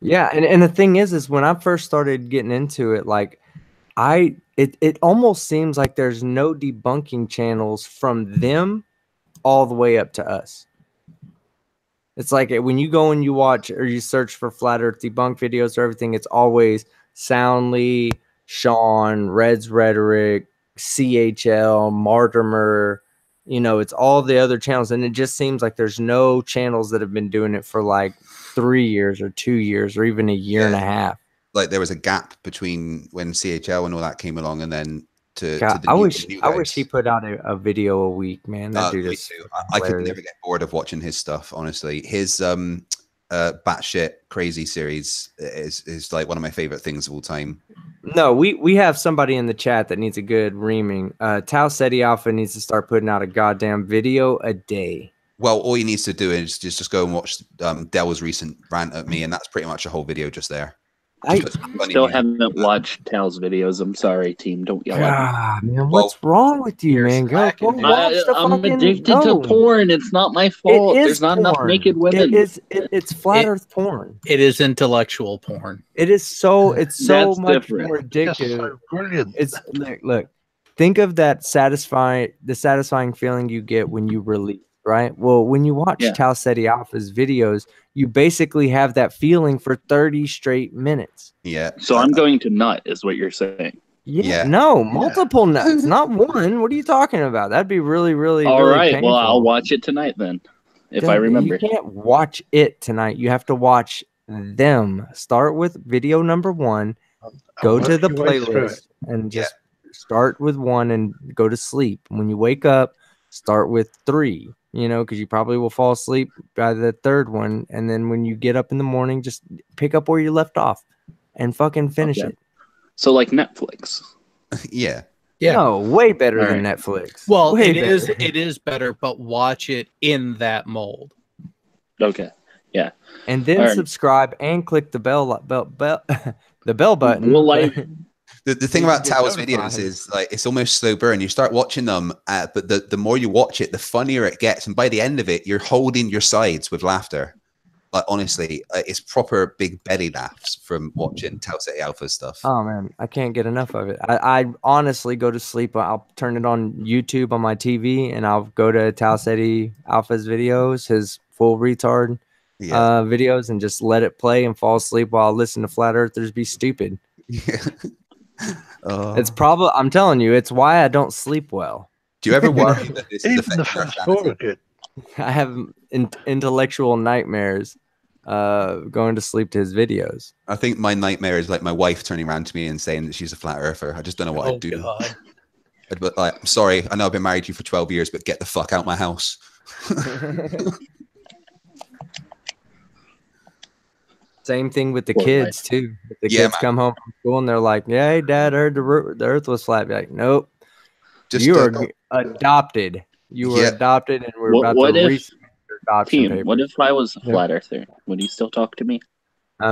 Yeah, and the thing is when I first started getting into it, like it almost seems like there's no debunking channels from them all the way up to us. It's like when you go and you watch or you search for Flat Earth debunk videos or everything, it's always Soundly, Sean, Red's Rhetoric, CHL, Martimer, it's all the other channels. And it just seems like there's no channels that have been doing it for like 3 years or 2 years or even a year and a half. Like there was a gap between when CHL and all that came along and then to God, the I new wish guys. he put out a video a week, man. That dude Me is too. I could hilarious. never get bored of watching his stuff, honestly. His batshit crazy series is like one of my favorite things of all time. No, we have somebody in the chat that needs a good reaming. Tau Ceti Alpha needs to start putting out a goddamn video a day. Well, all he needs to do is just go and watch Dell's recent rant at me, and that's pretty much a whole video just there. I still haven't watched Tal's videos. I'm sorry, team. Don't yell at me. God, man, what's wrong with you, man? Go watch the I'm fucking. addicted to porn. It's not my fault. There's not enough naked women. It's flat Earth porn. It is intellectual porn. It is so. It's so That's much different. more addictive. So brilliant. It's look. Think of that satisfying feeling you get when you release. Right. Well, when you watch Tau Ceti Alpha's videos, you basically have that feeling for 30 straight minutes. Yeah. So I'm going to nut, is what you're saying. Yeah. No, multiple nuts, not one. What are you talking about? That'd be really, really, All really right. painful. Well, I'll watch it tonight then, if I Dude, remember. You can't watch it tonight. You have to watch them. Start with video number 1. Go to the playlist and just start with 1 and go to sleep. When you wake up, start with 3. Because you probably will fall asleep by the 3rd one. And then when you get up in the morning, just pick up where you left off and fucking finish it. So like Netflix. Yeah. Yeah. No, way better All than right. Netflix. Well, Way it is better, but watch it in that mold. Okay. Yeah. And then All right. subscribe and click the bell the bell button. Well, like, The thing You about get Tao's notified. videos is like it's almost slow burn. You start watching them, but the more you watch it, the funnier it gets, and by the end of it, you're holding your sides with laughter. Like honestly, it's proper big belly laughs from watching Tao City Alpha stuff. Oh man, I can't get enough of it. I honestly go to sleep. I'll turn it on YouTube on my TV, and I'll go to Tao City Alpha's videos, his full retard Yeah. videos, and just let it play and fall asleep while I listen to Flat Earthers be stupid. Yeah. It's probably, I'm telling you, it's why I don't sleep well. Do you ever worry that this is Even affecting the your first four are sanity? good. I have intellectual nightmares going to sleep to his videos. I think my nightmare is like my wife turning around to me and saying that she's a flat earther. I just don't know what Oh I'd do. God. But like, I'm sorry, I know I've been married to you for 12 years, but get the fuck out my house. Same thing with the Poor kids too. If the Yeah, kids man. come home from school and they're like, "Yeah, hey, Dad, I heard the Earth was flat." Be like, nope, Just you are don't- adopted. You were Yeah. adopted, and we're What- about what to if- resubmit your adoption Team, papers. what if I was a Yeah. flat earther? Would you still talk to me?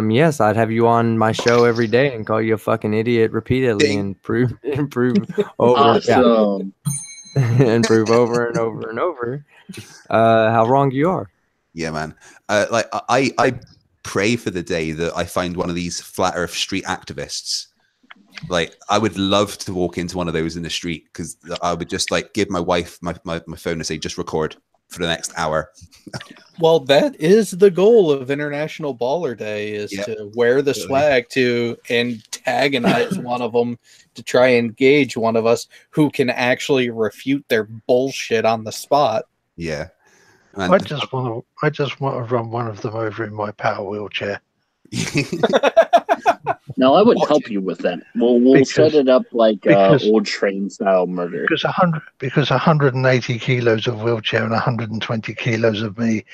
Yes, I'd have you on my show every day and call you a fucking idiot repeatedly Ding. and prove over, yeah, Awesome. and prove over and over and over how wrong you are. Yeah, man. Like I pray for the day that I find one of these flat earth street activists. Like I would love to walk into one of those in the street because I would just like give my wife my phone and say, just record for the next hour. Well, that is the goal of International Baller Day, is Yep. to wear the swag to antagonize one of them, to try and gauge one of us who can actually refute their bullshit on the spot. Yeah. And I just want to run one of them over in my power wheelchair. No, I would Watch help you with that. We'll set it up like because- old train style murder. Because 180 kilos of wheelchair and 120 kilos of me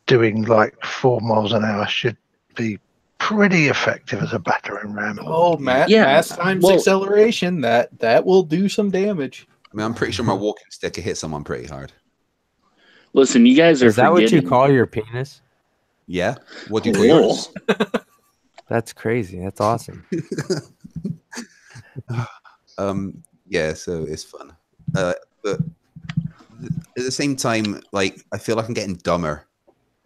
doing like 4 miles an hour should be pretty effective as a battering ram. Oh, Yeah, mass times well- acceleration, that will do some damage. I mean, I'm pretty sure my walking stick could hit someone pretty hard. Listen, you guys are Is that what you forgetting- call your penis? Yeah. What do you call Cool. yours? That's crazy. That's awesome. Yeah, so it's fun. But at the same time, like I feel like I'm getting dumber.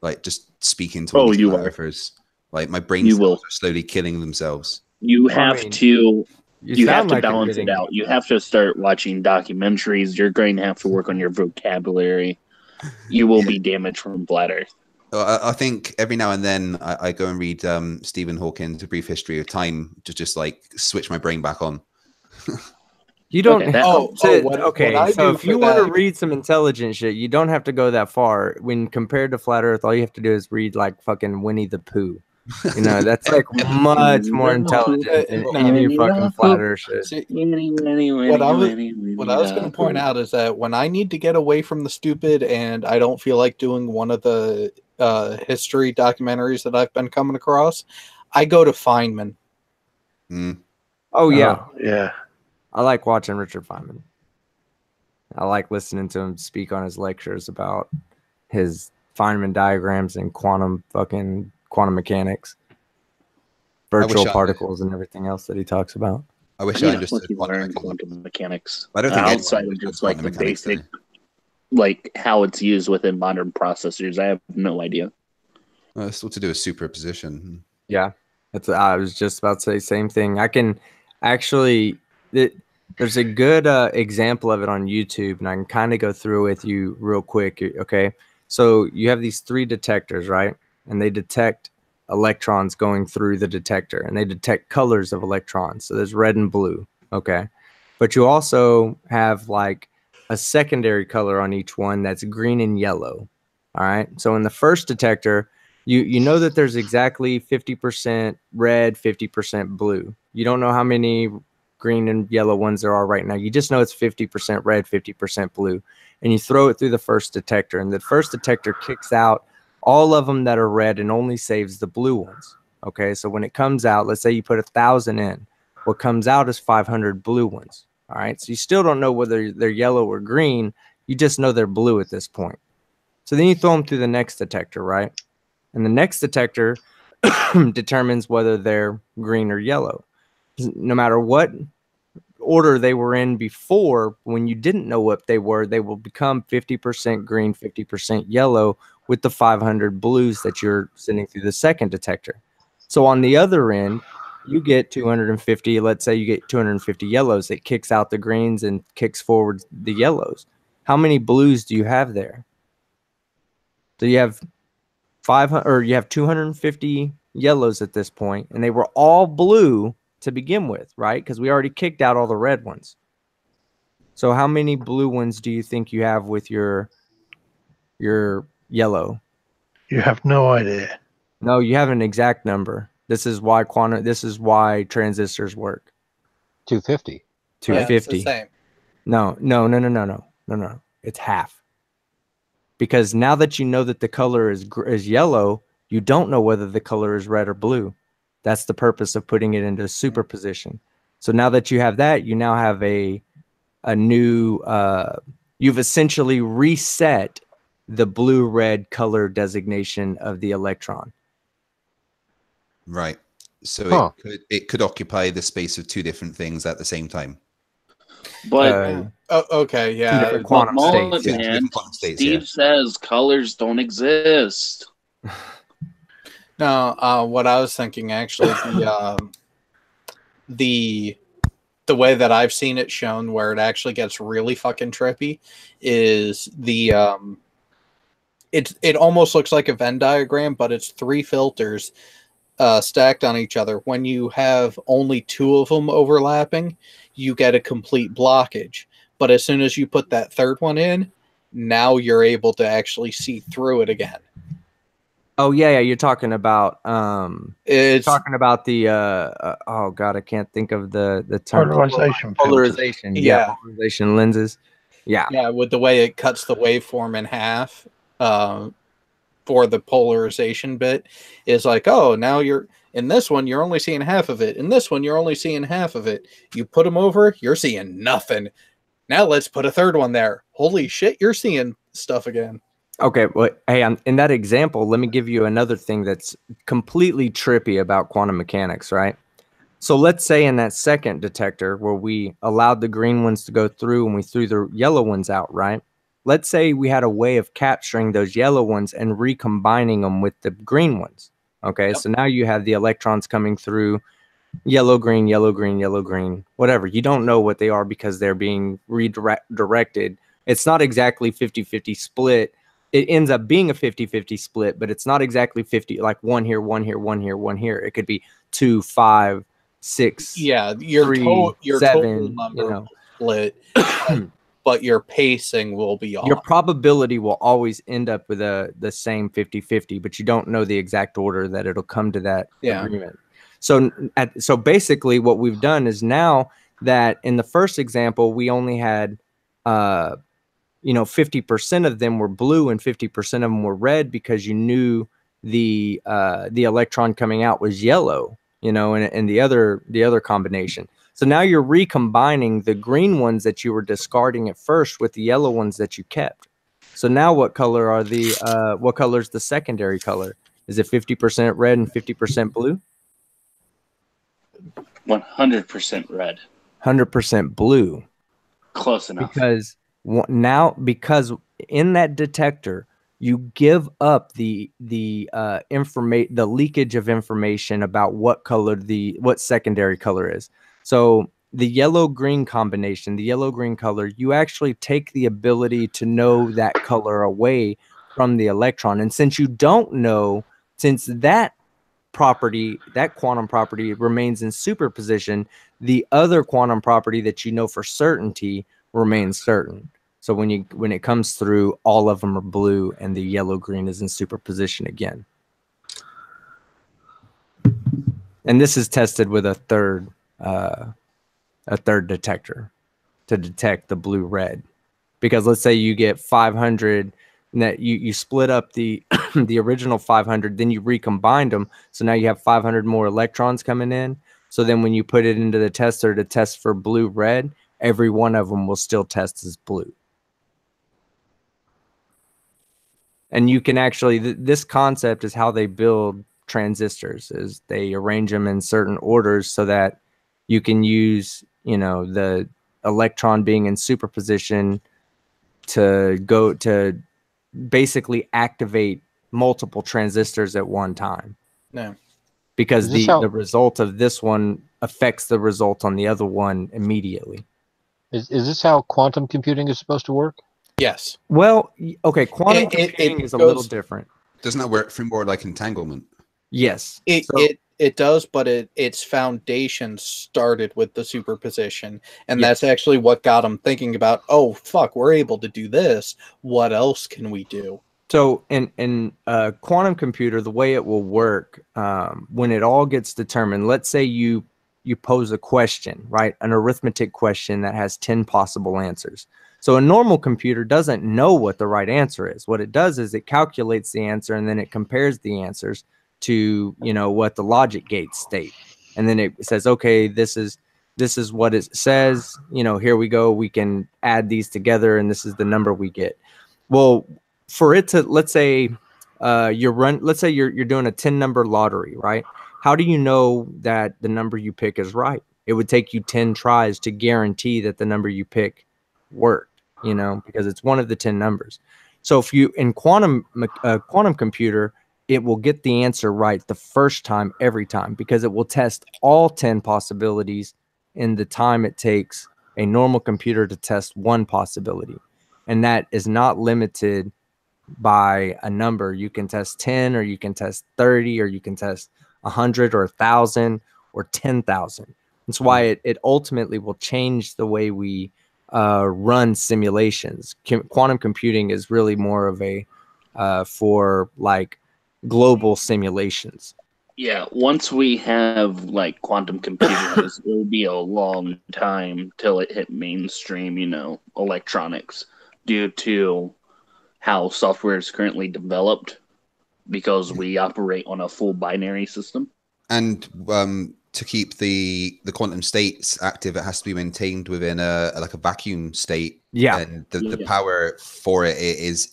Like just speaking to all Oh, these you flat are. earthers. Like my brain You cells will. are slowly killing themselves. You I have mean, to you have sound to like you're balance it getting- out. You have to start watching documentaries. You're going to have to work on your vocabulary. You will be damaged from flat earth. I think every now and then I go and read Stephen Hawking's A Brief History of Time to just like switch my brain back on. You don't. Okay, that- Okay, what I so do if for you want to that- read some intelligent shit, you don't have to go that far. When compared to Flat Earth, all you have to do is read like fucking Winnie the Pooh. You know, that's like much more intelligent than any fucking Flat Earth shit. See, what I was going to point out is that when I need to get away from the stupid and I don't feel like doing one of the history documentaries that I've been coming across, I go to Feynman. Mm. Oh yeah, Yeah. I like watching Richard Feynman. I like listening to him speak on his lectures about his Feynman diagrams and quantum mechanics, virtual I- particles, and everything else that he talks about. I wish Yeah, I understood what you quantum learn mechanics. quantum mechanics. I don't think anyone outside of understands just like the quantum mechanics, basic, do like how it's used within modern processors. I have no idea. It's all to do with superposition. Yeah, I was just about to say same thing. I can actually there's a good example of it on YouTube, and I can kind of go through with you real quick. Okay, so you have these 3 detectors, right? And they detect electrons going through the detector, and they detect colors of electrons. So there's red and blue. Okay, but you also have like a secondary color on each one that's green and yellow. All right, so in the first detector, you know that there's exactly 50% red, 50% blue. You don't know how many green and yellow ones there are right now. You just know it's 50% red, 50% blue. And you throw it through the first detector, and the first detector kicks out all of them that are red and only saves the blue ones. Okay, so when it comes out, let's say you put 1,000 in, what comes out is 500 blue ones. All right, so you still don't know whether they're yellow or green. You just know they're blue at this point. So then you throw them through the next detector, right? And the next detector determines whether they're green or yellow. no matter what order they were in before, when you didn't know what they were, they will become 50% green, 50% yellow with the 500 blues that you're sending through the second detector. So on the other end, you get 250, let's say you get 250 yellows. It kicks out the greens and kicks forward the yellows. How many blues do you have there? So you have 500, or you have 250 yellows at this point, and they were all blue to begin with, right? Because we already kicked out all the red ones. So how many blue ones do you think you have with your yellow? You have no idea. No, you have an exact number. This is why transistors work. 250. 250. same. No. It's half. Because now that you know that the color is yellow, you don't know whether the color is red or blue. That's the purpose of putting it into superposition. So now that you have that, you now have a new, you've essentially reset the blue-red color designation of the electron. Right. So it could occupy the space of two different things at the same time. But Okay, Two yeah. different quantum states. Yeah, man, different quantum states, Steve yeah. says colors don't exist. No, what I was thinking actually, the way that I've seen it shown, where it actually gets really fucking trippy, is it almost looks like a Venn diagram, but it's three filters stacked on each other. When you have only two of them overlapping, you get a complete blockage. But as soon as you put that third one in, now you're able to actually see through it again. Oh yeah, you're talking about It's the oh god, I can't think of the term. Polarization. Polarization. Yeah. Polarization lenses. Yeah. with the way it cuts the waveform in half for the polarization bit, is like, oh, now you're in this one, you're only seeing half of it. In this one, you're only seeing half of it. You put them over, you're seeing nothing. Now let's put a third one there. Holy shit, you're seeing stuff again. Okay, well, hey, in that example, let me give you another thing that's completely trippy about quantum mechanics, right? So let's say in that second detector where we allowed the green ones to go through and we threw the yellow ones out, right? Let's say we had a way of capturing those yellow ones and recombining them with the green ones. Okay, Yep. So now you have the electrons coming through yellow, green, yellow, green, yellow, green, whatever. You don't know what they are because they're being redirected. It's not exactly 50-50 split. It ends up being a 50-50 split, but it's not exactly 50, like one here, one here, one here, one here. It could be 2, 5, 6. Yeah, your 3, total 7, number you know. split, but your pacing will be off. Your probability will always end up with the same 50-50, but you don't know the exact order that it'll come to that agreement. So basically what we've done is, now that in the first example, we only had 50% of them were blue and 50% of them were red, because you knew the electron coming out was yellow, and the other combination. So now you're recombining the green ones that you were discarding at first with the yellow ones that you kept. So now what color are what color is the secondary color? Is it 50% red and 50% blue? 100% red. 100% blue. Close enough. Because in that detector, you give up the leakage of information about what secondary color is. So the yellow-green combination, the yellow-green color, you actually take the ability to know that color away from the electron. And since you don't know, since that quantum property remains in superposition, the other quantum property that you know for certainty remains certain. So when it comes through, all of them are blue and the yellow-green is in superposition again. And this is tested with a third detector to detect the blue-red. Because let's say you get 500, and that you split up the the original 500, then you recombined them, so now you have 500 more electrons coming in. So then when you put it into the tester to test for blue-red, every one of them will still test as blue. And you can actually, this concept is how they build transistors, is they arrange them in certain orders so that You can use, you know, the electron being in superposition to go to basically activate multiple transistors at one time. No. Because Is this the result of this one affects the result on the other one immediately. Is this how quantum computing is supposed to work? Yes. Well, okay, quantum It computing is a little goes- different. Doesn't that work through more like entanglement? Yes. It does, but its foundation started with the superposition, and Yes. that's actually what got them thinking about. Oh fuck, we're able to do this. What else can we do? So in a quantum computer, the way it will work, when it all gets determined, let's say you pose a question, right? An arithmetic question that has 10 possible answers. So a normal computer doesn't know what the right answer is. What it does is it calculates the answer and then it compares the answers to, you know, what the logic gates state. And then it says, okay, this is what it says, you know, here we go. We can add these together and this is the number we get. Well, for it to, let's say you're doing a 10 number lottery, right? How do you know that the number you pick is right? It would take you 10 tries to guarantee that the number you pick worked, you know, because it's one of the 10 numbers. So if you in quantum computer, it will get the answer right the first time every time, because it will test all 10 possibilities in the time it takes a normal computer to test one possibility. And that is not limited by a number. You can test 10 or you can test 30 or you can test 100 or 1,000 or 10,000. That's why it ultimately will change the way we run simulations. Quantum computing is really more of a for like global simulations. Yeah, once we have like quantum computers, it'll be a long time till it hit mainstream, you know, electronics, due to how software is currently developed, because we operate on a full binary system. And to keep the quantum states active, it has to be maintained within a vacuum state. Yeah. And the power for it is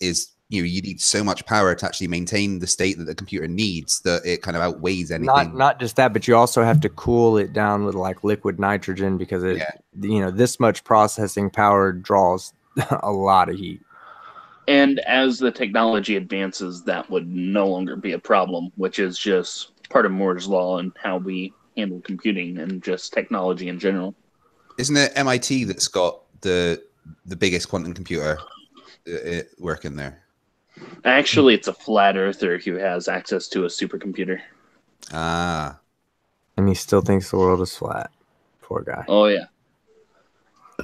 you need so much power to actually maintain the state that the computer needs that it kind of outweighs anything. Not just that, but you also have to cool it down with like liquid nitrogen, because it, you know, this much processing power draws a lot of heat. And as the technology advances, that would no longer be a problem, which is just part of Moore's law and how we handle computing and just technology in general. Isn't it MIT that's got the biggest quantum computer working there? Actually, it's a flat earther who has access to a supercomputer. Ah. And he still thinks the world is flat. Poor guy. Oh, yeah.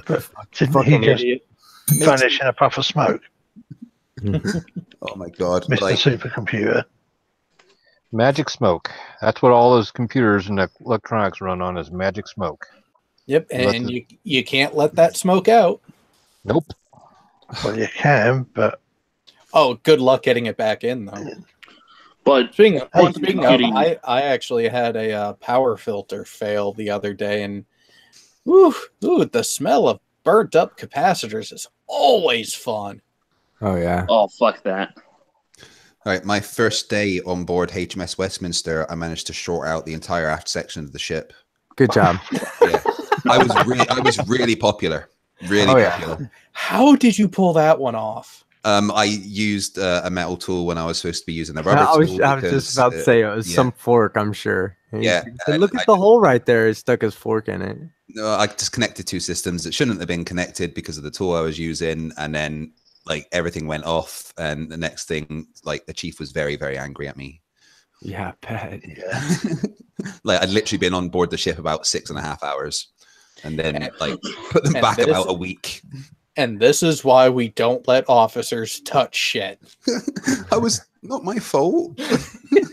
Didn't he just vanish in a puff of smoke? Oh my God. Mr. Supercomputer. Magic smoke. That's what all those computers and electronics run on, is magic smoke. Yep, and you can't let that smoke out. Nope. Well, you can, but oh, good luck getting it back in, though. But speaking of, I actually had a power filter fail the other day, and the smell of burnt up capacitors is always fun. Oh yeah. Oh fuck that. All right, my first day on board HMS Westminster, I managed to short out the entire aft section of the ship. Good job. Yeah, I was really popular. Really popular. How did you pull that one off? I used a metal tool when I was supposed to be using a rubber tool. I was just about to say it was some fork, I'm sure. Yeah. Look at the hole right there. It stuck his fork in it. No, I just connected two systems that shouldn't have been connected because of the tool I was using, and then like everything went off, and the next thing, like the chief was very, very angry at me. Yeah, bad. Yeah. Like I'd literally been on board the ship about 6.5 hours, and then like put them back about a week. And this is why we don't let officers touch shit. I was not my fault.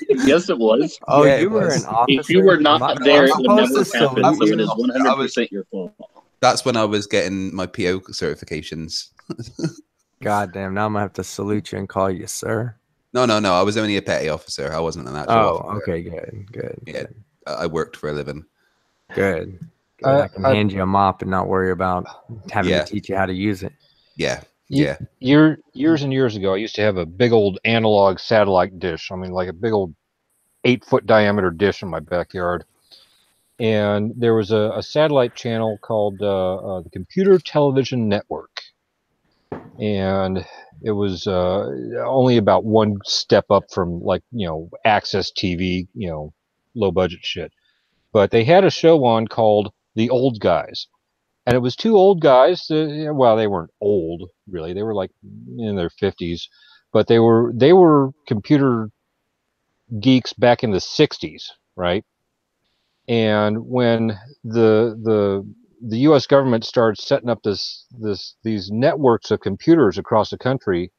Yes, it was. Oh, Yeah, you were an officer. If you were not there, it would never happen. salute So it is you. 100% your fault. That's when I was getting my PO certifications. God damn, now I'm gonna have to salute you and call you sir. No. I was only a petty officer. I wasn't an actual officer. Okay, good. Yeah, I worked for a living. Good. I can hand you a mop and not worry about having to teach you how to use it. Yeah. Years and years ago, I used to have a big old analog satellite dish. I mean, like a big old 8-foot diameter dish in my backyard. and there was a satellite channel called the Computer Television Network, and it was only about one step up from, like, Access TV, low budget shit. But they had a show on called The Old Guys, and it was two old guys. Well, they weren't old really; they were like in their 50s, but they were computer geeks back in the 60s, right? And when the U.S. government started setting up these networks of computers across the country,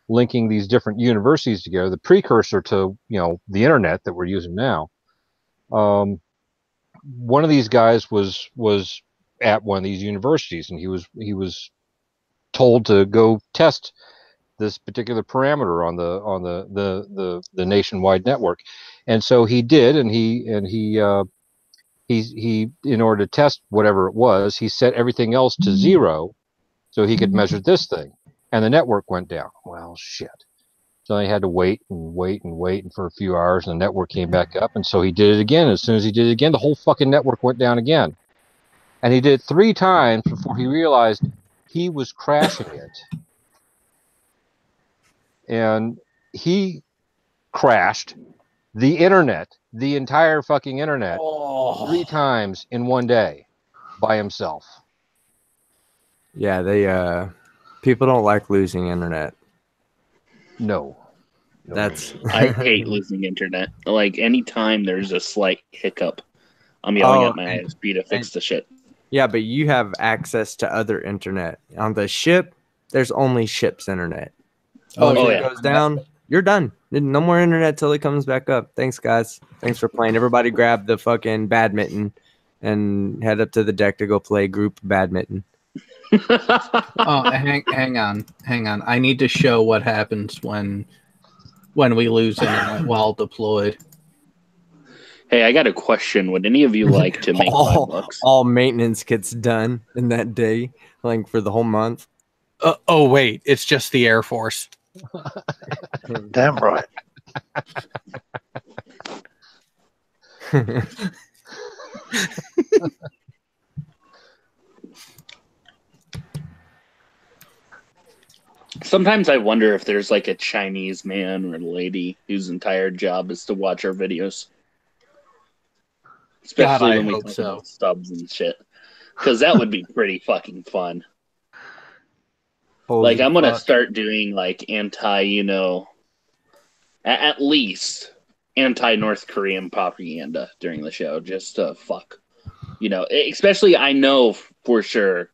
linking these different universities together, the precursor to the internet that we're using now. One of these guys was at one of these universities, and he was told to go test this particular parameter on the nationwide network, and so he did, and he in order to test whatever it was, he set everything else to 0 so he could measure this thing, and the network went down. Well, shit. So he had to wait and for a few hours, and the network came back up, and so he did it again. As soon as he did it again, the whole fucking network went down again. And he did it 3 times before he realized he was crashing it. And he crashed the internet, the entire fucking internet, 3 times in one day by himself. Yeah, they people don't like losing internet. No. That's I hate losing internet. Like, anytime there's a slight hiccup, I'm yelling at my ISP to fix the shit. Yeah, but you have access to other internet. On the ship, there's only ship's internet. If it goes down, you're done. No more internet till it comes back up. Thanks, guys. Thanks for playing. Everybody grab the fucking badminton and head up to the deck to go play group badminton. Hang on. I need to show what happens when we lose internet while deployed. Hey, I got a question. Would any of you like to make $5? All maintenance gets done in that day, like for the whole month. Oh wait, it's just the Air Force. Damn right. Sometimes I wonder if there's like a Chinese man or lady whose entire job is to watch our videos. Especially when we talk about stubs and shit. Because that would be pretty fucking fun. Holy I'm going to fuck. start doing like at least anti-North Korean propaganda during the show. Just to fuck. Especially I know for sure,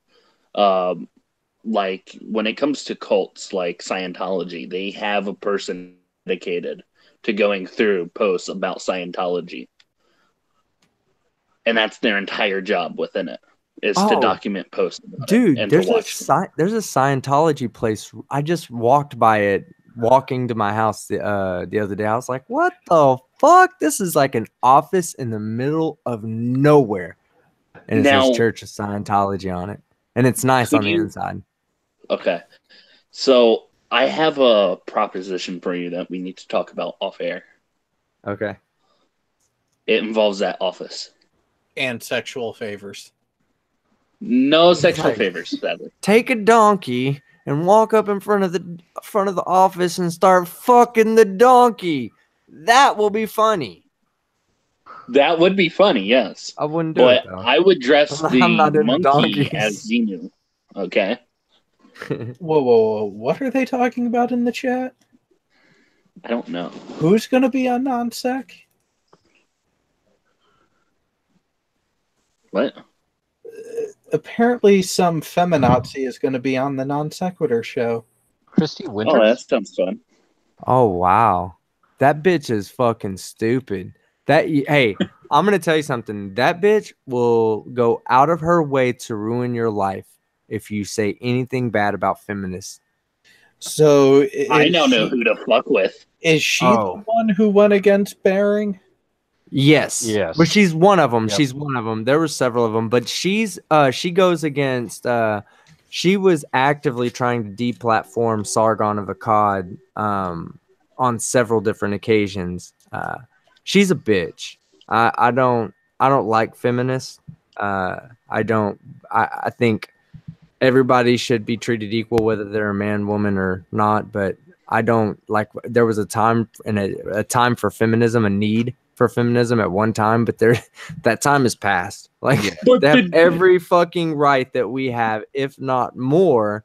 like when it comes to cults like Scientology, they have a person dedicated to going through posts about Scientology. And that's their entire job within it, is to document posts about dude, it and there's to watch them. there's a Scientology place. I just walked by it walking to my house the other day. I was like, what the fuck? This is like an office in the middle of nowhere. And it says Church of Scientology on it. And it's nice on the inside. Okay. So I have a proposition for you that we need to talk about off air. Okay. It involves that office. And sexual favors. No sexual favors, sadly. Take a donkey and walk up in front of the office and start fucking the donkey. That will be funny. That would be funny, yes. I wouldn't do it, though. I would dress the monkey donkeys. as Xenu. Okay? Whoa. What are they talking about in the chat? I don't know. Who's going to be on non-sec? What? Apparently some feminazi is going to be on the Non Sequitur show. Christy Winters? Oh, that sounds fun. Oh, wow. That bitch is fucking stupid. Hey, I'm going to tell you something. That bitch will go out of her way to ruin your life if you say anything bad about feminists. So I don't know who to fuck with. Is she the one who went against Bering? Yes. But she's one of them. Yep. She's one of them. There were several of them, but she goes against she was actively trying to deplatform Sargon of Akkad on several different occasions. She's a bitch. I don't don't like feminists. I don't. I think everybody should be treated equal, whether they're a man, woman, or not. But I don't like. There was a time and a time for feminism, a need for feminism at one time, but that time has passed. Like Yeah. they have every fucking right that we have, if not more.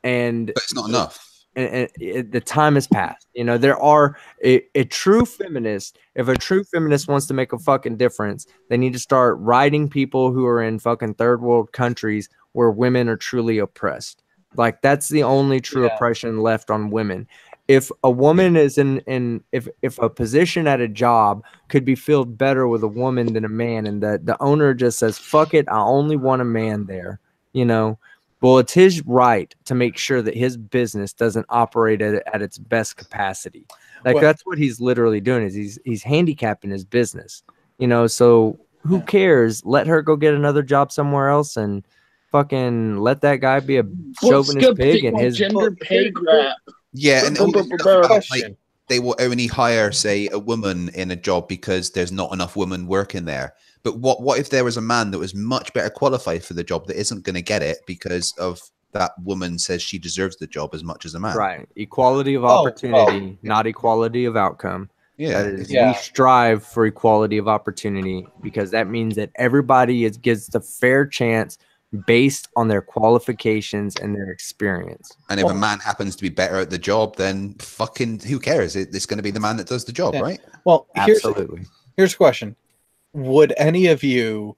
And But it's not enough. and the time has passed. You know, there are a true feminist. If a true feminist wants to make a fucking difference, they need to start writing people who are in fucking third world countries where women are truly oppressed. Like that's the only true oppression left on women. If a woman is if a position at a job could be filled better with a woman than a man, and the owner just says, fuck it, I only want a man there, you know, well, it's his right to make sure that his business doesn't operate at its best capacity. Like that's what he's literally doing, is he's handicapping his business, you know. So who cares? Let her go get another job somewhere else and fucking let that guy be a chauvinist pig and his gender pay grab. Yeah, and like, they will only hire, say, a woman in a job because there's not enough women working there. But what if there was a man that was much better qualified for the job that isn't going to get it because of that woman says she deserves the job as much as a man? Right. Equality of opportunity, not equality of outcome. Yeah. We strive for equality of opportunity because that means that everybody gets the fair chance based on their qualifications and their experience. And if a man happens to be better at the job, then fucking who cares? It's going to be the man that does the job, right? Well, absolutely. Here's a question. Would any of you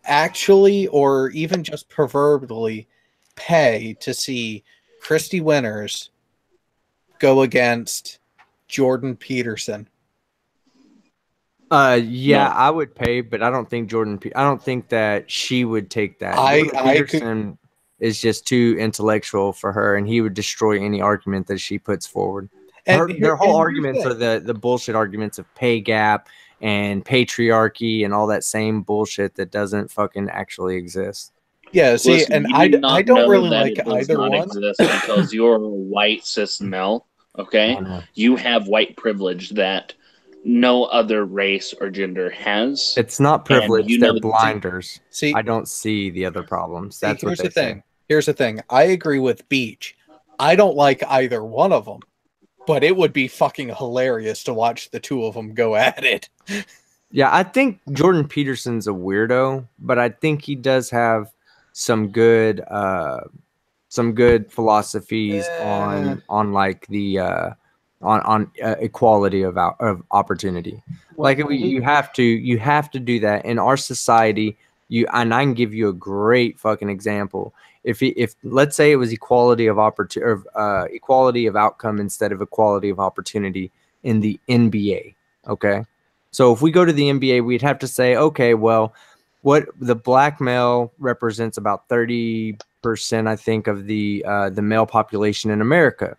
actually, or even just proverbially, pay to see Christy Winters go against Jordan Peterson? Yeah, no. I would pay, but I don't think I don't think that she would take that. Peterson is just too intellectual for her, and he would destroy any argument that she puts forward. Their whole arguments are the bullshit arguments of pay gap and patriarchy and all that same bullshit that doesn't fucking actually exist. Yeah, see, listen, and I don't really like either one. Exist because you're a white cis male, okay? You have white privilege that no other race or gender has. It's not privilege, they're blinders. See, I don't see the other problems. That's what they say. Here's the thing. I agree with Beach. I don't like either one of them. But it would be fucking hilarious to watch the two of them go at it. Yeah, I think Jordan Peterson's a weirdo, but I think he does have some good philosophies on like the on equality of opportunity. Like you have to do that in our society. And I can give you a great fucking example. If let's say it was equality of opportunity, equality of outcome instead of equality of opportunity in the NBA, okay? So if we go to the NBA, we'd have to say, okay, well, what the black male represents about 30%, I think, of the male population in America.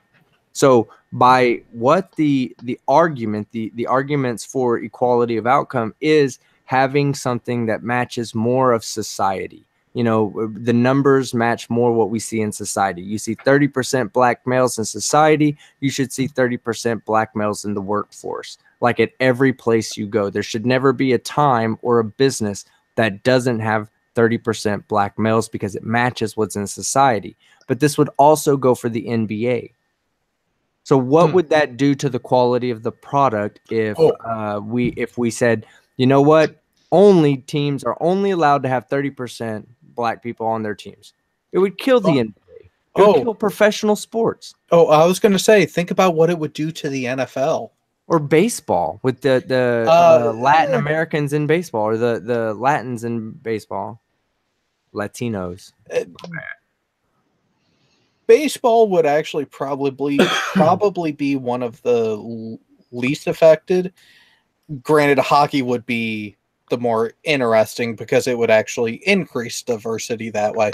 So by what the arguments for equality of outcome is having something that matches more of society. You know, the numbers match more what we see in society. You see 30% black males in society, you should see 30% black males in the workforce. Like at every place you go, there should never be a time or a business that doesn't have 30% black males because it matches what's in society. But this would also go for the NBA. So what would that do to the quality of the product if we said, you know what, only teams are only allowed to have 30% black people on their teams? It would kill the NBA. It would kill professional sports. Oh, I was going to say, think about what it would do to the NFL. Or baseball with the Latin Americans in baseball, or the Latins in baseball. Latinos. Baseball would actually probably be one of the least affected. Granted, hockey would be the more interesting because it would actually increase diversity that way.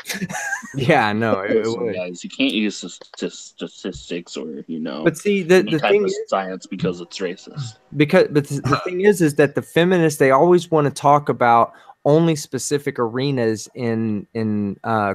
Yeah, no, it would. Guys, you can't use statistics or But see, the thing is science because it's racist. But the thing is that the feminists, they always want to talk about only specific arenas in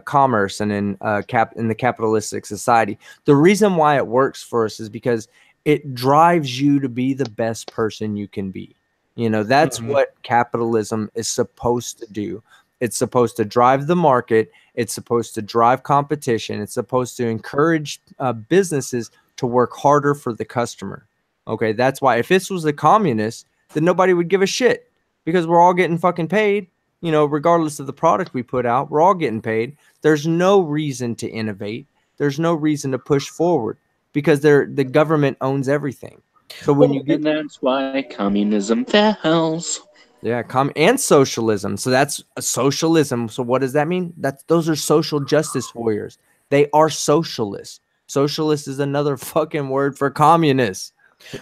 commerce and in the capitalistic society. The reason why it works for us is because it drives you to be the best person you can be. You know, that's what capitalism is supposed to do. It's supposed to drive the market. It's supposed to drive competition. It's supposed to encourage businesses to work harder for the customer. Okay, that's why if this was a communist, then nobody would give a shit because we're all getting fucking paid. You know, regardless of the product we put out, we're all getting paid. There's no reason to innovate. There's no reason to push forward because the government owns everything. So when you get, and that's why communism fails. yeah, and socialism. So that's a socialism. So what does that mean? Those are social justice warriors. They are socialists. Socialist is another fucking word for communist.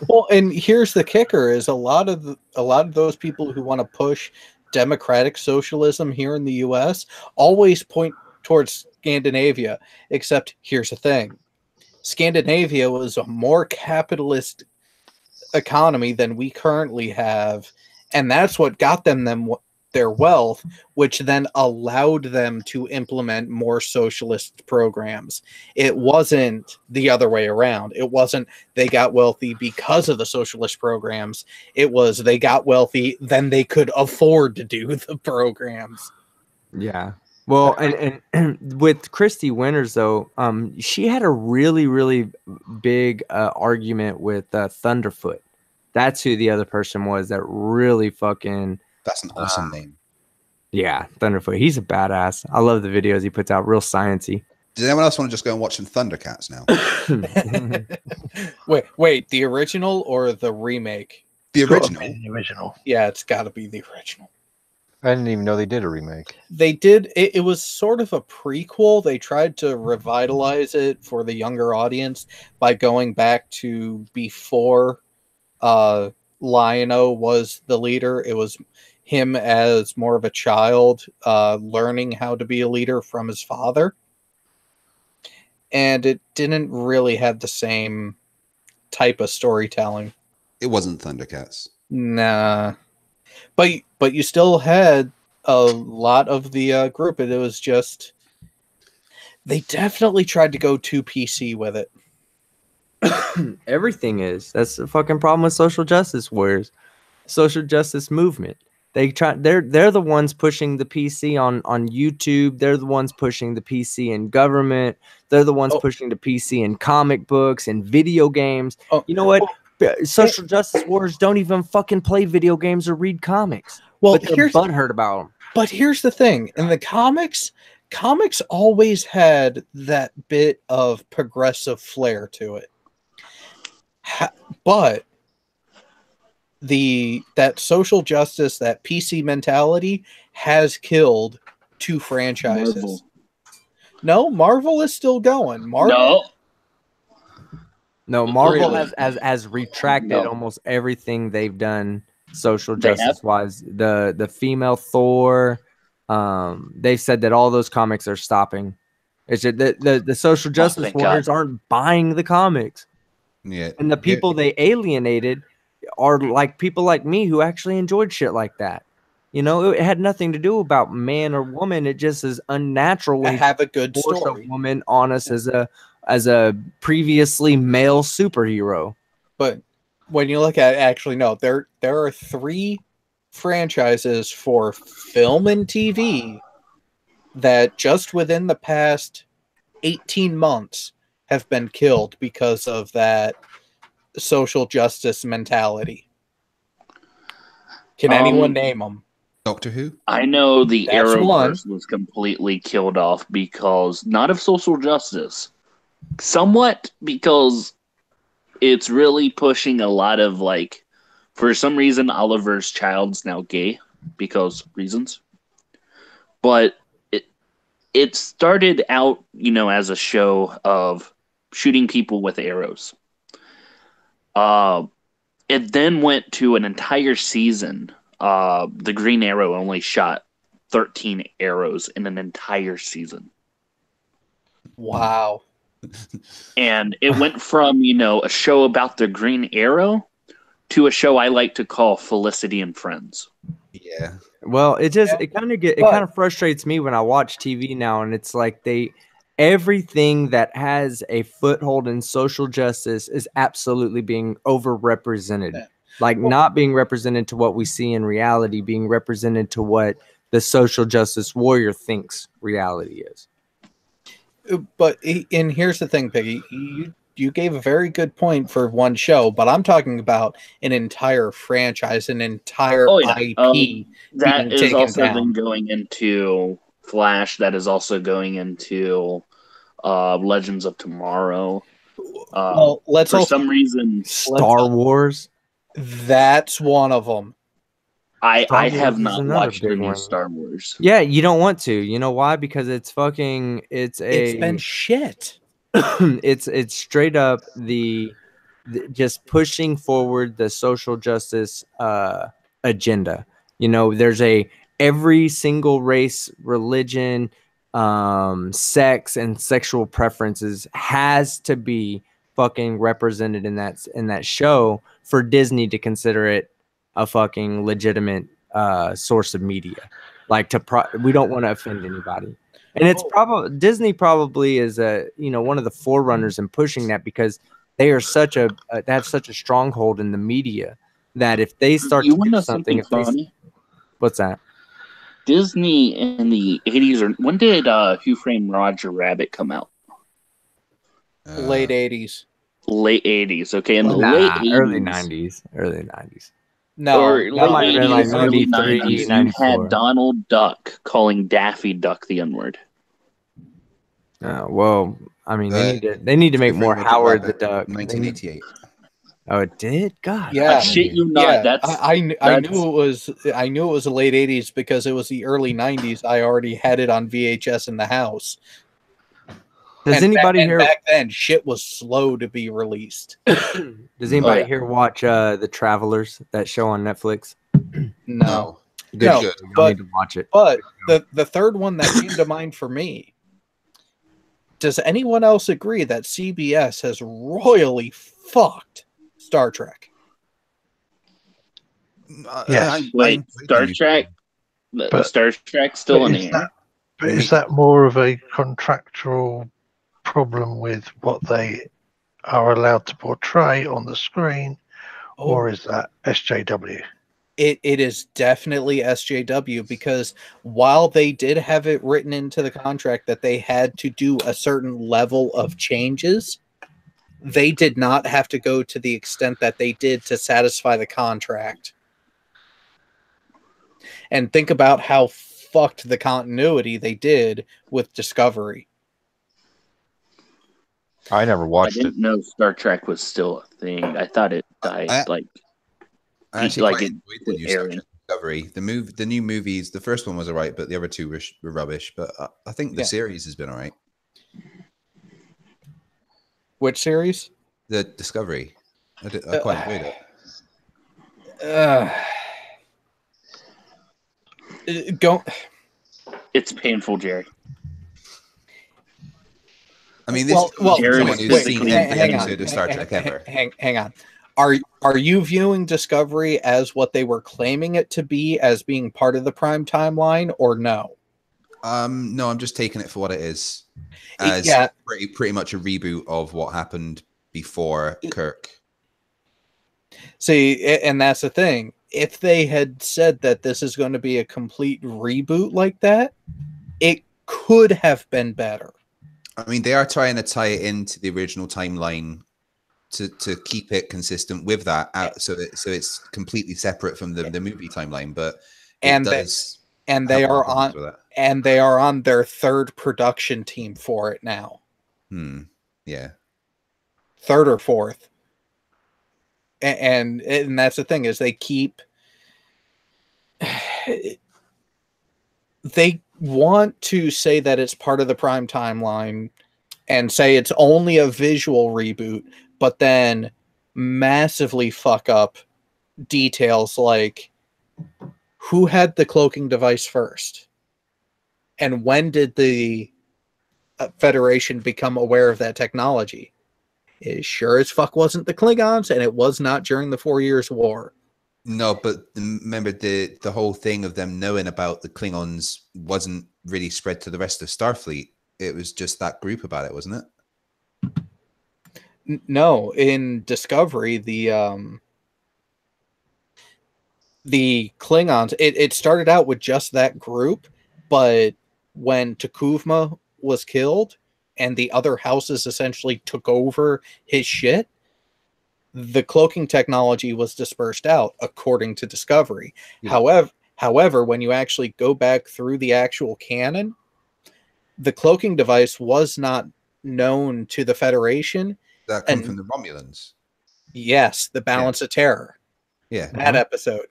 Well, and here's the kicker: is a lot of those people who want to push democratic socialism here in the U.S. always point towards Scandinavia. Except here's the thing: Scandinavia was a more capitalist economy than we currently have, and that's what got them their wealth, which then allowed them to implement more socialist programs. It wasn't the other way around. It wasn't they got wealthy because of the socialist programs. It was they got wealthy, then they could afford to do the programs. Yeah. Well, and with Christy Winters, though, she had a really, really big argument with Thunderfoot. That's who the other person was that really fucking... That's an awesome name. Yeah, Thunderfoot. He's a badass. I love the videos he puts out. Real sciencey. Does anyone else want to just go and watch some Thundercats now? Wait, the original or the remake? The original. The original. Yeah, it's got to be the original. I didn't even know they did a remake. They did. It was sort of a prequel. They tried to revitalize it for the younger audience by going back to before Lion-O was the leader. It was him as more of a child learning how to be a leader from his father. And it didn't really have the same type of storytelling. It wasn't Thundercats. Nah. But you still had a lot of the group. It was just... They definitely tried to go too PC with it. Everything is. That's the fucking problem with social justice warriors. Social justice movement. They're the ones pushing the PC on YouTube. They're the ones pushing the PC in government. They're the ones pushing the PC in comic books and video games. You know what? Social justice warriors don't even fucking play video games or read comics. Well, but they're butthurt about them. But here's the thing. In the comics always had that bit of progressive flair to it. But that social justice, that PC mentality has killed two franchises. Marvel. No, Marvel is still going. No, Marvel has retracted almost everything they've done social justice wise. The female Thor, they've said that all those comics are stopping. It's just the social justice warriors aren't buying the comics. Yeah. And the people they alienated are like people like me who actually enjoyed shit like that. You know, it had nothing to do about man or woman. It just is unnatural when you have a good force story. A woman on us as a previously male superhero. But when you look at it, actually, no, there are 3 franchises for film and TV that just within the past 18 months have been killed because of that social justice mentality. Can anyone name them? Doctor Who? I know the That's Arrowverse was completely killed off because not of social justice, somewhat because it's really pushing a lot of for some reason Oliver's Child's now gay because reasons, but it started out as a show of shooting people with arrows. It then went to an entire season. The Green Arrow only shot 13 arrows in an entire season. Wow. And it went from, a show about the Green Arrow to a show I like to call Felicity and Friends. Yeah. Well, it kind of frustrates me when I watch TV now, and it's like everything that has a foothold in social justice is absolutely being overrepresented. like not being represented to what we see in reality, being represented to what the social justice warrior thinks reality is. But and here's the thing, Piggy. You gave a very good point for one show, but I'm talking about an entire franchise, an entire IP. That being is taken also down. then going into Flash. That is also going into Legends of Tomorrow. Well, let's for also some reason, Star Wars. that's one of them. I Wars have is not another watched the big new one. Star Wars. Yeah, you don't want to. You know why? Because it's It's been shit. it's straight up the just pushing forward the social justice agenda. You know, there's every single race, religion, sex, and sexual preferences has to be fucking represented in that show for Disney to consider it a fucking legitimate source of media. Like we don't want to offend anybody. And it's probably Disney probably is one of the forerunners in pushing that, because they are they have such a stronghold in the media that if they start You to want to do know something, something funny? What's that? Disney in the 80s, or when did Who Framed Roger Rabbit come out? Late 80s. Late 80s. Okay, in the late 80s. Early 90s. Early 90s. No, Or that late might have been 80s, like early 93, 90s. You 94. had Donald Duck calling Daffy Duck the N-word. Well, I mean, they need to make more Howard the Duck. 1988. Oh, it did? God. Yeah, I shit you not. Yeah, That's I knew it was the late 80s because it was the early 90s. I already had it on VHS in the house. Does anybody here back then shit was slow to be released? Does anybody here watch The Travelers, that show on Netflix? No. Good. No, Y'all but- need to watch it. But the third one that came to mind for me, does anyone else agree that CBS has royally fucked Star Trek? Yes. Wait, Star Trek? The Star Trek still in the air? But is that more of a contractual problem with what they are allowed to portray on the screen, or is that SJW? It is definitely SJW, because while they did have it written into the contract that they had to do a certain level of changes, they did not have to go to the extent that they did to satisfy the contract. And think about how fucked the continuity they did with Discovery. I never I watched it. didn't know Star Trek was still a thing. I thought it died. I actually like quite it enjoyed the new Star airing. Trek Discovery. The new movies, the first one was alright, but the other two were rubbish. But I think the series has been alright. Which series? The Discovery. I quite enjoyed it. Go. It's painful, Jerry. I mean, this Well, is someone who's seen wait, every hang on. episode of Star Trek ever. Hang on. Are you viewing Discovery as what they were claiming it to be, as being part of the prime timeline, or no? No, I'm just taking it for what it is. As pretty much a reboot of what happened before Kirk. See, and that's the thing. If they had said that this is going to be a complete reboot like that, it could have been better. I mean, they are trying to tie it into the original timeline to keep it consistent with that, so it's completely separate from the movie timeline. But they are on their third production team for it now. Yeah, third or fourth. And that's the thing, is they want to say that it's part of the prime timeline and say it's only a visual reboot, but then massively fuck up details like who had the cloaking device first, and when did the Federation become aware of that technology. It sure as fuck wasn't the Klingons, and it was not during the 4 Years' War. No, but remember the whole thing of them knowing about the Klingons wasn't really spread to the rest of Starfleet. It was just that group about it, wasn't it? No, in Discovery, the Klingons, it started out with just that group, but when Takuvma was killed and the other houses essentially took over his shit, the cloaking technology was dispersed out, according to Discovery. Yeah. However, when you actually go back through the actual canon, the cloaking device was not known to the Federation. That come And- from the Romulans. Yes, the Balance of Terror. Yeah. That episode.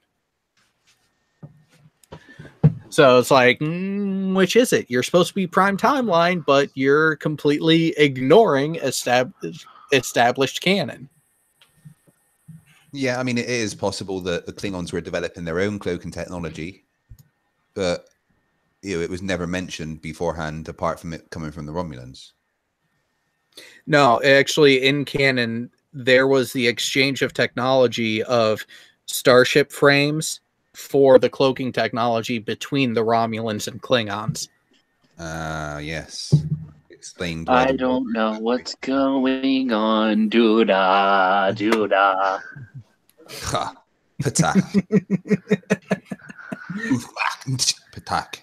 So it's like, which is it? You're supposed to be prime timeline, but you're completely ignoring established canon. Yeah, I mean, it is possible that the Klingons were developing their own cloaking technology, but it was never mentioned beforehand, apart from it coming from the Romulans. No, actually, in canon, there was the exchange of technology of starship frames for the cloaking technology between the Romulans and Klingons. Yes. Explained. why I the- don't know what's going on. Doo-da, doo-da. Ha! Patak. Patak.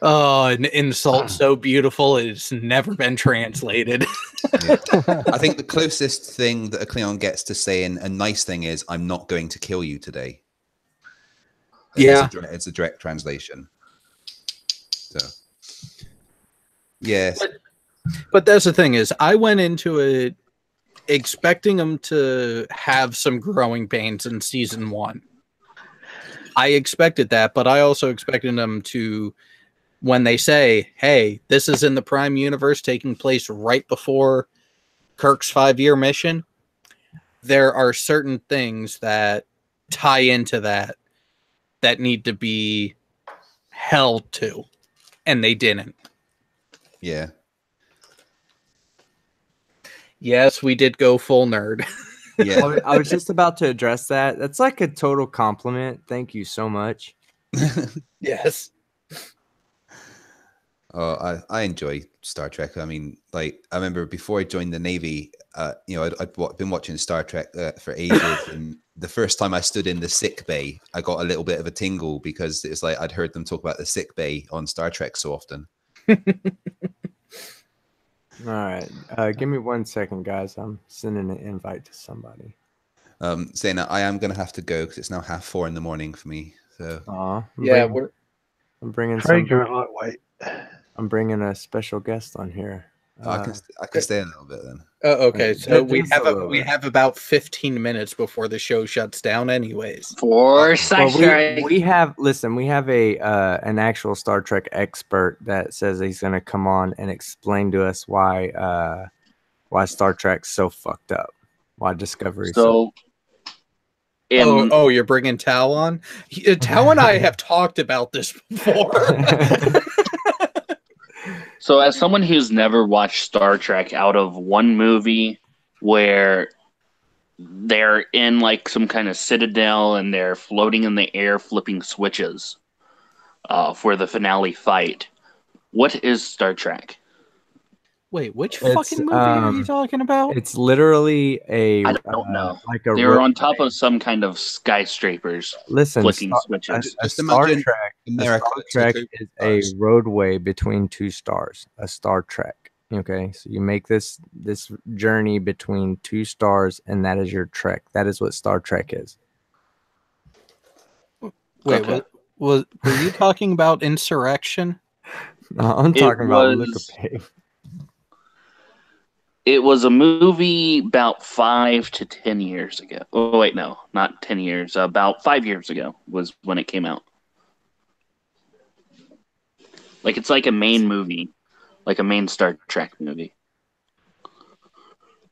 Oh, an insult so beautiful it's never been translated. I think the closest thing that a Klingon gets to saying a nice thing is, "I'm not going to kill you today." Yeah. It's a direct translation. So, yes. But that's the thing is, I went into it expecting them to have some growing pains in season 1. I expected that, but I also expected them to, when they say, hey, this is in the Prime Universe taking place right before Kirk's 5-year mission, there are certain things that tie into that need to be held to, and they didn't. Yeah. Yes, we did go full nerd. Yeah. I was just about to address that. That's like a total compliment. Thank you so much. Yes. Oh, I enjoy Star Trek. I mean, like, I remember before I joined the Navy, I'd been watching Star Trek for ages, and the first time I stood in the sick bay, I got a little bit of a tingle because it's like I'd heard them talk about the sick bay on Star Trek so often. All right. Give me 1 second, guys. I'm sending an invite to somebody. Saying that I am going to have to go because it's now 4:30 in the morning for me. So, Yeah, I'm bringing Craig, you're a lightweight. I'm bringing a special guest on here. I can stay a little bit then. okay, so we just a little we bit. have about 15 minutes before the show shuts down anyways. For Star Well, Trek. we have a an actual Star Trek expert that says he's going to come on and explain to us why Star Trek's so fucked up, why Discovery. So, Oh, you're bringing Tao on? Tao and I have talked about this before. So, as someone who's never watched Star Trek, out of one movie where they're in like some kind of citadel and they're floating in the air, flipping switches for the finale fight, what is Star Trek? Wait, which It's, fucking movie are you talking about? It's literally a I don't know. like a They were on top of some kind of skyscrapers, listen. flicking Star, switches. a Just Star imagine Trek. A America Star Trek took is a stars. roadway between two stars. A Star Trek. Okay, so you make this journey between two stars, and that is your trek. That is what Star Trek is. Wait, Okay. were you talking about Insurrection? I'm It talking about Luca was- Pig. It was a movie about 5 to 10 years ago. Oh, wait, no, not 10 years. About 5 years ago was when it came out. Like, it's like a main movie, like a main Star Trek movie.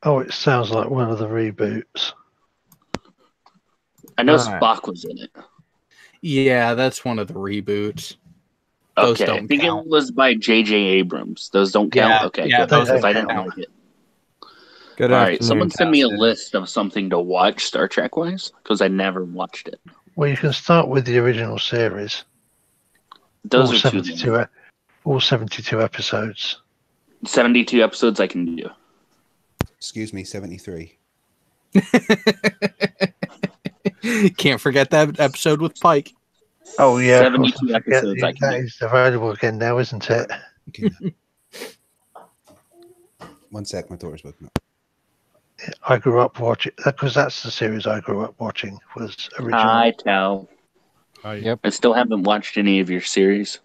Oh, it sounds like one of the reboots. I know Alright. Spock was in it. Yeah, that's one of the reboots. Those Okay, I don't think count. it was by J.J. Abrams. Those don't count? Yeah, Okay, yeah, good. those Because I don't didn't count. like it. Good All right, afternoon, someone send me a Cassie. list of something to watch Star Trek wise, because I never watched it. Well, you can start with the original series. Those all are 72, all 72 episodes. 72 episodes I can do. Excuse me, 73. Can't forget that episode with Pike. Oh yeah, of course, 72 I forget episodes I can that do. is available again now, isn't it? Okay. 1 sec, my daughter's woken up. I grew up watching because that's the series I grew up watching was original. I tell. Yep. I still haven't watched any of your series.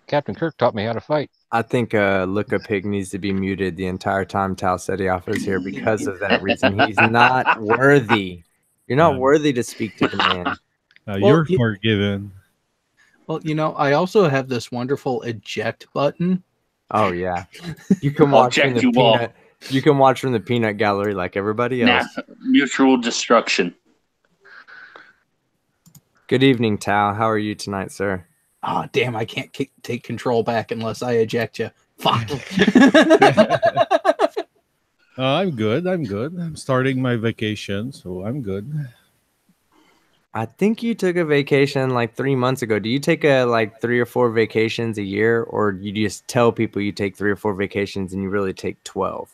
Captain Kirk taught me how to fight. I think Luca Pig needs to be muted the entire time Tal Setioff is here because of that reason. He's not worthy. You're not worthy to speak to the man. You're forgiven. Well, I also have this wonderful eject button. Oh yeah, you can watch from the peanut. You can watch from the peanut gallery like everybody else. Mutual destruction. Good evening, Tal. How are you tonight, sir? Oh, damn, I can't take control back unless I eject you. Fuck. I'm good. I'm starting my vacation, so I'm good. I think you took a vacation like 3 months ago. Do you take like 3 or 4 vacations a year, or you just tell people you take 3 or 4 vacations and you really take 12?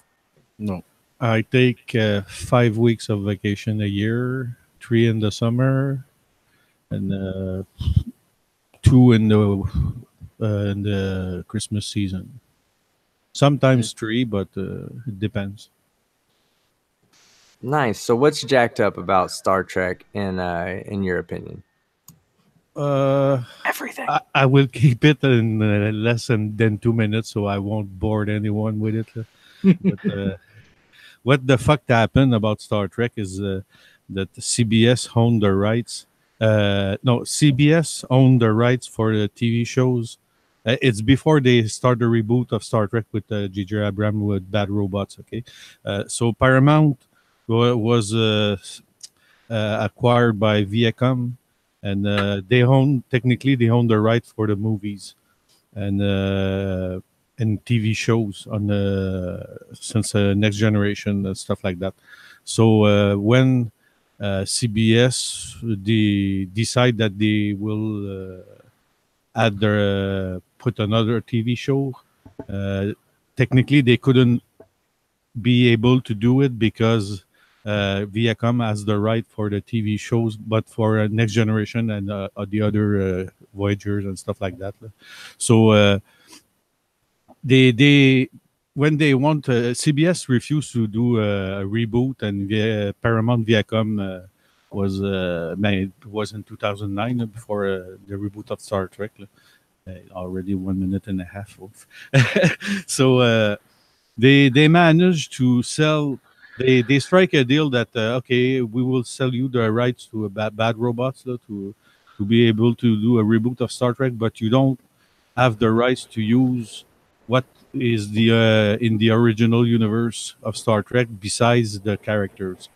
No, I take 5 weeks of vacation a year, 3 in the summer, and 2 in the Christmas season. Sometimes 3, but it depends. Nice. So what's jacked up about Star Trek in your opinion? Everything. I will keep it in less than 2 minutes, so I won't bore anyone with it. But what the fuck happened about Star Trek is that CBS owned the rights. CBS owned the rights for the TV shows. It's before they start the reboot of Star Trek with J.J. Abrams with Bad Robots. Okay, so Paramount was acquired by Viacom, and they own the rights for the movies and TV shows on since Next Generation and stuff like that. So when CBS they decide that they will put another TV show, technically they couldn't be able to do it because Viacom has the right for the TV shows, but for Next Generation and the other Voyagers and stuff like that. So they when they want CBS refused to do a reboot, and Paramount Viacom was in 2009 before the reboot of Star Trek. Already 1 minute and a half. So they managed to sell. They strike a deal that okay, we will sell you the rights to Bad Robots to be able to do a reboot of Star Trek, but you don't have the rights to use what is in the original universe of Star Trek besides the characters.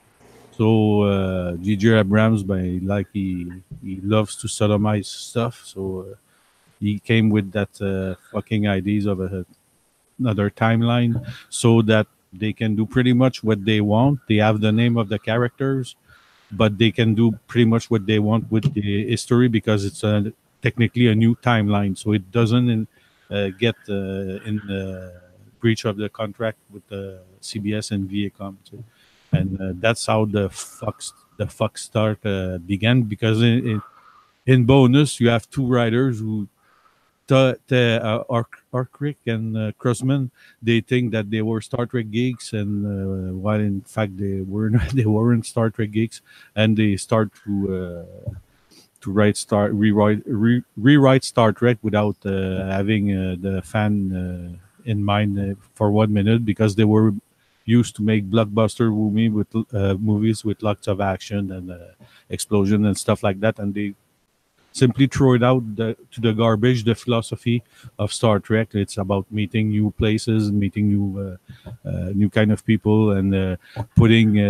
So J.J. Abrams, he loves to sodomize stuff, so he came with that fucking ideas of another timeline so that they can do pretty much what they want. They have the name of the characters, but they can do pretty much what they want with the history because it's technically a new timeline, so it doesn't get in the breach of the contract with the CBS and Viacom. So, and that's how the fuck start began, because in bonus you have 2 writers who Arkrick and Crossman, they think that they were Star Trek geeks, and while in fact they weren't Star Trek geeks, and they start to rewrite Star Trek without having the fan in mind for 1 minute, because they were used to make blockbuster movies with lots of action and explosion and stuff like that, and they simply throw it out to the garbage. The philosophy of Star Trek, it's about meeting new places, meeting new kind of people, and putting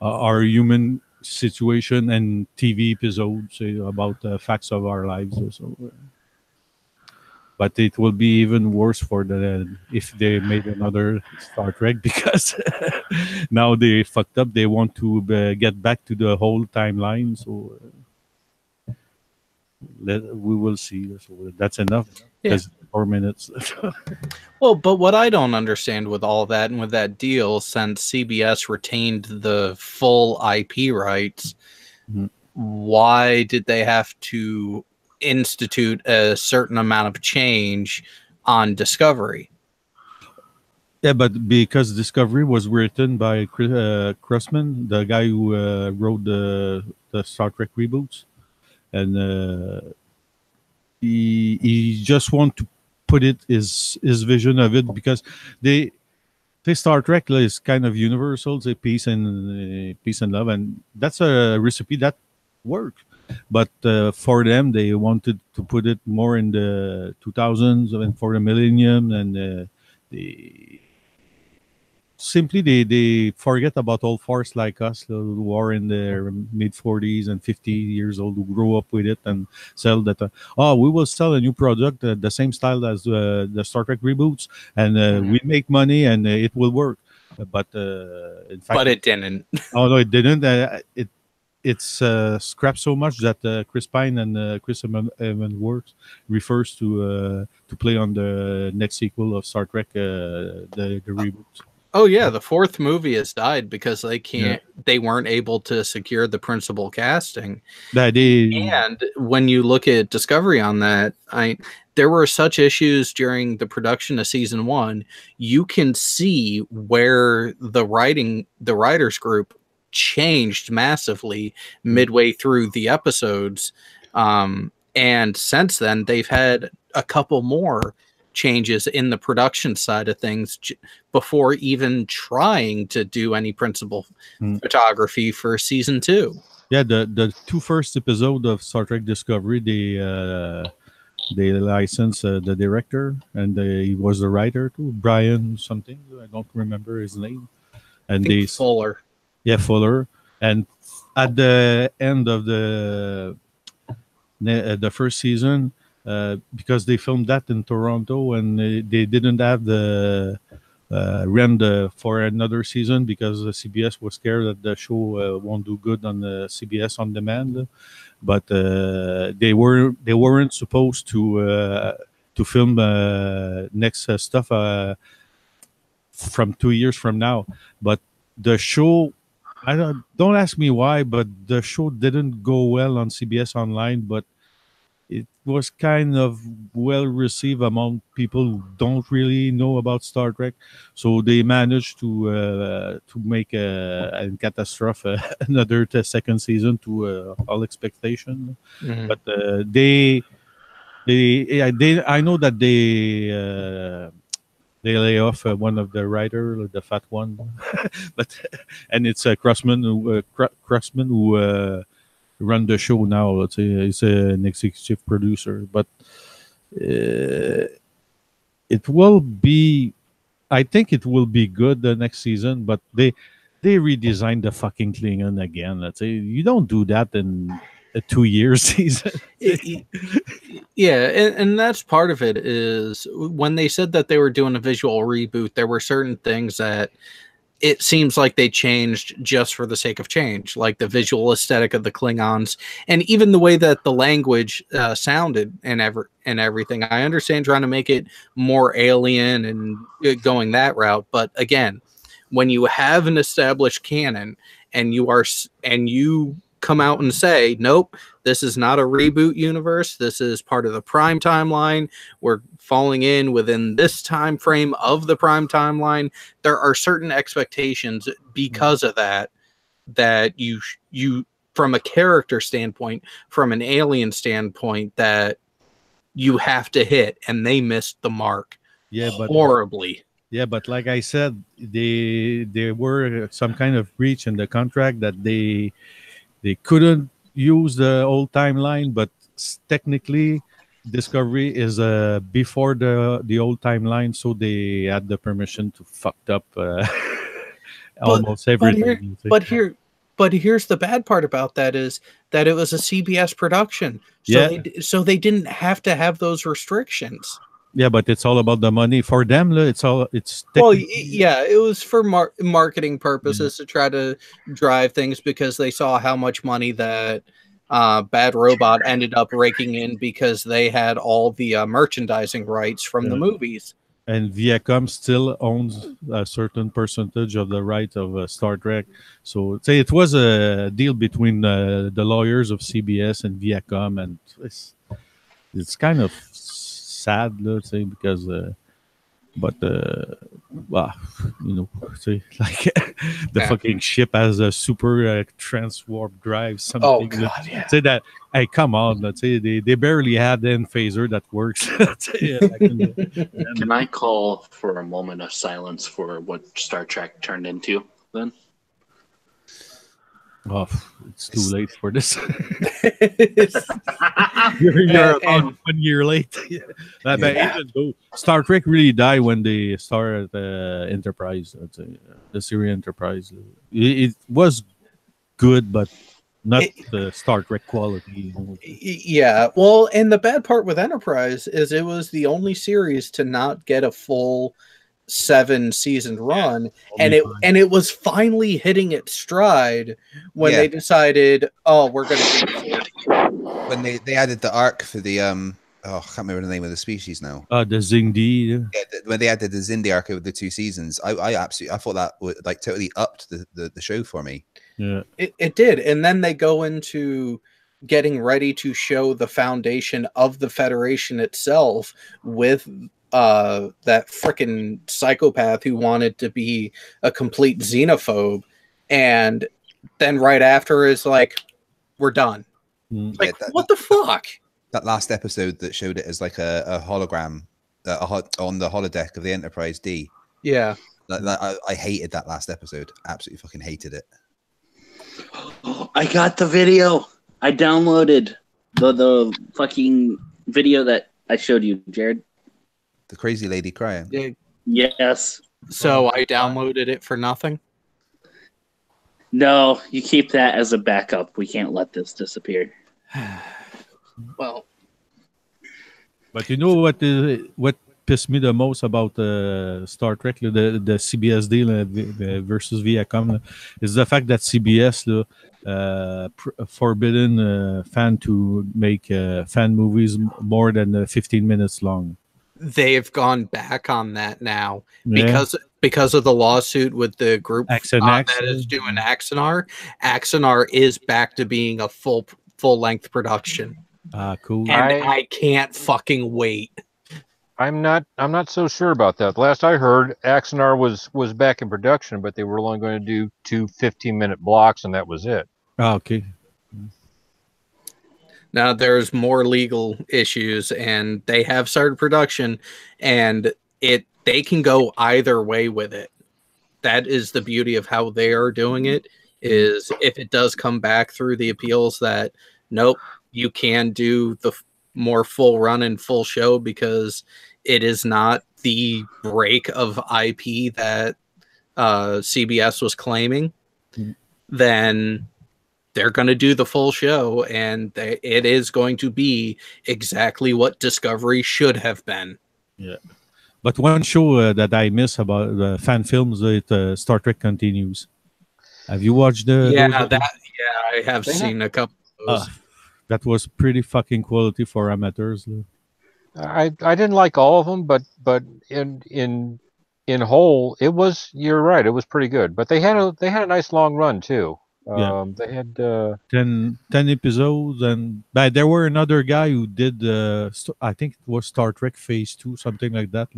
our human situation and TV episodes about facts of our lives. So, but it will be even worse for if they made another Star Trek, because now they fucked up. They want to get back to the whole timeline. So we will see. So that's enough. Yeah. 4 minutes. Well, but what I don't understand with all that and with that deal, since CBS retained the full IP rights, Why did they have to institute a certain amount of change on Discovery? Yeah, but because Discovery was written by Crossman, the guy who wrote the Star Trek reboots, and he just want to put it his vision of it, because they Star Trek is kind of universal, say peace and love, and that's a recipe that works. But for them, they wanted to put it more in the 2000s and for the millennium, and they forget about old farts like us who are in their mid 40s and 50 years old, who grow up with it and sell that. We will sell a new product, the same style as the Star Trek reboots, and we make money and it will work. But in fact, But it didn't. Oh no, it didn't. It's scrapped so much that Chris Pine and Chris Evans refers to play on the next sequel of Star Trek, the reboot. Oh yeah, the fourth movie has died because they weren't able to secure the principal casting. And when you look at Discovery on that, there were such issues during the production of season 1. You can see where the writers group changed massively midway through the episodes. And since then, they've had a couple more changes in the production side of things before even trying to do any principal photography for season 2. Yeah, the two first episodes of Star Trek Discovery, they licensed the director, and he was the writer too, Brian something. I don't remember his name. And they Fuller. Yeah, Fuller. And at the end of the first season, because they filmed that in Toronto, and they didn't have the rent for another season because the CBS was scared that the show won't do good on the CBS on demand. But they weren't supposed to film next stuff from 2 years from now. But the show, don't ask me why, but the show didn't go well on CBS Online, but it was kind of well received among people who don't really know about Star Trek. So they managed to make a catastrophe another second season to all expectation. But I know that they lay off one of the writer, the fat one, and it's Crossman who run the show now. Let's say he's an executive producer, but it will be. I think it will be good the next season. But they redesigned the fucking Klingon again. Let's say you don't do that in a 2-year season. Yeah, and that's part of it. Is when they said that they were doing a visual reboot, there were certain things that it seems like they changed just for the sake of change, like the visual aesthetic of the Klingons, and even the way that the language sounded and everything. I understand trying to make it more alien and going that route, but again, when you have an established canon and you come out and say, nope, this is not a reboot universe, this is part of the Prime timeline, we're falling in within this time frame of the Prime timeline, there are certain expectations because of that you from a character standpoint, from an alien standpoint, that you have to hit, and they missed the mark horribly. Yeah, but like I said, there were some kind of breach in the contract that they couldn't use the old timeline, but technically Discovery is before the old timeline, so they had the permission to fucked up almost everything. But here's the bad part about that is that it was a CBS production, so they didn't have to have those restrictions. Yeah, but it's all about the money for them. It was for marketing purposes to try to drive things, because they saw how much money that Bad Robot ended up raking in because they had all the merchandising rights from the movies. and Viacom still owns a certain percentage of the right of Star Trek. So say it was a deal between the lawyers of CBS and Viacom, and it's kind of sad, let's say, because but well, say like the fucking ship has a super transwarp drive, something. Oh God, yeah. Say that. Hey, come on! Let's say they barely had an phaser that works. Can I call for a moment of silence for what Star Trek turned into then? Oh, it's too late for this. Yeah. You're about 1 year late. But even though Star Trek really died when they started Enterprise, I'd say, the series Enterprise. It was good, but not the Star Trek quality. Yeah, well, and the bad part with Enterprise is it was the only series to not get a full 7-season run, and it was finally hitting its stride when they decided, oh, we're going to when they added the arc for the I can't remember the name of the species now. The Xindi. Yeah, when they added the Xindi arc over the 2 seasons, I thought that would like totally upped the show for me. Yeah, it did, and then they go into getting ready to show the foundation of the Federation itself with that freaking psychopath who wanted to be a complete xenophobe, and then right after is like, we're done. Like, what the fuck? That last episode that showed it as like a hologram on the holodeck of the Enterprise D. Yeah, I hated that last episode. Absolutely fucking hated it. I got the video. I downloaded the fucking video that I showed you, Jared. The crazy lady crying. Yes. So I downloaded it for nothing? No, you keep that as a backup. We can't let this disappear. Well, but you know what pissed me the most about Star Trek, the CBS deal versus Viacom, is the fact that CBS forbidden fan to make fan movies more than 15 minutes long. They've gone back on that now because of the lawsuit with the group that is doing Axanar. Axanar is back to being a full length production. Cool. And I can't fucking wait. I'm not so sure about that. Last I heard, Axanar was back in production, but they were only going to do 2 15-minute blocks, and that was it. Okay. Now there's more legal issues, and they have started production, and they can go either way with it. That is the beauty of how they are doing it. Is if it does come back through the appeals that nope, you can do the more full run and full show because it is not the break of IP that CBS was claiming, then they're going to do the full show, and it is going to be exactly what Discovery should have been. Yeah. But one show that I miss about the fan films, Star Trek Continues. Have you watched I have seen a couple of those. That was pretty fucking quality for amateurs. I didn't like all of them, but in whole, it was, you're right, it was pretty good. But they had a nice long run too. They had 10 episodes, and there were another guy who did I think it was Star Trek Phase 2, something like that,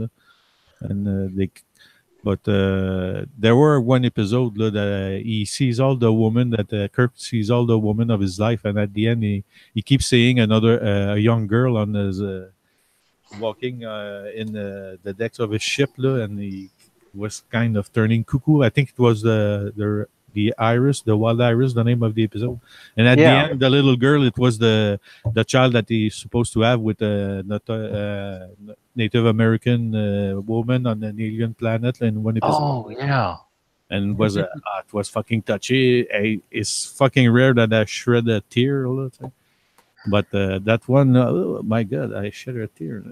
and there were one episode that he sees all the women that Kirk sees all the women of his life, and at the end he keeps seeing a young girl on his walking in the decks of his ship, and he was kind of turning cuckoo. I think it was the iris, the wild iris, the name of the episode. And at the end, the little girl, it was the child that he's supposed to have with a Native American woman on an alien planet in one episode. Oh yeah. And it was fucking touchy. It's fucking rare that I shred a tear all the time. But that one, oh my God, I shed a tear.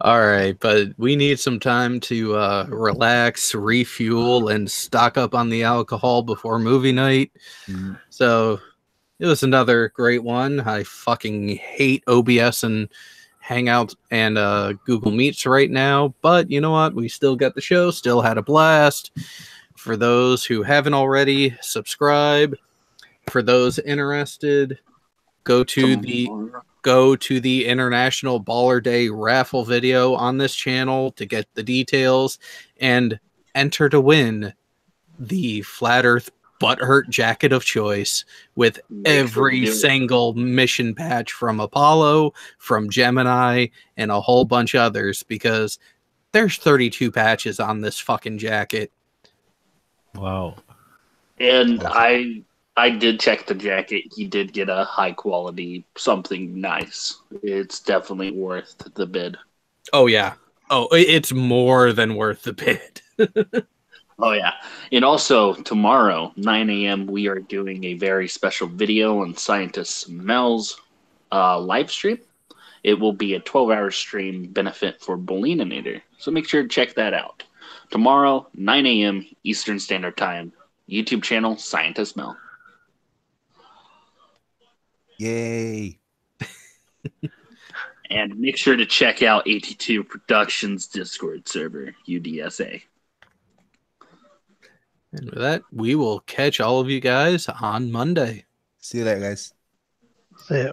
All right, but we need some time to relax, refuel, and stock up on the alcohol before movie night. So it was another great one. I fucking hate OBS and Hangouts and Google Meets right now. But you know what? We still got the show. Still had a blast. For those who haven't already, subscribe. For those interested, go to the International Baller Day raffle video on this channel to get the details and enter to win the Flat Earth Butthurt jacket of choice with every single mission patch from Apollo, from Gemini, and a whole bunch of others, because there's 32 patches on this fucking jacket. Wow. And I did check the jacket. He did get a high quality something nice. It's definitely worth the bid. Oh yeah. Oh, it's more than worth the bid. Oh yeah. And also tomorrow, 9 a.m., we are doing a very special video on Scientist Mel's live stream. It will be a 12-hour stream benefit for Bulininator. So make sure to check that out. Tomorrow, 9 a.m. Eastern Standard Time. YouTube channel, Scientist Mel. Yay. And make sure to check out 82 Productions Discord server, UDSA. And with that, we will catch all of you guys on Monday. See you later, guys. See ya.